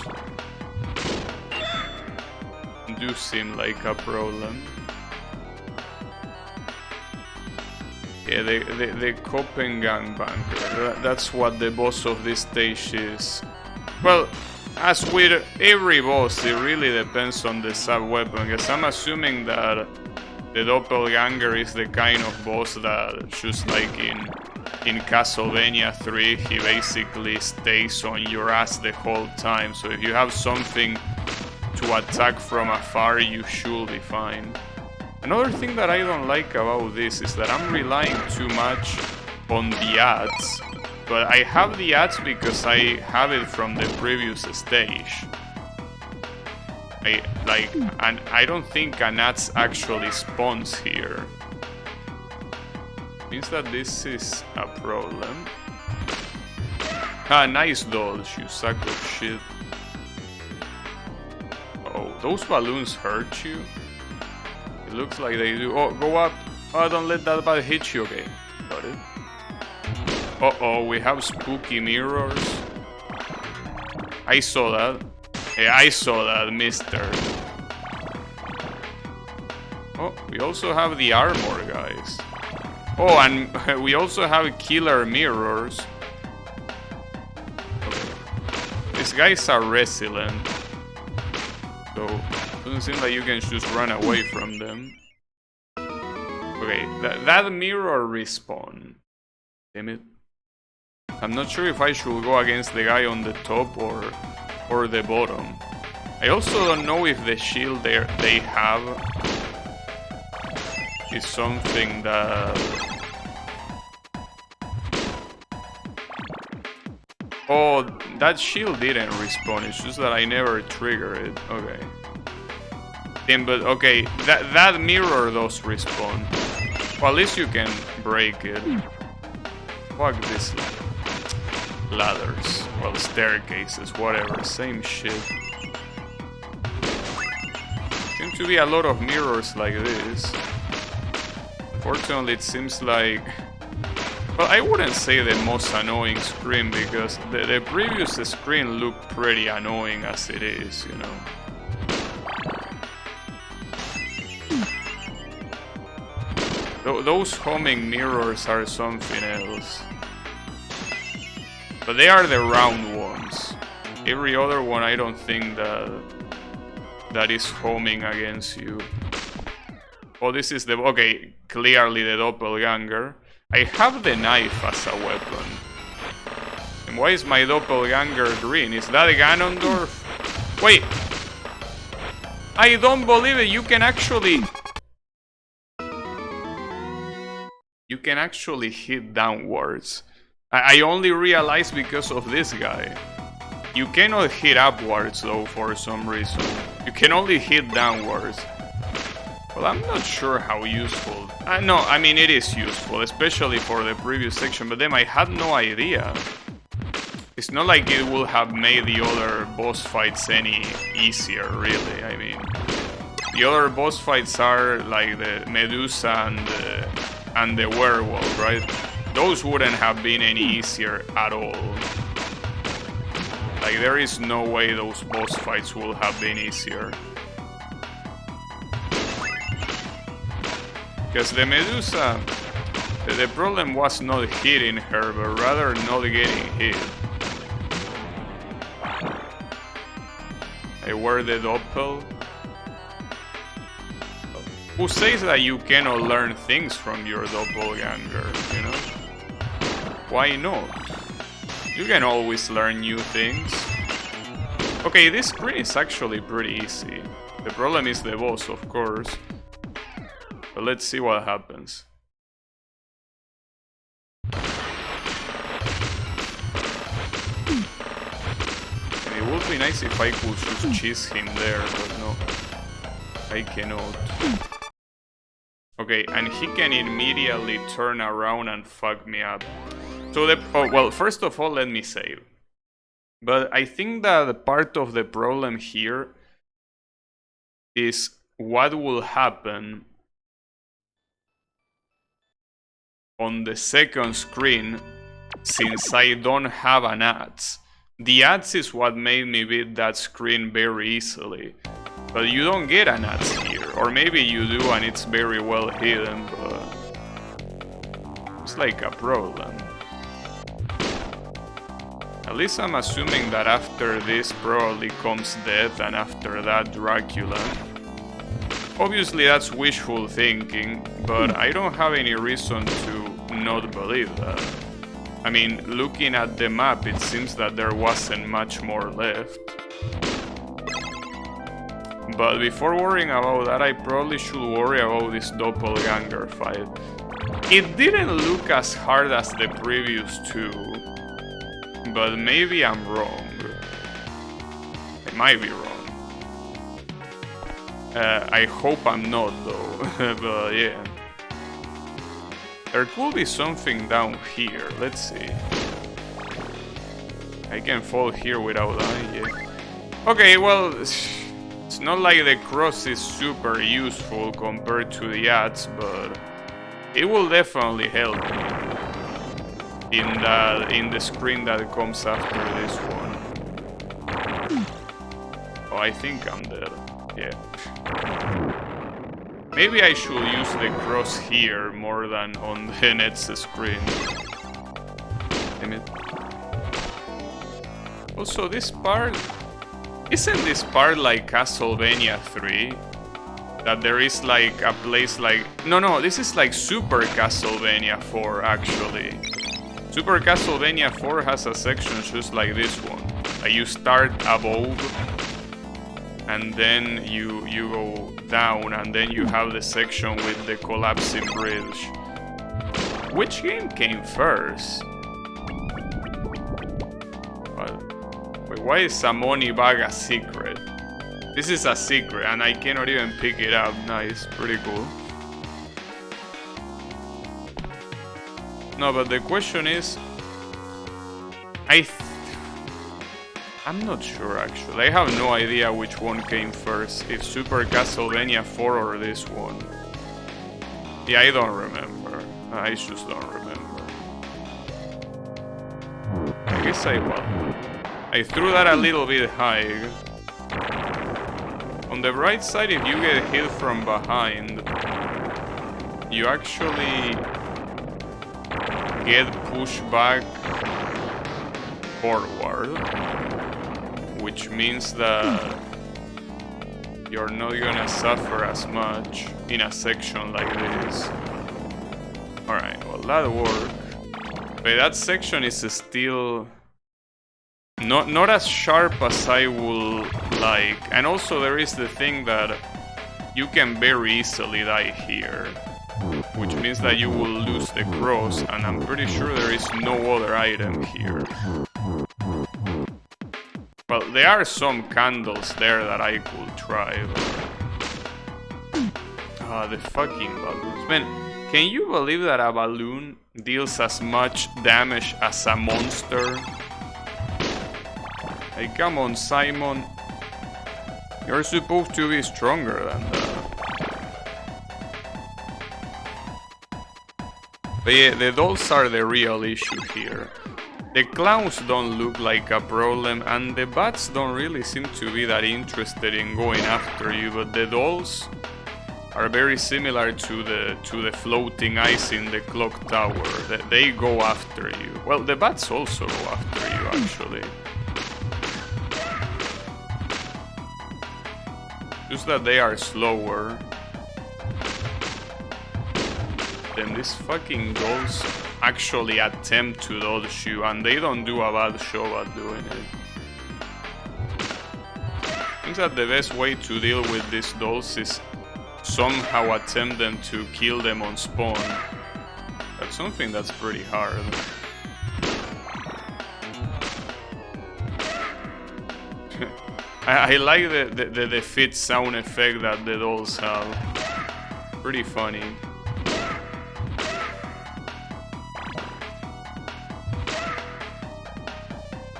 do seem like a problem. Yeah, the Copenhagen Banker. That's what the boss of this stage is. Well, as with every boss, it really depends on the sub-weapon, because I'm assuming that the Doppelganger is the kind of boss that, just like in Castlevania 3, he basically stays on your ass the whole time. So if you have something to attack from afar, you should be fine. Another thing that I don't like about this is that I'm relying too much on the ads. But I have the ads because I have it from the previous stage. And I don't think an ads actually spawns here. Means that this is a problem. Ah, nice dolls, you sack of shit. Oh, those balloons hurt you? It looks like they do. Oh, go up. Oh, don't let that bad hit you. Okay, got it. Uh-oh, we have spooky mirrors. I saw that. Yeah, I saw that, mister. Oh, we also have the armor, guys. Oh, and we also have killer mirrors. Okay. These guys are resilient. So, doesn't seem like you can just run away from them. Okay, that mirror respawn. Damn it. I'm not sure if I should go against the guy on the top or the bottom. I also don't know if the shield they have is something that... Oh, that shield didn't respawn, it's just that I never triggered it. Okay. Then, but okay, that mirror does respawn. Well, at least you can break it. Fuck this. Ladders. Well, staircases, whatever. Same shit. Seems to be a lot of mirrors like this. Unfortunately, it seems like... Well, I wouldn't say the most annoying screen, because the previous screen looked pretty annoying as it is, you know. Those homing mirrors are something else. But they are the round ones. Every other one, I don't think that is homing against you. Oh, this is the... Okay, clearly the Doppelganger. I have the knife as a weapon. And why is my Doppelganger green? Is that Ganondorf? Wait! I don't believe it, you can actually... You can actually hit downwards. I only realized because of this guy. You cannot hit upwards though for some reason. You can only hit downwards. Well, I'm not sure how useful... no, I mean it is useful, especially for the previous section, but then I had no idea. It's not like it will have made the other boss fights any easier, really. I mean, the other boss fights are like the Medusa and the werewolf, right? Those wouldn't have been any easier at all. Like, there is no way those boss fights will have been easier. Because the Medusa, the problem was not hitting her, but rather not getting hit. Like, where the Doppel? Who says that you cannot learn things from your doppelganger, you know? Why not? You can always learn new things. Okay, this screen is actually pretty easy. The problem is the boss, of course. But let's see what happens. And it would be nice if I could just cheese him there, but no. I cannot. Okay, and he can immediately turn around and fuck me up. So well, first of all, let me save. But I think that part of the problem here is what will happen on the second screen since I don't have an ads. The ads is what made me beat that screen very easily. But you don't get an ads here, or maybe you do and it's very well hidden, but it's like a problem. At least I'm assuming that after this probably comes death and after that Dracula. Obviously that's wishful thinking, but I don't have any reason to not believe that. I mean, looking at the map, it seems that there wasn't much more left. But before worrying about that, I probably should worry about this doppelganger fight. It didn't look as hard as the previous two, but maybe I'm wrong. I might be wrong. I hope I'm not though, but yeah. There could be something down here, let's see. I can fall here without dying yet. Okay, well, it's not like the cross is super useful compared to the ads, but it will definitely help me in the screen that comes after this one. Oh, I think I'm dead. Yeah. Maybe I should use the cross here more than on the next screen. Damn it. Also, this part... Isn't this part like Castlevania 3? That there is like a place like... No, this is like Super Castlevania 4 actually. Super Castlevania 4 has a section just like this one. Like you start above and then you go down and then you have the section with the collapsing bridge. Which game came first? Wait, why is Samoni Bag a secret? This is a secret and I cannot even pick it up. Nice, pretty cool. No, but the question is... I'm not sure actually. I have no idea which one came first. If Super Castlevania 4 or this one. Yeah, I don't remember. I just don't remember. I guess I won. I threw that a little bit high. On the right side, if you get hit from behind, you actually get pushed back forward, which means that you're not gonna suffer as much in a section like this. Alright, well that worked. But that section is still not as sharp as I would like. And also there is the thing that you can very easily die here, which means that you will lose the cross, and I'm pretty sure there is no other item here. Well, there are some candles there that I could try, but... Ah, the fucking balloons. Man, can you believe that a balloon deals as much damage as a monster? Like, come on, Simon. You're supposed to be stronger than that. But yeah, the dolls are the real issue here. The clowns don't look like a problem, and the bats don't really seem to be that interested in going after you, but the dolls are very similar to the floating ice in the clock tower. They go after you. Well, the bats also go after you, actually. Just that they are slower. them. These fucking dolls actually attempt to dodge you, and they don't do a bad job at doing it. I think that the best way to deal with these dolls is somehow attempt them to kill them on spawn. That's something that's pretty hard. I like the defeat sound effect that the dolls have. Pretty funny.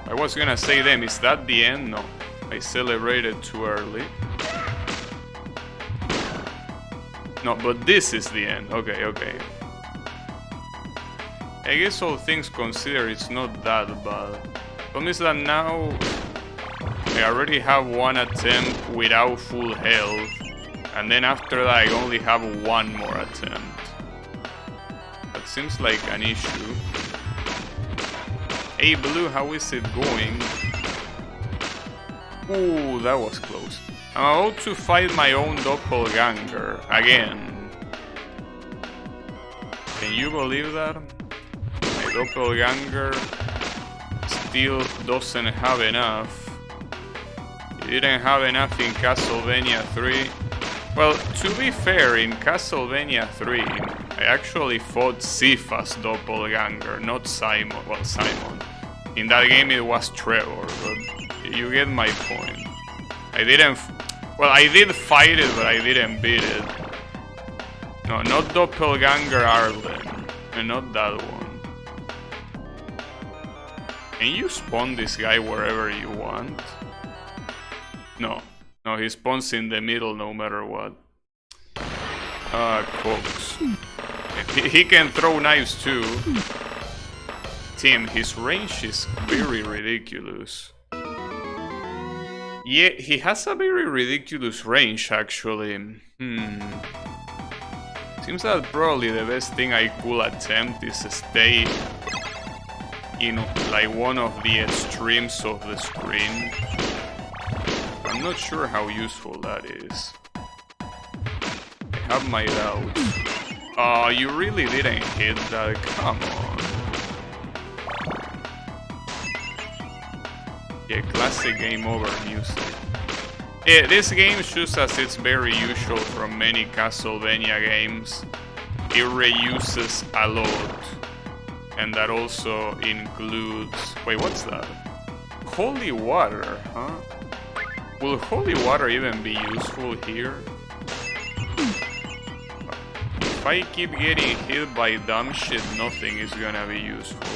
I was gonna say them, is that the end? No. I celebrated too early. No, but this is the end. Okay, okay. I guess all things considered, it's not that bad. Problem is that now I already have one attempt without full health, and then after that I only have one more attempt. That seems like an issue. Hey Blue, how is it going? Ooh, that was close. I'm about to fight my own doppelganger again. Can you believe that? My doppelganger still doesn't have enough. He didn't have enough in Castlevania 3. Well, to be fair, in Castlevania 3, I actually fought Sifa's doppelganger, not Simon. Well, Simon. In that game it was Trevor, but you get my point. I didn't... Well, I did fight it, but I didn't beat it. No, not doppelganger Arlen. And not that one. Can you spawn this guy wherever you want? No. No, he spawns in the middle no matter what. Cox. He can throw knives too. Tim, his range is very ridiculous. Yeah, he has a very ridiculous range actually. Seems that probably the best thing I could attempt is to stay in like one of the extremes of the screen. I'm not sure how useful that is. I have my doubts. Oh, you really didn't hit that, come on. Yeah, classic game over music. Yeah, this game, just as it's very usual from many Castlevania games, it reuses a lot. And that also includes... Wait, what's that? Holy water, huh? Will holy water even be useful here? If I keep getting hit by dumb shit, nothing is gonna be useful.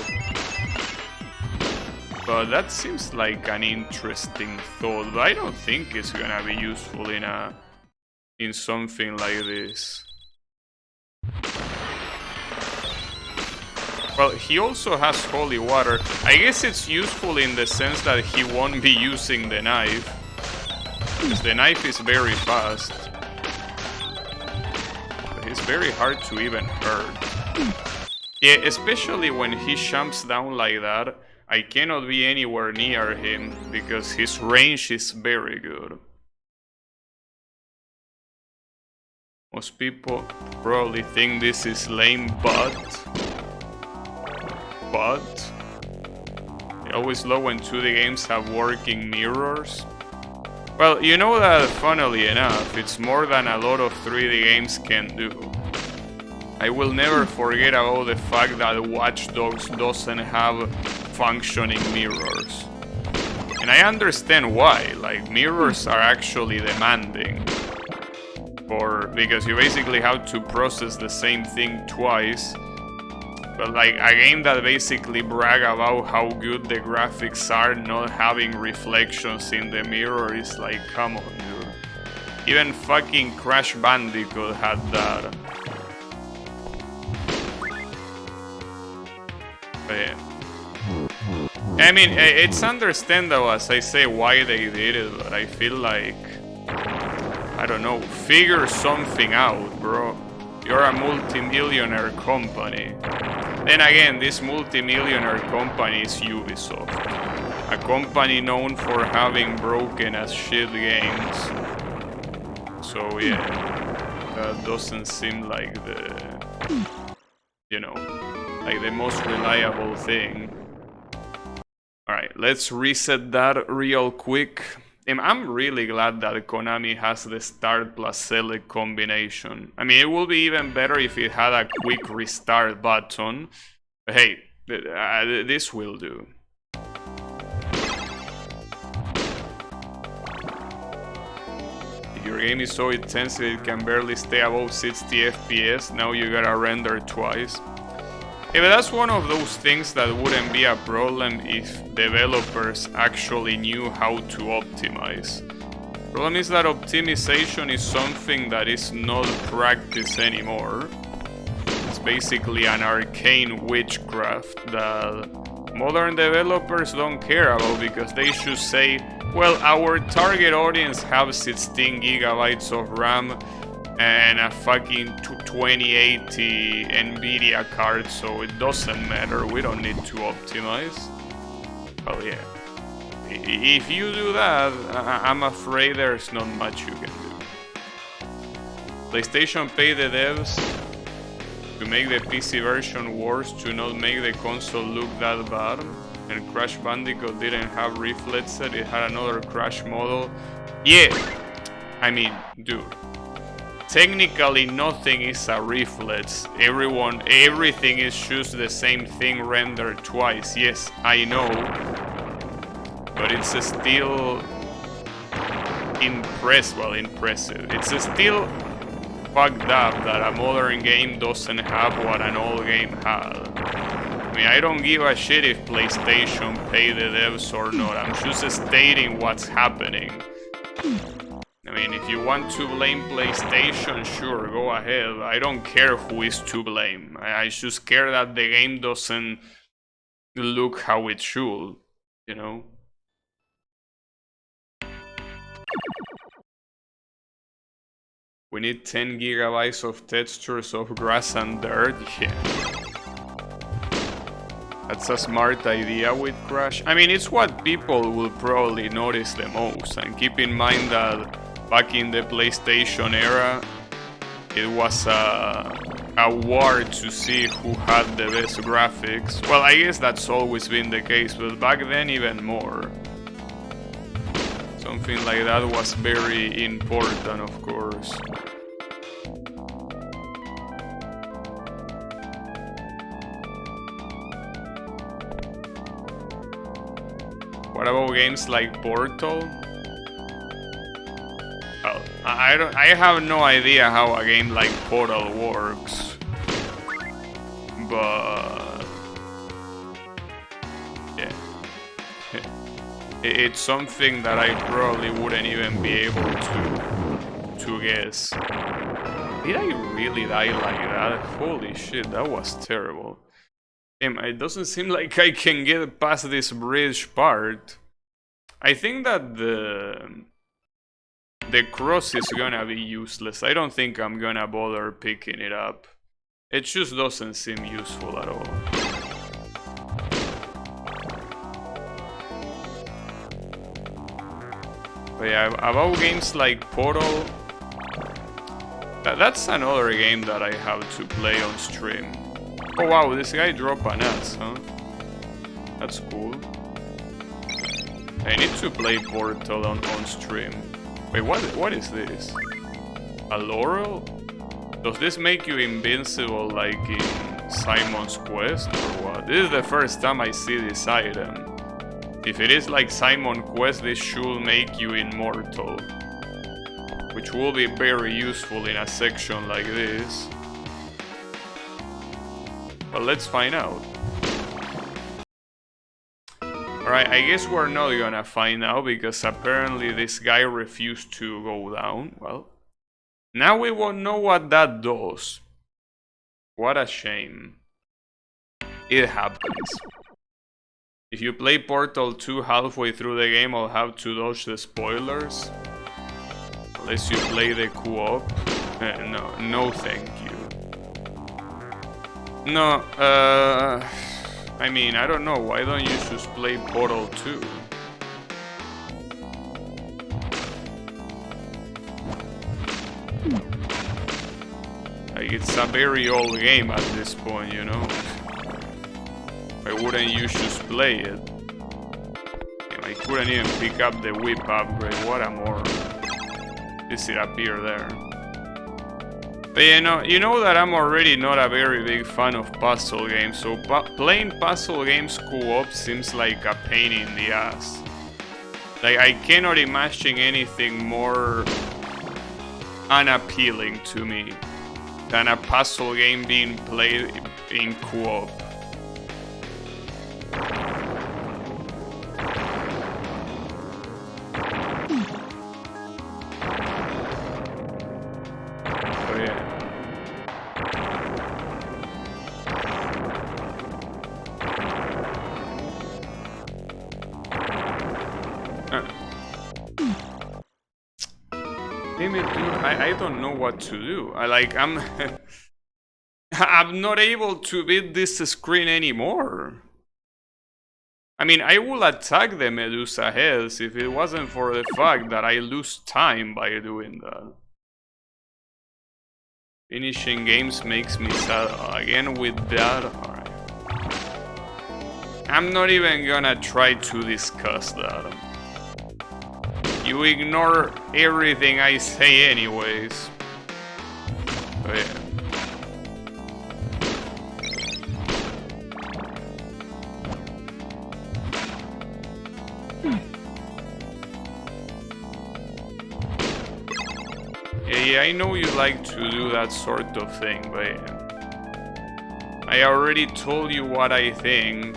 But that seems like an interesting thought, but I don't think it's gonna be useful in something like this. Well, he also has holy water. I guess it's useful in the sense that he won't be using the knife. Because the knife is very fast. But it's very hard to even hurt. Yeah, especially when he jumps down like that. I cannot be anywhere near him because his range is very good. Most people probably think this is lame, but I always love when 2D games have working mirrors. Well, you know that, funnily enough, it's more than a lot of 3D games can do. I will never forget about the fact that Watch Dogs doesn't have functioning mirrors. And I understand why, like, mirrors are actually demanding. Because you basically have to process the same thing twice. But like, a game that basically brag about how good the graphics are not having reflections in the mirror is like, come on, dude. Even fucking Crash Bandicoot had that. But yeah. I mean, it's understandable, as I say, why they did it, but I feel like, I don't know, figure something out, bro. You're a multi-millionaire company. Then again, this multi-millionaire company is Ubisoft. A company known for having broken as shit games. So yeah, that doesn't seem like you know, like the most reliable thing. Alright, let's reset that real quick. I'm really glad that Konami has the start plus select combination. I mean, it would be even better if it had a quick restart button. But hey, this will do. If your game is so intense that it can barely stay above 60 FPS, now you gotta render twice. Yeah, but that's one of those things that wouldn't be a problem if developers actually knew how to optimize. Problem is that optimization is something that is not practiced anymore. It's basically an arcane witchcraft that modern developers don't care about because they should say, well, our target audience have 16 gigabytes of RAM and a fucking 2080 Nvidia card, so it doesn't matter, we don't need to optimize. Well, yeah. If you do that, I'm afraid there's not much you can do. PlayStation paid the devs to make the PC version worse to not make the console look that bad. And Crash Bandicoot didn't have reflex set, it had another Crash model. Yeah! I mean, dude. Technically nothing is a reflex. Everything is just the same thing rendered twice. Yes, I know. But it's still impressive. It's still fucked up that a modern game doesn't have what an old game had. I mean, I don't give a shit if PlayStation pay the devs or not. I'm just stating what's happening. I mean, if you want to blame PlayStation, sure, go ahead. I don't care who is to blame. I just care that the game doesn't look how it should, you know? We need 10 gigabytes of textures of grass and dirt, yeah. That's a smart idea with Crash. I mean, it's what people will probably notice the most, and keep in mind that back in the PlayStation era, it was a war to see who had the best graphics. Well, I guess that's always been the case, but back then even more. Something like that was very important, of course. What about games like Portal? Well, I have no idea how a game like Portal works, but yeah, it's something that I probably wouldn't even be able to guess. Did I really die like that? Holy shit, that was terrible. Damn, it doesn't seem like I can get past this bridge part. I think that the cross is gonna be useless. I don't think I'm gonna bother picking it up. It just doesn't seem useful at all. But yeah, about games like Portal, that's another game that I have to play on stream. Oh wow, this guy dropped an axe, huh? That's cool. I need to play Portal on stream. Wait, what is this? A laurel? Does this make you invincible like in Simon's Quest or what? This is the first time I see this item. If it is like Simon's Quest, this should make you immortal, which will be very useful in a section like this. But let's find out. Alright, I guess we're not gonna find out because apparently this guy refused to go down. Well, now we won't know what that does. What a shame. It happens. If you play Portal 2 halfway through the game, I'll have to dodge the spoilers. Unless you play the co-op. No thank you. No, I mean, I don't know, why don't you just play Portal 2? Like, it's a very old game at this point, you know? Why wouldn't you just play it? I couldn't even pick up the whip upgrade. What a moron. Does it appear there? But you know that I'm already not a very big fan of puzzle games, so playing puzzle games co-op seems like a pain in the ass. Like, I cannot imagine anything more unappealing to me than a puzzle game being played in co-op. Damn it, dude, I don't know what to do. I'm I'm not able to beat this screen anymore. I mean, I will attack the Medusa heads if it wasn't for the fact that I lose time by doing that. Finishing games makes me sad. Again with that. Alright. I'm not even gonna try to discuss that. You ignore everything I say anyways. Oh, yeah. Yeah, I know you like to do that sort of thing, but I already told you what I think.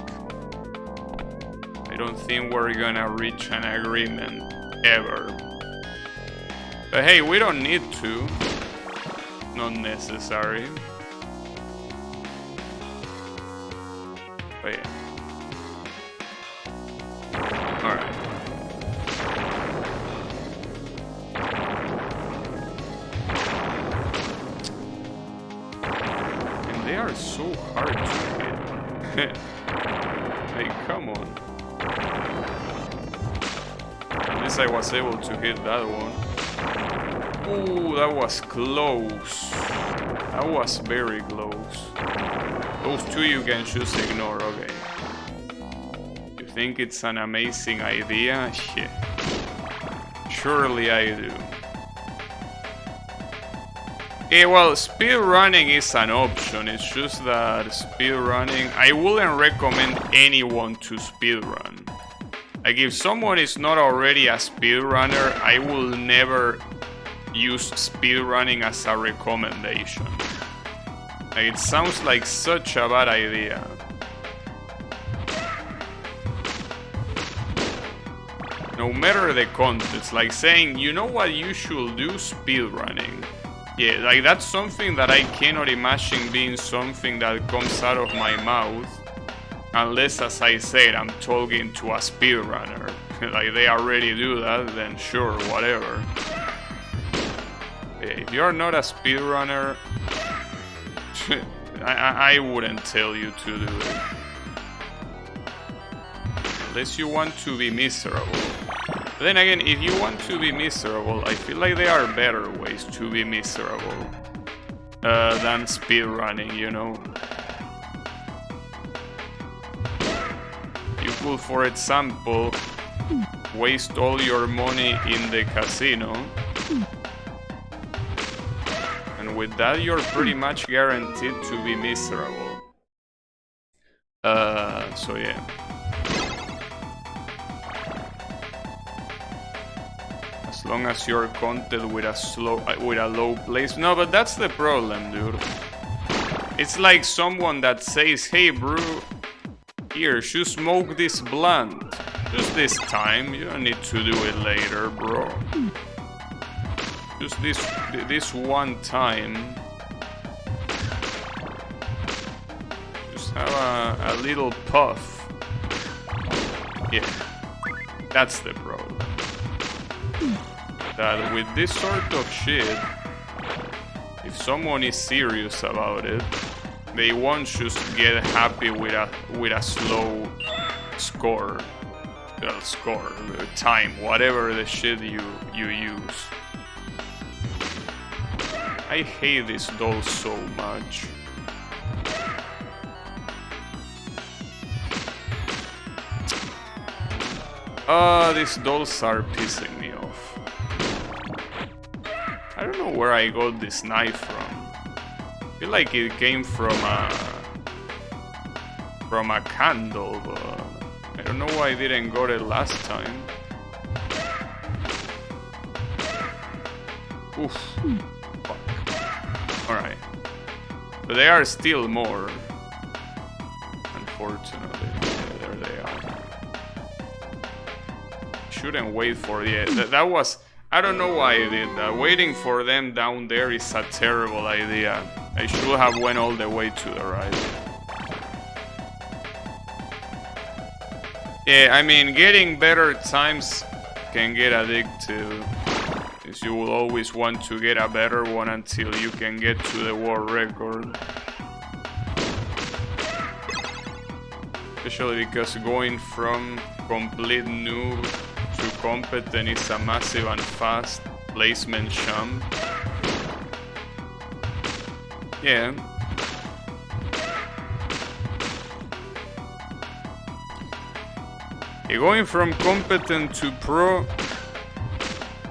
I don't think we're gonna reach an agreement ever. But hey, we don't need to. Not necessary. But yeah. Alright. And they are so hard to hit. Hey, come on. At least I was able to hit that one. Ooh, that was close. That was very close. Those two you can just ignore, okay. You think it's an amazing idea? Yeah. Surely I do. Okay, well, speedrunning is an option. It's just that speedrunning, I wouldn't recommend anyone to speedrun. Like, if someone is not already a speedrunner, I will never use speedrunning as a recommendation. Like, it sounds like such a bad idea. No matter the context, like saying, you know what you should do? Speedrunning. Yeah, like that's something that I cannot imagine being something that comes out of my mouth. Unless, as I said, I'm talking to a speedrunner. Like they already do that, then sure, whatever. Yeah, if you're not a speedrunner, I wouldn't tell you to do it. Unless you want to be miserable. But then again, if you want to be miserable, I feel like there are better ways to be miserable than speedrunning, you know? You could, for example, waste all your money in the casino. And with that, you're pretty much guaranteed to be miserable. So yeah. As long as you're content with a low place. No, but that's the problem, dude. It's like someone that says, hey bro, here, you smoke this blunt. Just this time, you don't need to do it later, bro. Just this one time. Just have a little puff. Yeah, that's the problem. That with this sort of shit, if someone is serious about it, they won't just get happy with a slow score, time, whatever the shit you use. I hate this doll so much. These dolls are pissing me off. I don't know where I got this knife from. I feel like it came from a candle, but I don't know why I didn't got it last time. Oof. Fuck. Alright. But there are still more. Unfortunately. Yeah, there they are. Shouldn't wait for that was... I don't know why I did that. Waiting for them down there is a terrible idea. I should have went all the way to the right. Yeah, I mean, getting better times can get addictive. Because you will always want to get a better one until you can get to the world record. Especially because going from complete noob to competent is a massive and fast placement jump. Yeah. Going from competent to pro,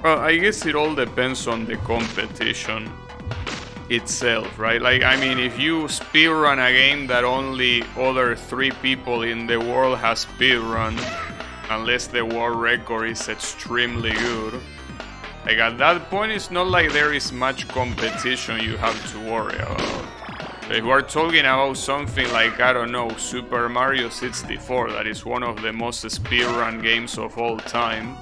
well, I guess it all depends on the competition itself, right? Like, I mean, if you speedrun a game that only other 3 people in the world has speedrun, unless the world record is extremely good, like at that point it's not like there is much competition you have to worry about. If we're talking about something like, I don't know, Super Mario 64, that is one of the most speedrun games of all time.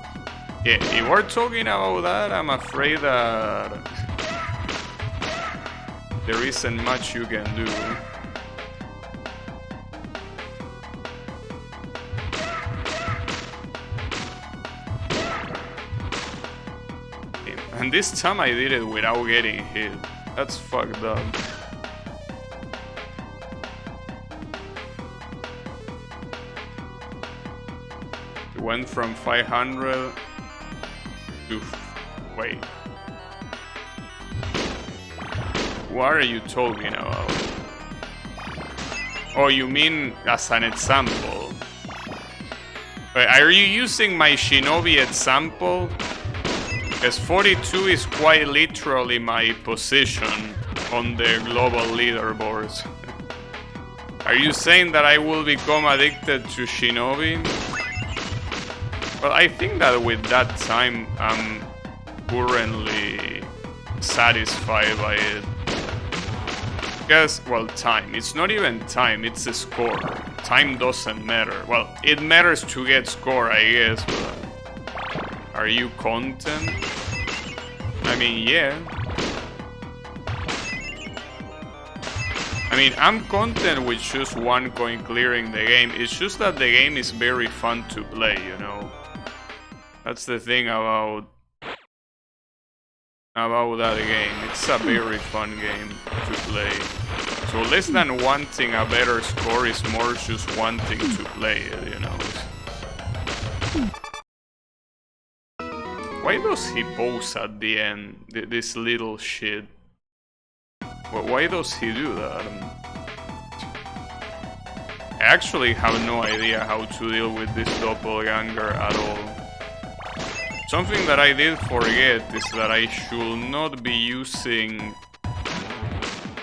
Yeah, if we're talking about that, I'm afraid that there isn't much you can do. And this time I did it without getting hit. That's fucked up. Went from 500 to... wait. What are you talking about? Oh, you mean as an example? Wait, are you using my Shinobi example? Because 42 is quite literally my position on the global leaderboards. Are you saying that I will become addicted to Shinobi? Well, I think that with that time, I'm currently satisfied by it. Because, well, time. It's not even time, it's a score. Time doesn't matter. Well, it matters to get score, I guess, but... Are you content? I mean, yeah. I mean, I'm content with just 1 coin clearing the game. It's just that the game is very fun to play, you know? That's the thing about that game. It's a very fun game to play. So less than wanting a better score is more just wanting to play it, you know. Why does he pose at the end? This little shit. Why does he do that? I actually have no idea how to deal with this doppelganger at all. Something that I did forget is that I should not be using...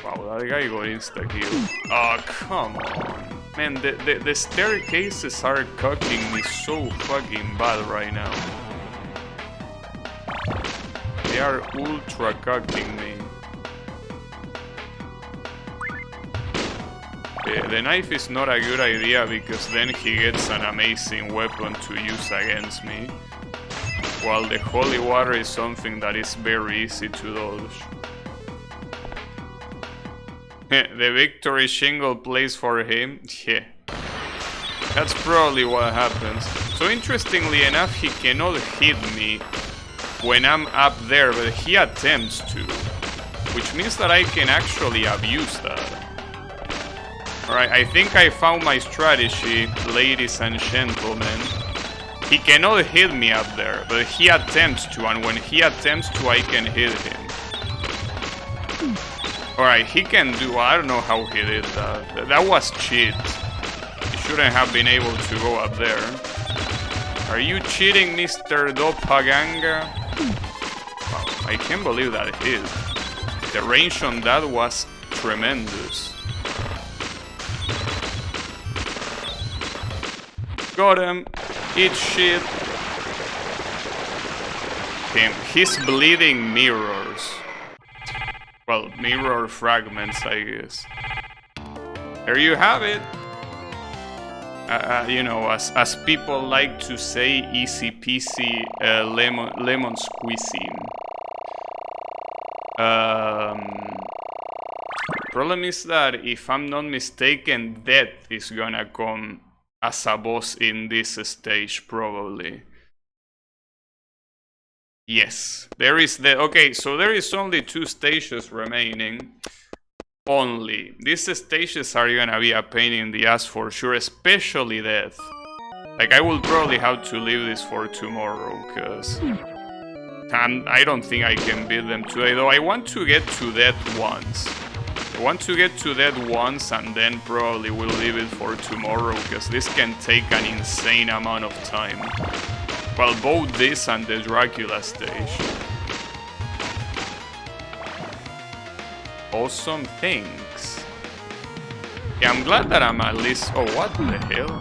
Wow, that guy got insta-kill. Oh, come on. Man, the staircases are cocking me so fucking bad right now. They are ultra cocking me. The knife is not a good idea because then he gets an amazing weapon to use against me. While the holy water is something that is very easy to dodge. The victory shingle plays for him? Yeah. That's probably what happens. So interestingly enough, he cannot hit me when I'm up there, but he attempts to. Which means that I can actually abuse that. Alright, I think I found my strategy, ladies and gentlemen. He cannot hit me up there, but he attempts to, and when he attempts to, I can hit him. Alright, he can do... I don't know how he did that. That was cheat. He shouldn't have been able to go up there. Are you cheating, Mr. Doppaganga? Wow, I can't believe that hit. The range on that was tremendous. Got him. Eat shit. Him. He's bleeding mirrors. Well, mirror fragments, I guess. There you have it. You know, as people like to say, easy peasy lemon squeezing. Problem is that if I'm not mistaken, Death is gonna come as a boss in this stage, probably. Yes, there is the... Okay, so there is only 2 stages remaining. Only. These stages are gonna be a pain in the ass for sure, especially Death. Like, I will probably have to leave this for tomorrow, because... I don't think I can beat them today, though I want to get to Death once. I want to get to Death once, and then probably we'll leave it for tomorrow, because this can take an insane amount of time. Well, both this and the Dracula stage. Awesome things. Yeah, I'm glad that I'm at least... Oh, what the hell?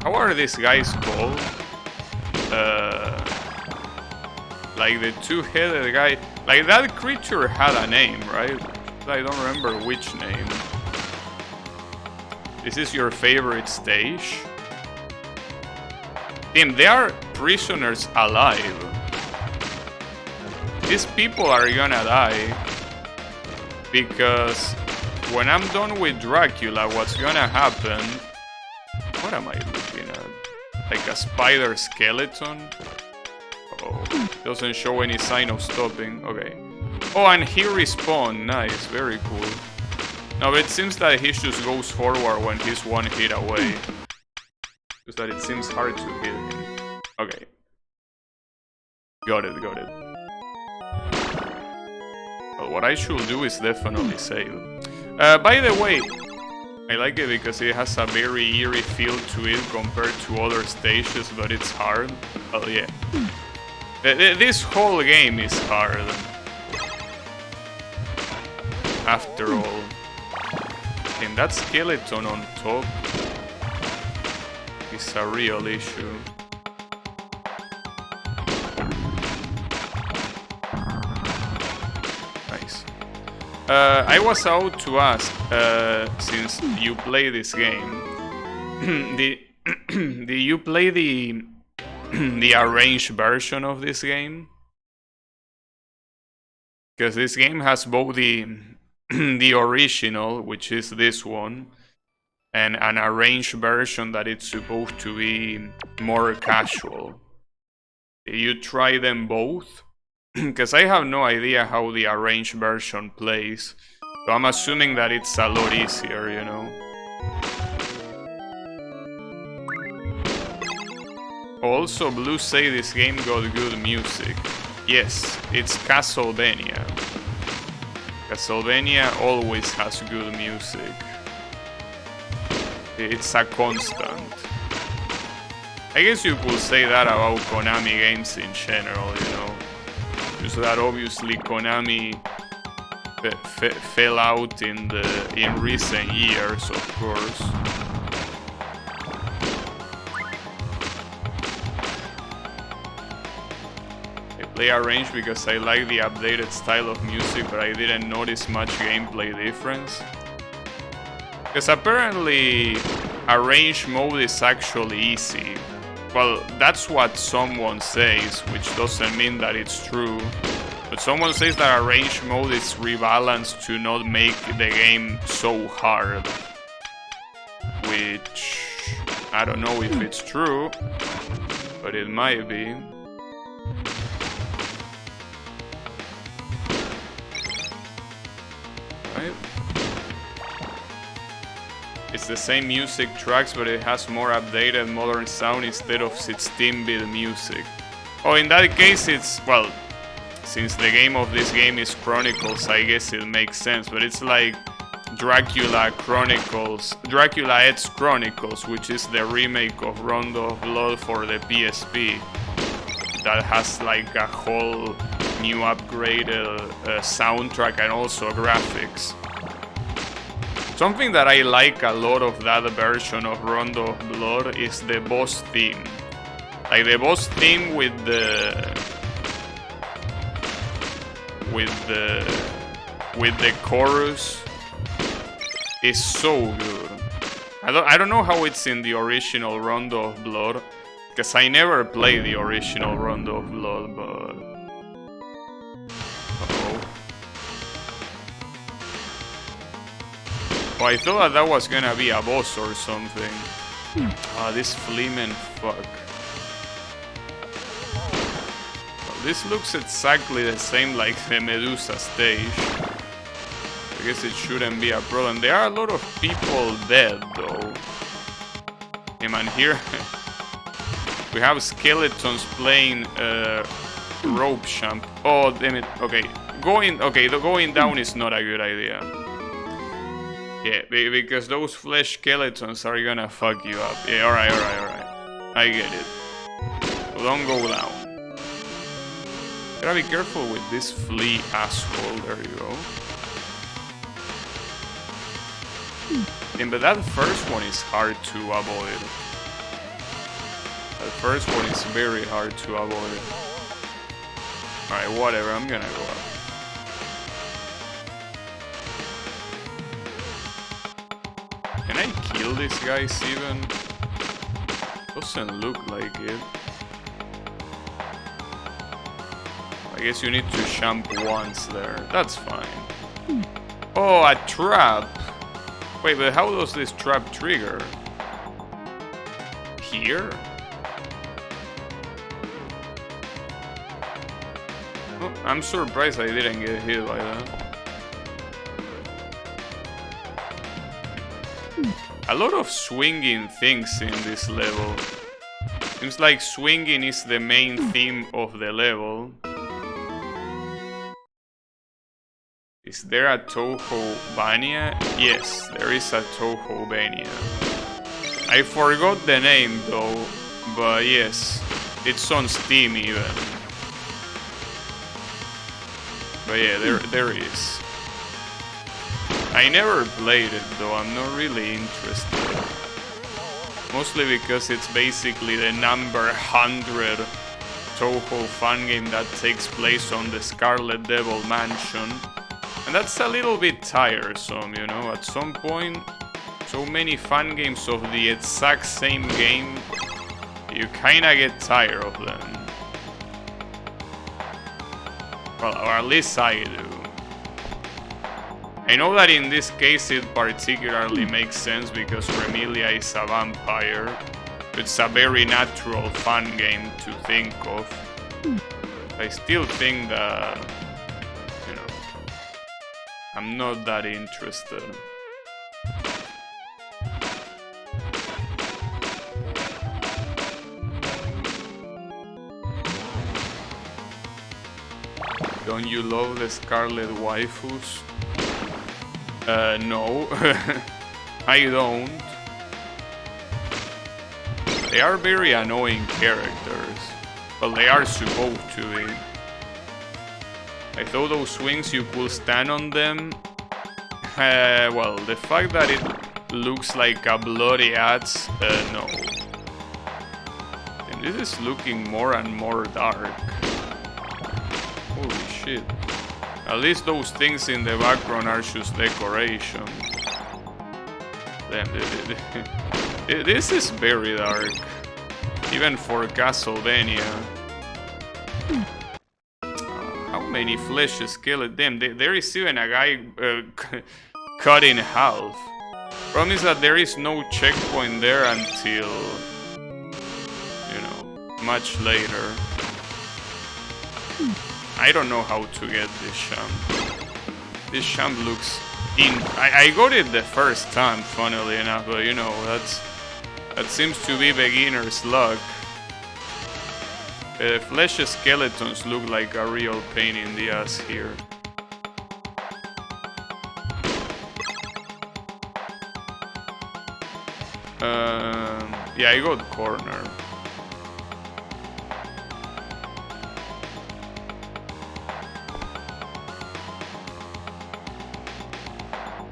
How are these guys called? Like the 2-headed guy... Like, that creature had a name, right? I don't remember which name. This is your favorite stage? Damn, they are prisoners alive. These people are gonna die. Because when I'm done with Dracula, what's gonna happen... What am I looking at? Like a spider skeleton? Oh, doesn't show any sign of stopping. Okay. Oh, and he respawned. Nice, very cool. No, but it seems that he just goes forward when he's 1 hit away. Just that it seems hard to hit him. Okay. Got it, got it. Well, what I should do is definitely save. By the way, I like it because it has a very eerie feel to it compared to other stages, but it's hard. Oh yeah. This whole game is hard. After all. And that skeleton on top is a real issue. Nice. I was out to ask, since you play this game, do you play the arranged version of this game? Because this game has both the original, which is this one, and an arranged version that it's supposed to be more casual. Did you try them both? Because I have no idea how the arranged version plays, so I'm assuming that it's a lot easier, you know. Also, Blue say this game got good music. Yes, it's Castlevania. Castlevania always has good music. It's a constant. I guess you could say that about Konami games in general, you know. Just that obviously Konami fell out in recent years, of course. Play arranged because I like the updated style of music, but I didn't notice much gameplay difference. Because apparently arranged mode is actually easy. Well, that's what someone says, which doesn't mean that it's true. But someone says that arranged mode is rebalanced to not make the game so hard. Which... I don't know if it's true, but it might be. It's the same music tracks, but it has more updated modern sound instead of 16-bit music. Oh, in that case it's, well, Since the game of this game is Chronicles, I guess it makes sense, but it's like Dracula Chronicles, Dracula X Chronicles, which is the remake of Rondo of Blood for the PSP. That has like a whole new upgraded soundtrack and also graphics. Something that I like a lot of that version of Rondo of Blood is the boss theme. Like the boss theme with the chorus is so good. I don't know how it's in the original Rondo of Blood, because I never played the original Rondo of Blood, but... Uh-oh. Oh, I thought that was gonna be a boss or something. Ah, this Fleeman fuck. Well, this looks exactly the same like the Medusa stage. I guess it shouldn't be a problem. There are a lot of people dead though. Hey man, here we have skeletons playing rope champ. Oh damn it. Okay. Going down is not a good idea. Yeah, because those flesh skeletons are gonna fuck you up. Yeah, alright. I get it. So don't go down. Gotta be careful with this flea asshole. There you go. Yeah, but that first one is hard to avoid. That first one is very hard to avoid. Alright, whatever, I'm gonna go up. Can I kill these guys even? Doesn't look like it. I guess you need to jump once there. That's fine. Oh, a trap! Wait, but how does this trap trigger? Here? Oh, I'm surprised I didn't get hit by that. A lot of swinging things in this level. Seems like swinging is the main theme of the level. Is there a Toho-Bania? Yes, there is a Toho-Bania. I forgot the name though, but yes, it's on Steam even. But yeah, there is. I never played it though, I'm not really interested. Mostly because it's basically the number 100 Toho fan game that takes place on the Scarlet Devil Mansion. And that's a little bit tiresome, you know, at some point, so many fan games of the exact same game, you kinda get tired of them. Well, or at least I do. I know that in this case it particularly makes sense because Remilia is a vampire. It's a very natural fun game to think of. I still think that, you know, I'm not that interested. Don't you love the Scarlet waifus? No, I don't. They are very annoying characters. Well, they are supposed to be. I thought those swings you could stand on them. Well, the fact that it looks like a bloody axe, no. And this is looking more and more dark. Holy shit. At least those things in the background are just decoration. Damn, this is very dark. Even for Castlevania. How many flesh skeletons? Damn, there is even a guy cut in half. Problem is that there is no checkpoint there until, you know, much later. I don't know how to get this champ. This champ looks in. I got it the first time, funnily enough, but you know, that seems to be beginner's luck. Flesh skeletons look like a real pain in the ass here. Yeah, I got corner.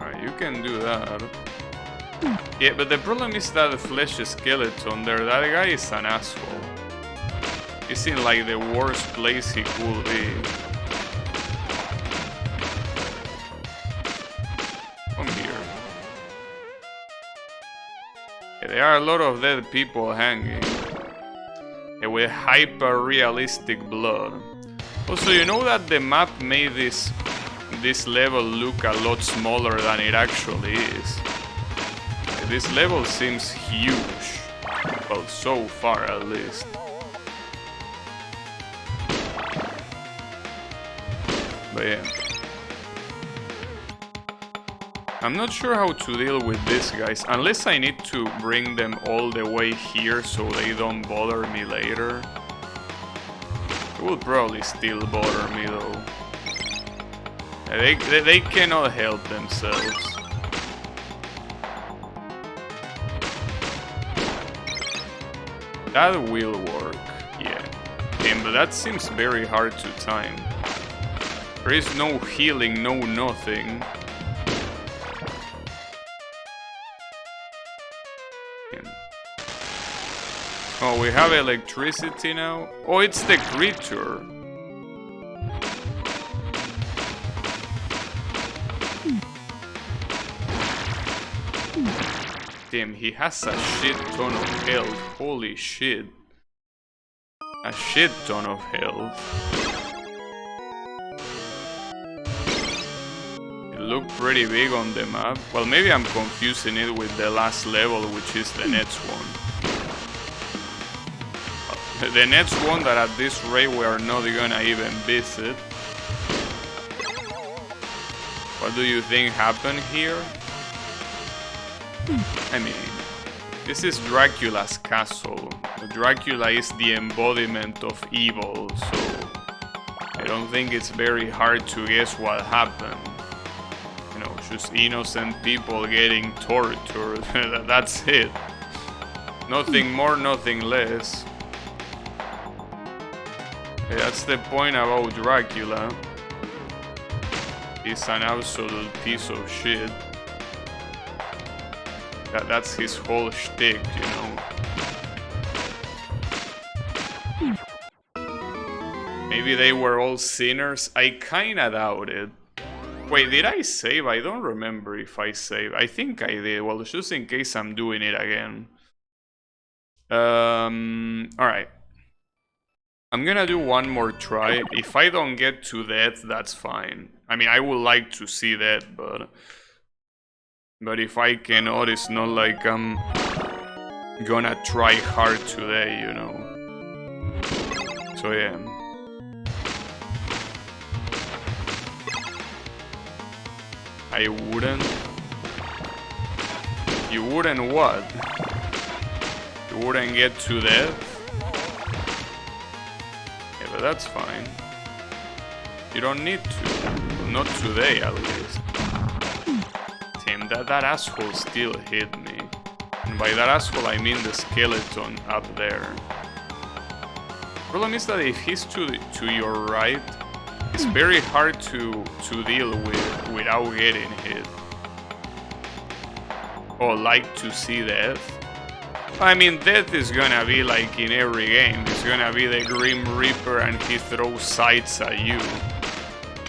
Alright, you can do that. Yeah, but the problem is that the flesh skeleton there, that guy is an asshole. He's in like the worst place he could be. Come here. Yeah, there are a lot of dead people hanging. Yeah, with hyper-realistic blood. Also, you know that the map made this level look a lot smaller than it actually is. This level seems huge. Well, so far at least. But yeah. I'm not sure how to deal with these guys, unless I need to bring them all the way here so they don't bother me later. It will probably still bother me though. They cannot help themselves. That will work, yeah. But that seems very hard to time. There is no healing, no nothing. Oh, we have electricity now? Oh, it's the creature. Damn, he has a shit ton of health. Holy shit. A shit ton of health. It looked pretty big on the map. Well, maybe I'm confusing it with the last level, which is the next one. The next one that at this rate we are not gonna even visit. What do you think happened here? I mean, this is Dracula's castle. Dracula is the embodiment of evil, so I don't think it's very hard to guess what happened. You know, just innocent people getting tortured. That's it. Nothing more, nothing less. That's the point about Dracula. He's an absolute piece of shit. That's his whole shtick, you know. Maybe they were all sinners? I kinda doubt it. Wait, did I save? I don't remember if I saved. I think I did. Well, just in case I'm doing it again. Alright. I'm gonna do one more try. If I don't get to death, that's fine. I mean, I would like to see that, but if I cannot, it's not like I'm gonna try hard today, you know. So yeah. I wouldn't. You wouldn't what? You wouldn't get to death? Yeah, but that's fine. You don't need to. Not today, at least. Damn, that asshole still hit me. And by that asshole, I mean the skeleton up there. Problem is that if he's to your right, it's very hard to deal with without getting hit. Oh, like to see death? I mean, death is gonna be like in every game. It's gonna be the Grim Reaper and he throws sights at you.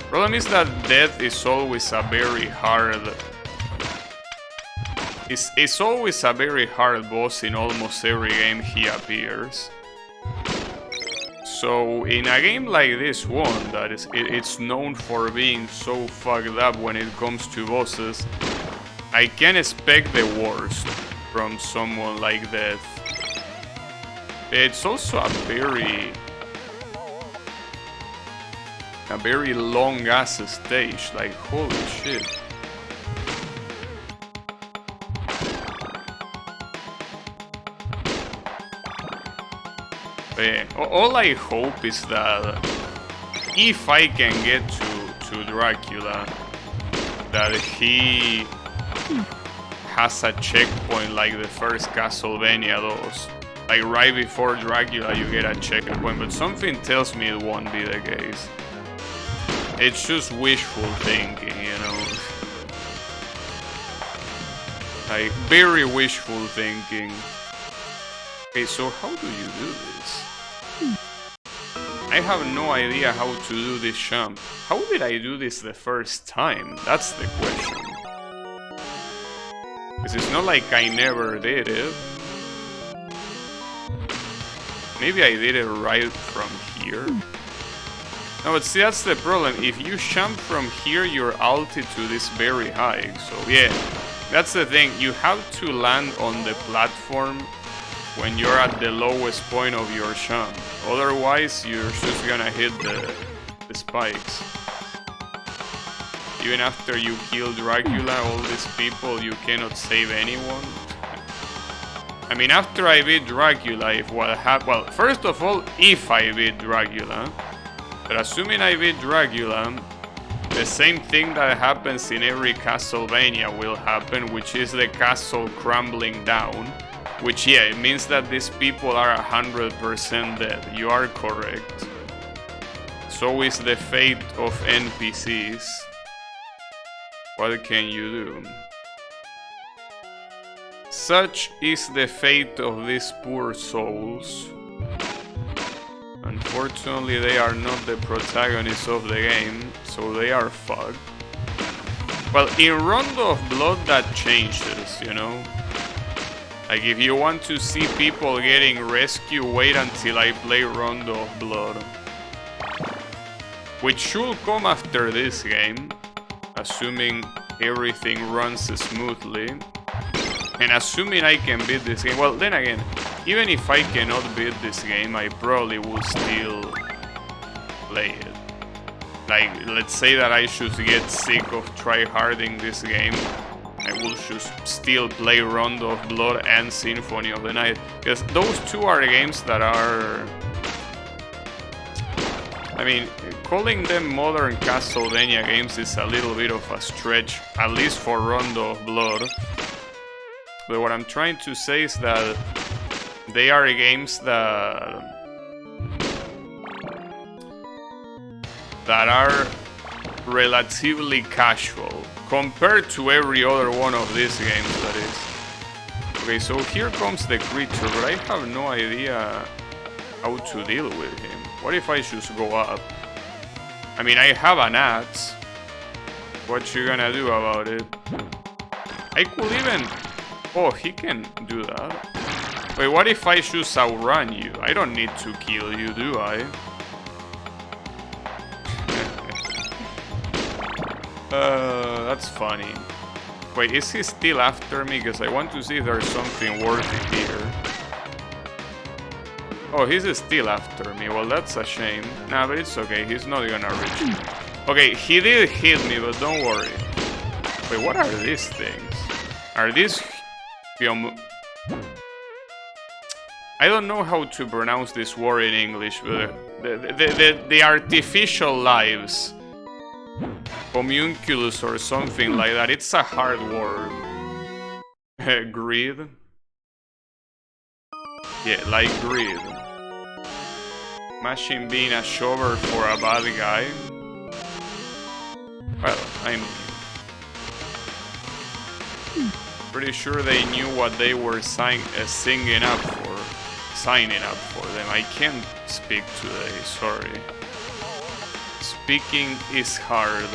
Problem is that death is always a very hard... It's always a very hard boss in almost every game he appears. So in a game like this one, that it's known for being so fucked up when it comes to bosses, I can expect the worst from someone like that. It's also a very long ass stage, like holy shit. But All I hope is that if I can get to Dracula, that he has a checkpoint like the first Castlevania does. Like right before Dracula you get a checkpoint, but something tells me it won't be the case. It's just wishful thinking, you know. Like very wishful thinking. Okay, so how do you do this? I have no idea how to do this jump. How did I do this the first time? That's the question. Because it's not like I never did it. Maybe I did it right from here. No, but see, that's the problem. If you jump from here, your altitude is very high. So yeah, that's the thing. You have to land on the platform when you're at the lowest point of your jump. Otherwise, you're just gonna hit the spikes. Even after you kill Dracula, all these people, you cannot save anyone. I mean, after I beat Dracula, if what happened... Well, first of all, if I beat Dracula, but assuming I beat Dracula, the same thing that happens in every Castlevania will happen, which is the castle crumbling down. Which, yeah, it means that these people are 100% dead. You are correct. So is the fate of NPCs. What can you do? Such is the fate of these poor souls. Unfortunately, they are not the protagonists of the game, so they are fucked. Well, in Rondo of Blood that changes, you know? Like, if you want to see people getting rescued, wait until I play Rondo of Blood. Which should come after this game, assuming everything runs smoothly. And assuming I can beat this game. Well, then again, even if I cannot beat this game, I probably will still play it. Like, let's say that I should get sick of tryharding this game. I will just still play Rondo of Blood and Symphony of the Night. Because those two are games that are... I mean, calling them modern Castlevania games is a little bit of a stretch, at least for Rondo of Blood. But what I'm trying to say is that they are games that are relatively casual compared to every other one of these games, that is. Okay, so here comes the creature, but I have no idea how to deal with him. What if I just go up? I mean, I have an axe. What you gonna do about it? I could even... Oh, he can do that. Wait, what if I just outrun you? I don't need to kill you, do I? That's funny. Wait, is he still after me? Because I want to see if there's something worth it here. Oh, he's still after me. Well, that's a shame. Nah, but it's okay. He's not gonna reach me. Okay, he did hit me, but don't worry. Wait, what are these things? Are these... I don't know how to pronounce this word in English, but the artificial lives. Homunculus or something like that. It's a hard word. Greed. Yeah, like greed. Imagine being a shover for a bad guy. Well, I mean... Pretty sure they knew what they were signing up for them. I can't speak today, sorry. Speaking is hard.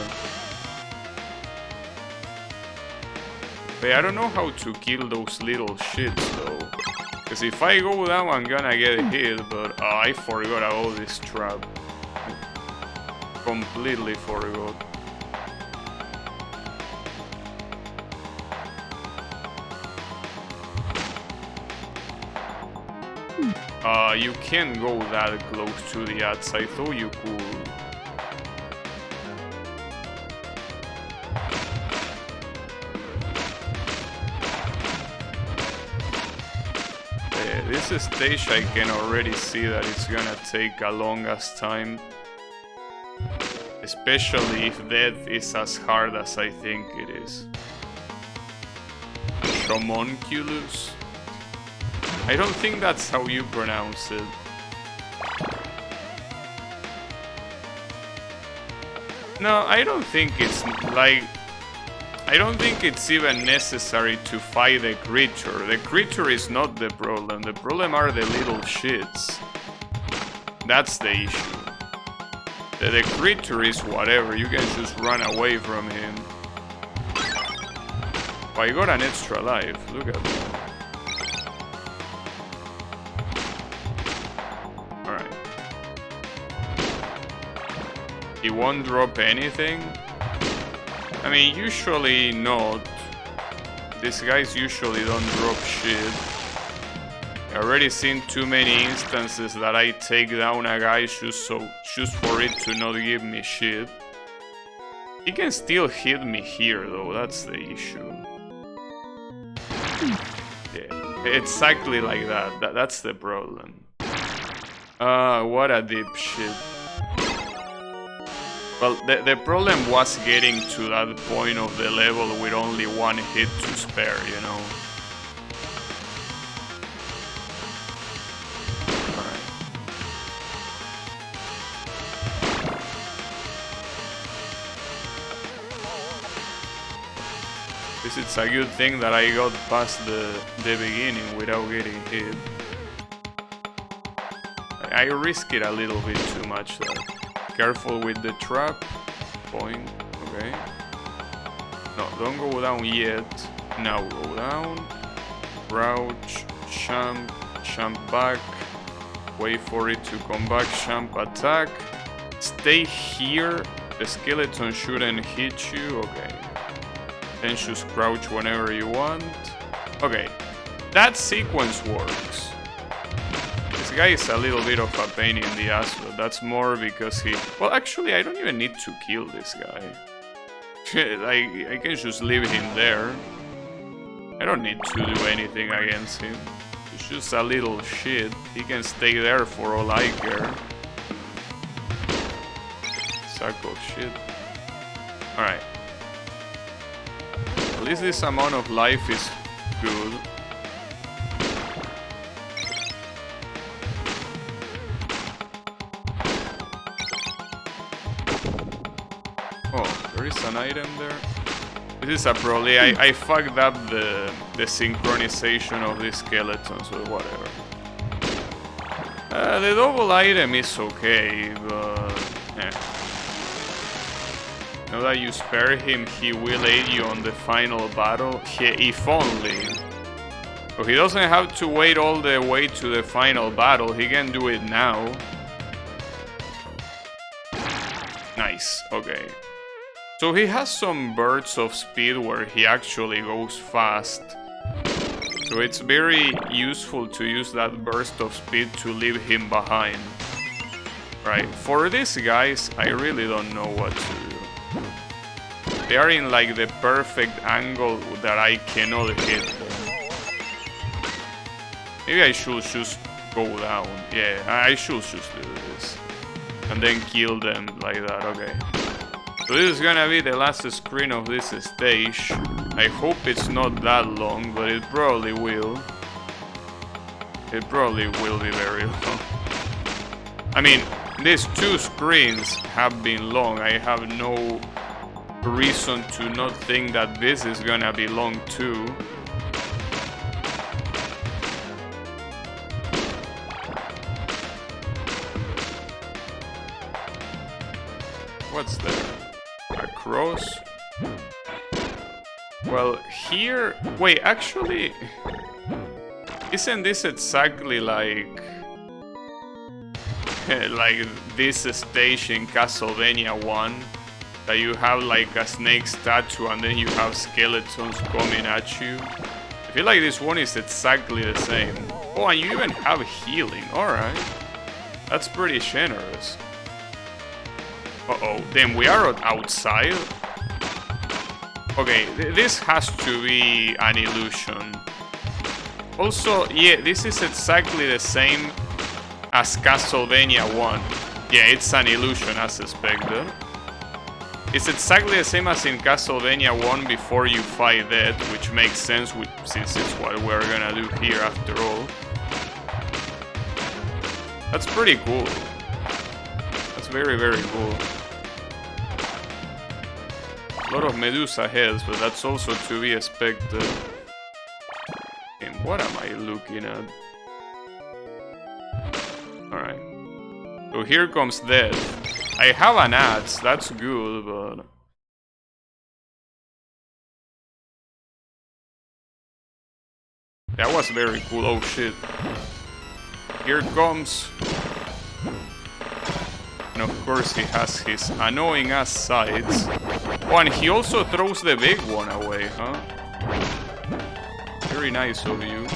But I don't know how to kill those little shits though. Because if I go down, I'm gonna get hit, but I forgot about this trap. Completely forgot. You can't go that close to the ads. I thought you could. This stage I can already see that it's gonna take a longest time. Especially if death is as hard as I think it is. Homunculus? I don't think that's how you pronounce it. No, I don't think it's like... I don't think it's even necessary to fight the creature. The creature is not the problem. The problem are the little shits. That's the issue. The creature is whatever. You can just run away from him. Oh, I got an extra life. Look at that. Alright. He won't drop anything? I mean, usually not. These guys usually don't drop shit. I've already seen too many instances that I take down a guy just for it to not give me shit. He can still hit me here though, that's the issue. Yeah, exactly like that. That's the problem. What a dipshit. Well, the problem was getting to that point of the level with only one hit to spare, you know. Alright. This is a good thing that I got past the beginning without getting hit. I risk it a little bit too much though. Careful with the trap. Point. Okay. No, don't go down yet. Now go down. Crouch. Champ. Champ back. Wait for it to come back. Champ attack. Stay here. The skeleton shouldn't hit you. Okay. Then just crouch whenever you want. Okay. That sequence works. This guy is a little bit of a pain in the ass, but that's more because he... Well, actually, I don't even need to kill this guy. I can just leave him there. I don't need to do anything against him. He's just a little shit. He can stay there for all I care. Sack of shit. Alright. At least this amount of life is good. There is an item there. This is a probably I fucked up the synchronization of the skeletons or whatever. The double item is okay, but now that you spare him, he will aid you on the final battle. If only. So he doesn't have to wait all the way to the final battle. He can do it now. Nice. Okay. So he has some bursts of speed where he actually goes fast. So it's very useful to use that burst of speed to leave him behind. Right, for these guys, I really don't know what to do. They are in like the perfect angle that I cannot hit them. Maybe I should just go down. Yeah, I should just do this. And then kill them like that, okay. So this is gonna be the last screen of this stage. I hope it's not that long, but it probably will. It probably will be very long. I mean, these two screens have been long. I have no reason to not think that this is gonna be long too. What's there? A cross? Well, here... Wait, actually... Isn't this exactly like... like this stage in Castlevania 1? That you have like a snake statue and then you have skeletons coming at you? I feel like this one is exactly the same. Oh, and you even have healing. Alright. That's pretty generous. Uh-oh, then we are outside? Okay, this has to be an illusion. Also, yeah, this is exactly the same as Castlevania 1. Yeah, it's an illusion as expected. It's exactly the same as in Castlevania 1 before you fight Death, which makes sense since it's what we're gonna do here after all. That's pretty cool. That's very, very cool. A lot of Medusa heads, but that's also to be expected. And what am I looking at? Alright. So here comes Death. I have an axe, that's good, but... That was very cool, oh shit. Here comes... And of course he has his annoying ass sides. Oh, and he also throws the big one away, huh? Very nice of you.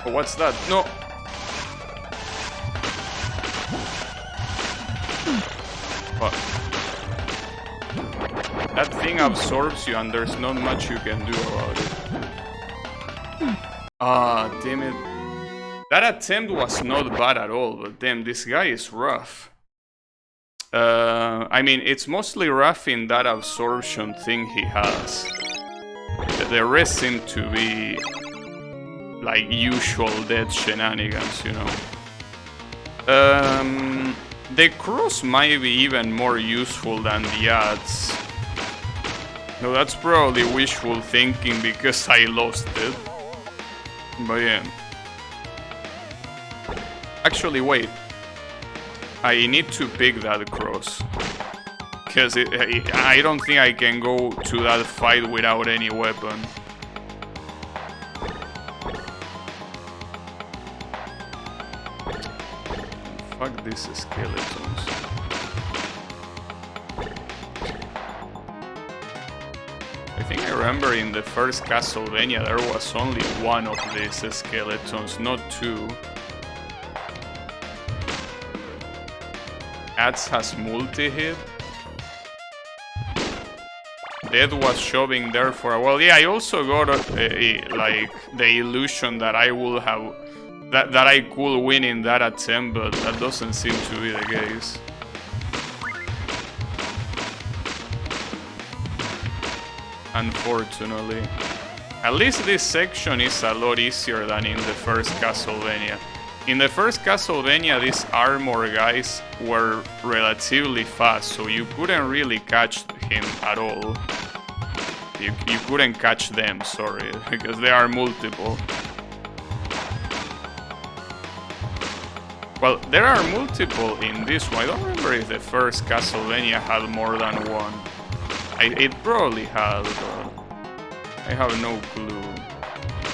Oh, what's that? No! Fuck. That thing absorbs you and there's not much you can do about it. Ah, damn it. That attempt was not bad at all, but damn, this guy is rough. I mean, it's mostly rough in that absorption thing he has. The rest seem to be like usual dead shenanigans, you know. The cross might be even more useful than the ads. No, that's probably wishful thinking because I lost it. But yeah. Actually, wait. I need to pick that cross. Because I don't think I can go to that fight without any weapon. Fuck these skeletons. I think I remember in the first Castlevania there was only one of these skeletons, not two. Ads has multi-hit. Death was shoving there for a while. Yeah, I also got like the illusion that I will have that I could win in that attempt, but that doesn't seem to be the case. Unfortunately. At least this section is a lot easier than in the first Castlevania. In the first Castlevania, these armor guys were relatively fast, so you couldn't really catch him at all. You couldn't catch them, sorry, because there are multiple. Well, there are multiple in this one. I don't remember if the first Castlevania had more than one. It probably had, but I have no clue.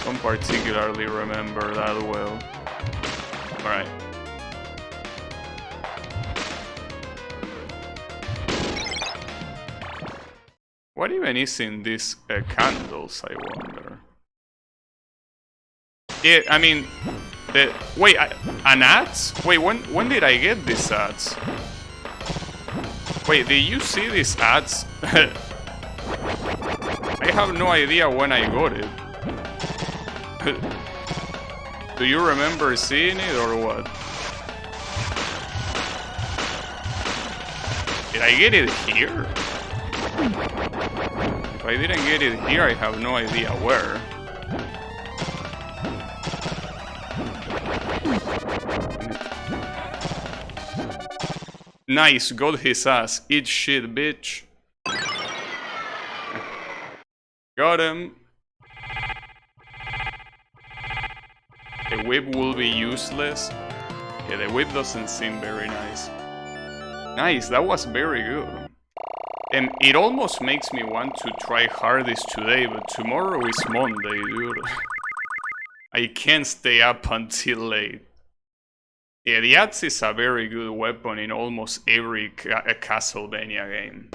Don't particularly remember that well. Alright. What even is in these candles, I wonder? Yeah, I mean... wait, an ads? Wait, when did I get these ads? Wait, did you see these ads? I have no idea when I got it. Do you remember seeing it or what? Did I get it here? If I didn't get it here, I have no idea where. Nice, got his ass. Eat shit, bitch. Got him. The whip will be useless. Yeah, the whip doesn't seem very nice. Nice, that was very good. And it almost makes me want to try hardest today, but tomorrow is Monday, dude. I can't stay up until late. Yeah, the axe is a very good weapon in almost every Castlevania game.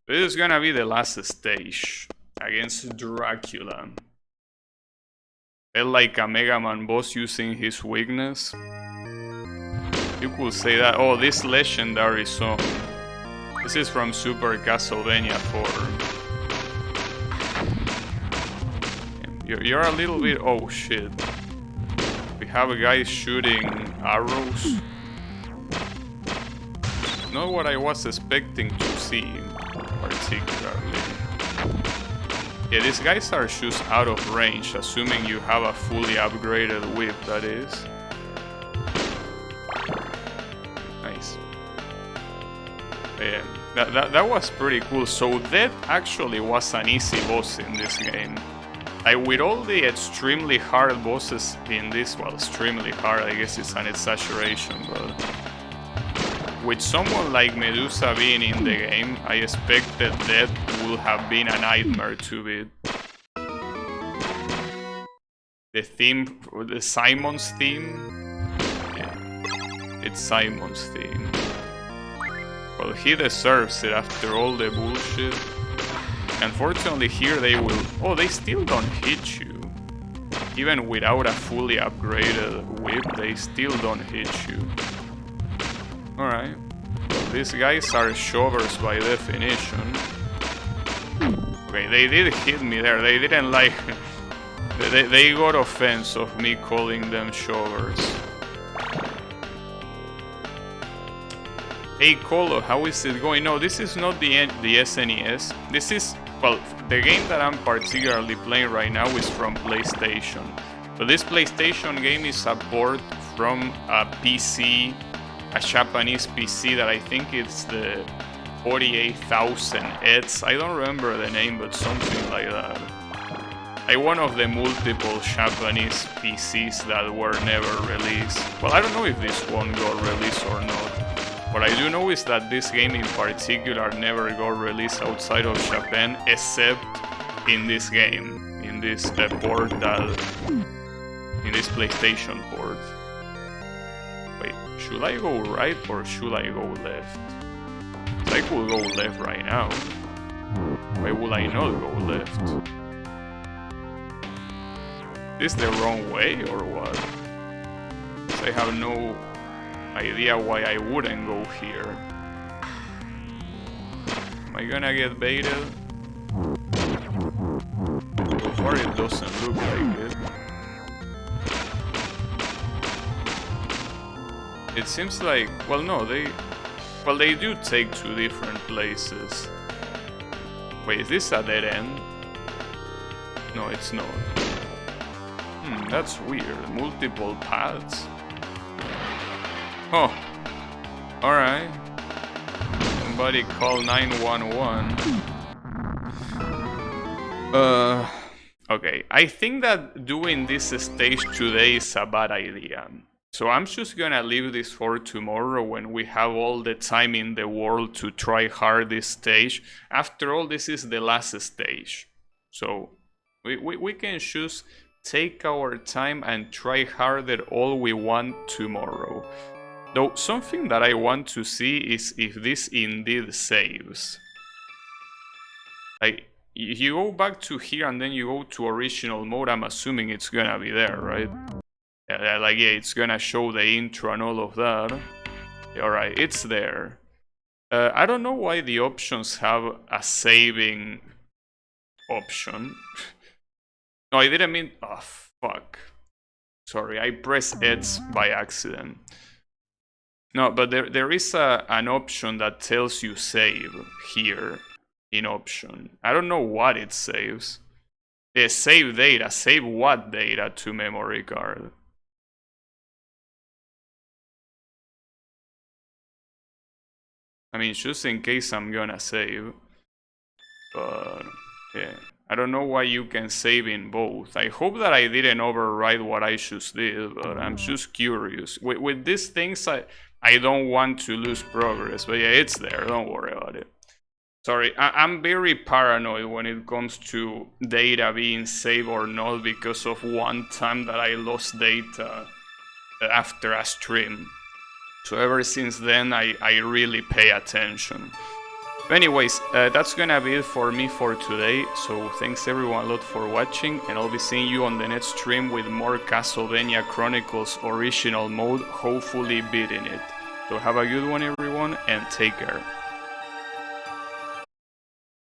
This is gonna be the last stage against Dracula. Felt like a Mega Man boss using his weakness. You could say that. Oh, this legendary song. This is from Super Castlevania 4. You're a little bit... Oh, shit. We have a guy shooting arrows. Not what I was expecting to see, particularly. Yeah, these guys are just out of range, assuming you have a fully upgraded whip, that is. Nice. Yeah, that was pretty cool. So that actually was an easy boss in this game. With all the extremely hard bosses in this, well, extremely hard, I guess it's an exaggeration, but with someone like Medusa being in the game, I expected that would have been a nightmare to beat. The theme, the Simon's theme? Yeah, it's Simon's theme. Well, he deserves it after all the bullshit. Unfortunately, here they will... Oh, they still don't hit you. Even without a fully upgraded whip, they still don't hit you. Alright. Well, these guys are shovers by definition. Okay, they did hit me there. They didn't like... They got offense of me calling them shovers. Hey Colo, how is it going? No, this is not the SNES. This is... Well, the game that I'm particularly playing right now is from PlayStation. So this PlayStation game is a port from a PC, a Japanese PC that I think it's the 48,000 ETS. I don't remember the name, but something like that. Like one of the multiple Japanese PCs that were never released. Well, I don't know if this one got released or not. What I do know is that this game in particular never got released outside of Japan, except in this game, in this port in this PlayStation port. Wait, should I go right or should I go left? I could go left right now. Why would I not go left? Is this the wrong way or what? I have no idea why I wouldn't go here. Am I gonna get baited? So far it doesn't look like it. It seems like... Well, no, they do take two different places. Wait, is this a dead end? No, it's not. That's weird. Multiple paths? Oh, alright. Somebody call 911. Okay, I think that doing this stage today is a bad idea. So I'm just gonna leave this for tomorrow when we have all the time in the world to try hard this stage. After all, this is the last stage. So we can just take our time and try harder all we want tomorrow. Though something that I want to see is if this indeed saves. Like, you go back to here and then you go to original mode, I'm assuming it's gonna be there, right? Yeah, it's gonna show the intro and all of that. Alright, it's there. I don't know why the options have a saving option. No, I didn't mean... Oh, fuck. Sorry, I pressed X by accident. No, but there is an option that tells you save here in option. I don't know what it saves. Save data. Save what data to memory card? I mean, just in case I'm gonna save. But, yeah. I don't know why you can save in both. I hope that I didn't override what I just did, but I'm just curious. With these things, I don't want to lose progress, but yeah, it's there, don't worry about it. Sorry, I'm very paranoid when it comes to data being saved or not because of one time that I lost data after a stream. So ever since then, I really pay attention. But anyways, that's gonna be it for me for today, so thanks everyone a lot for watching, and I'll be seeing you on the next stream with more Castlevania Chronicles original mode, hopefully beating it. So have a good one everyone, and take care.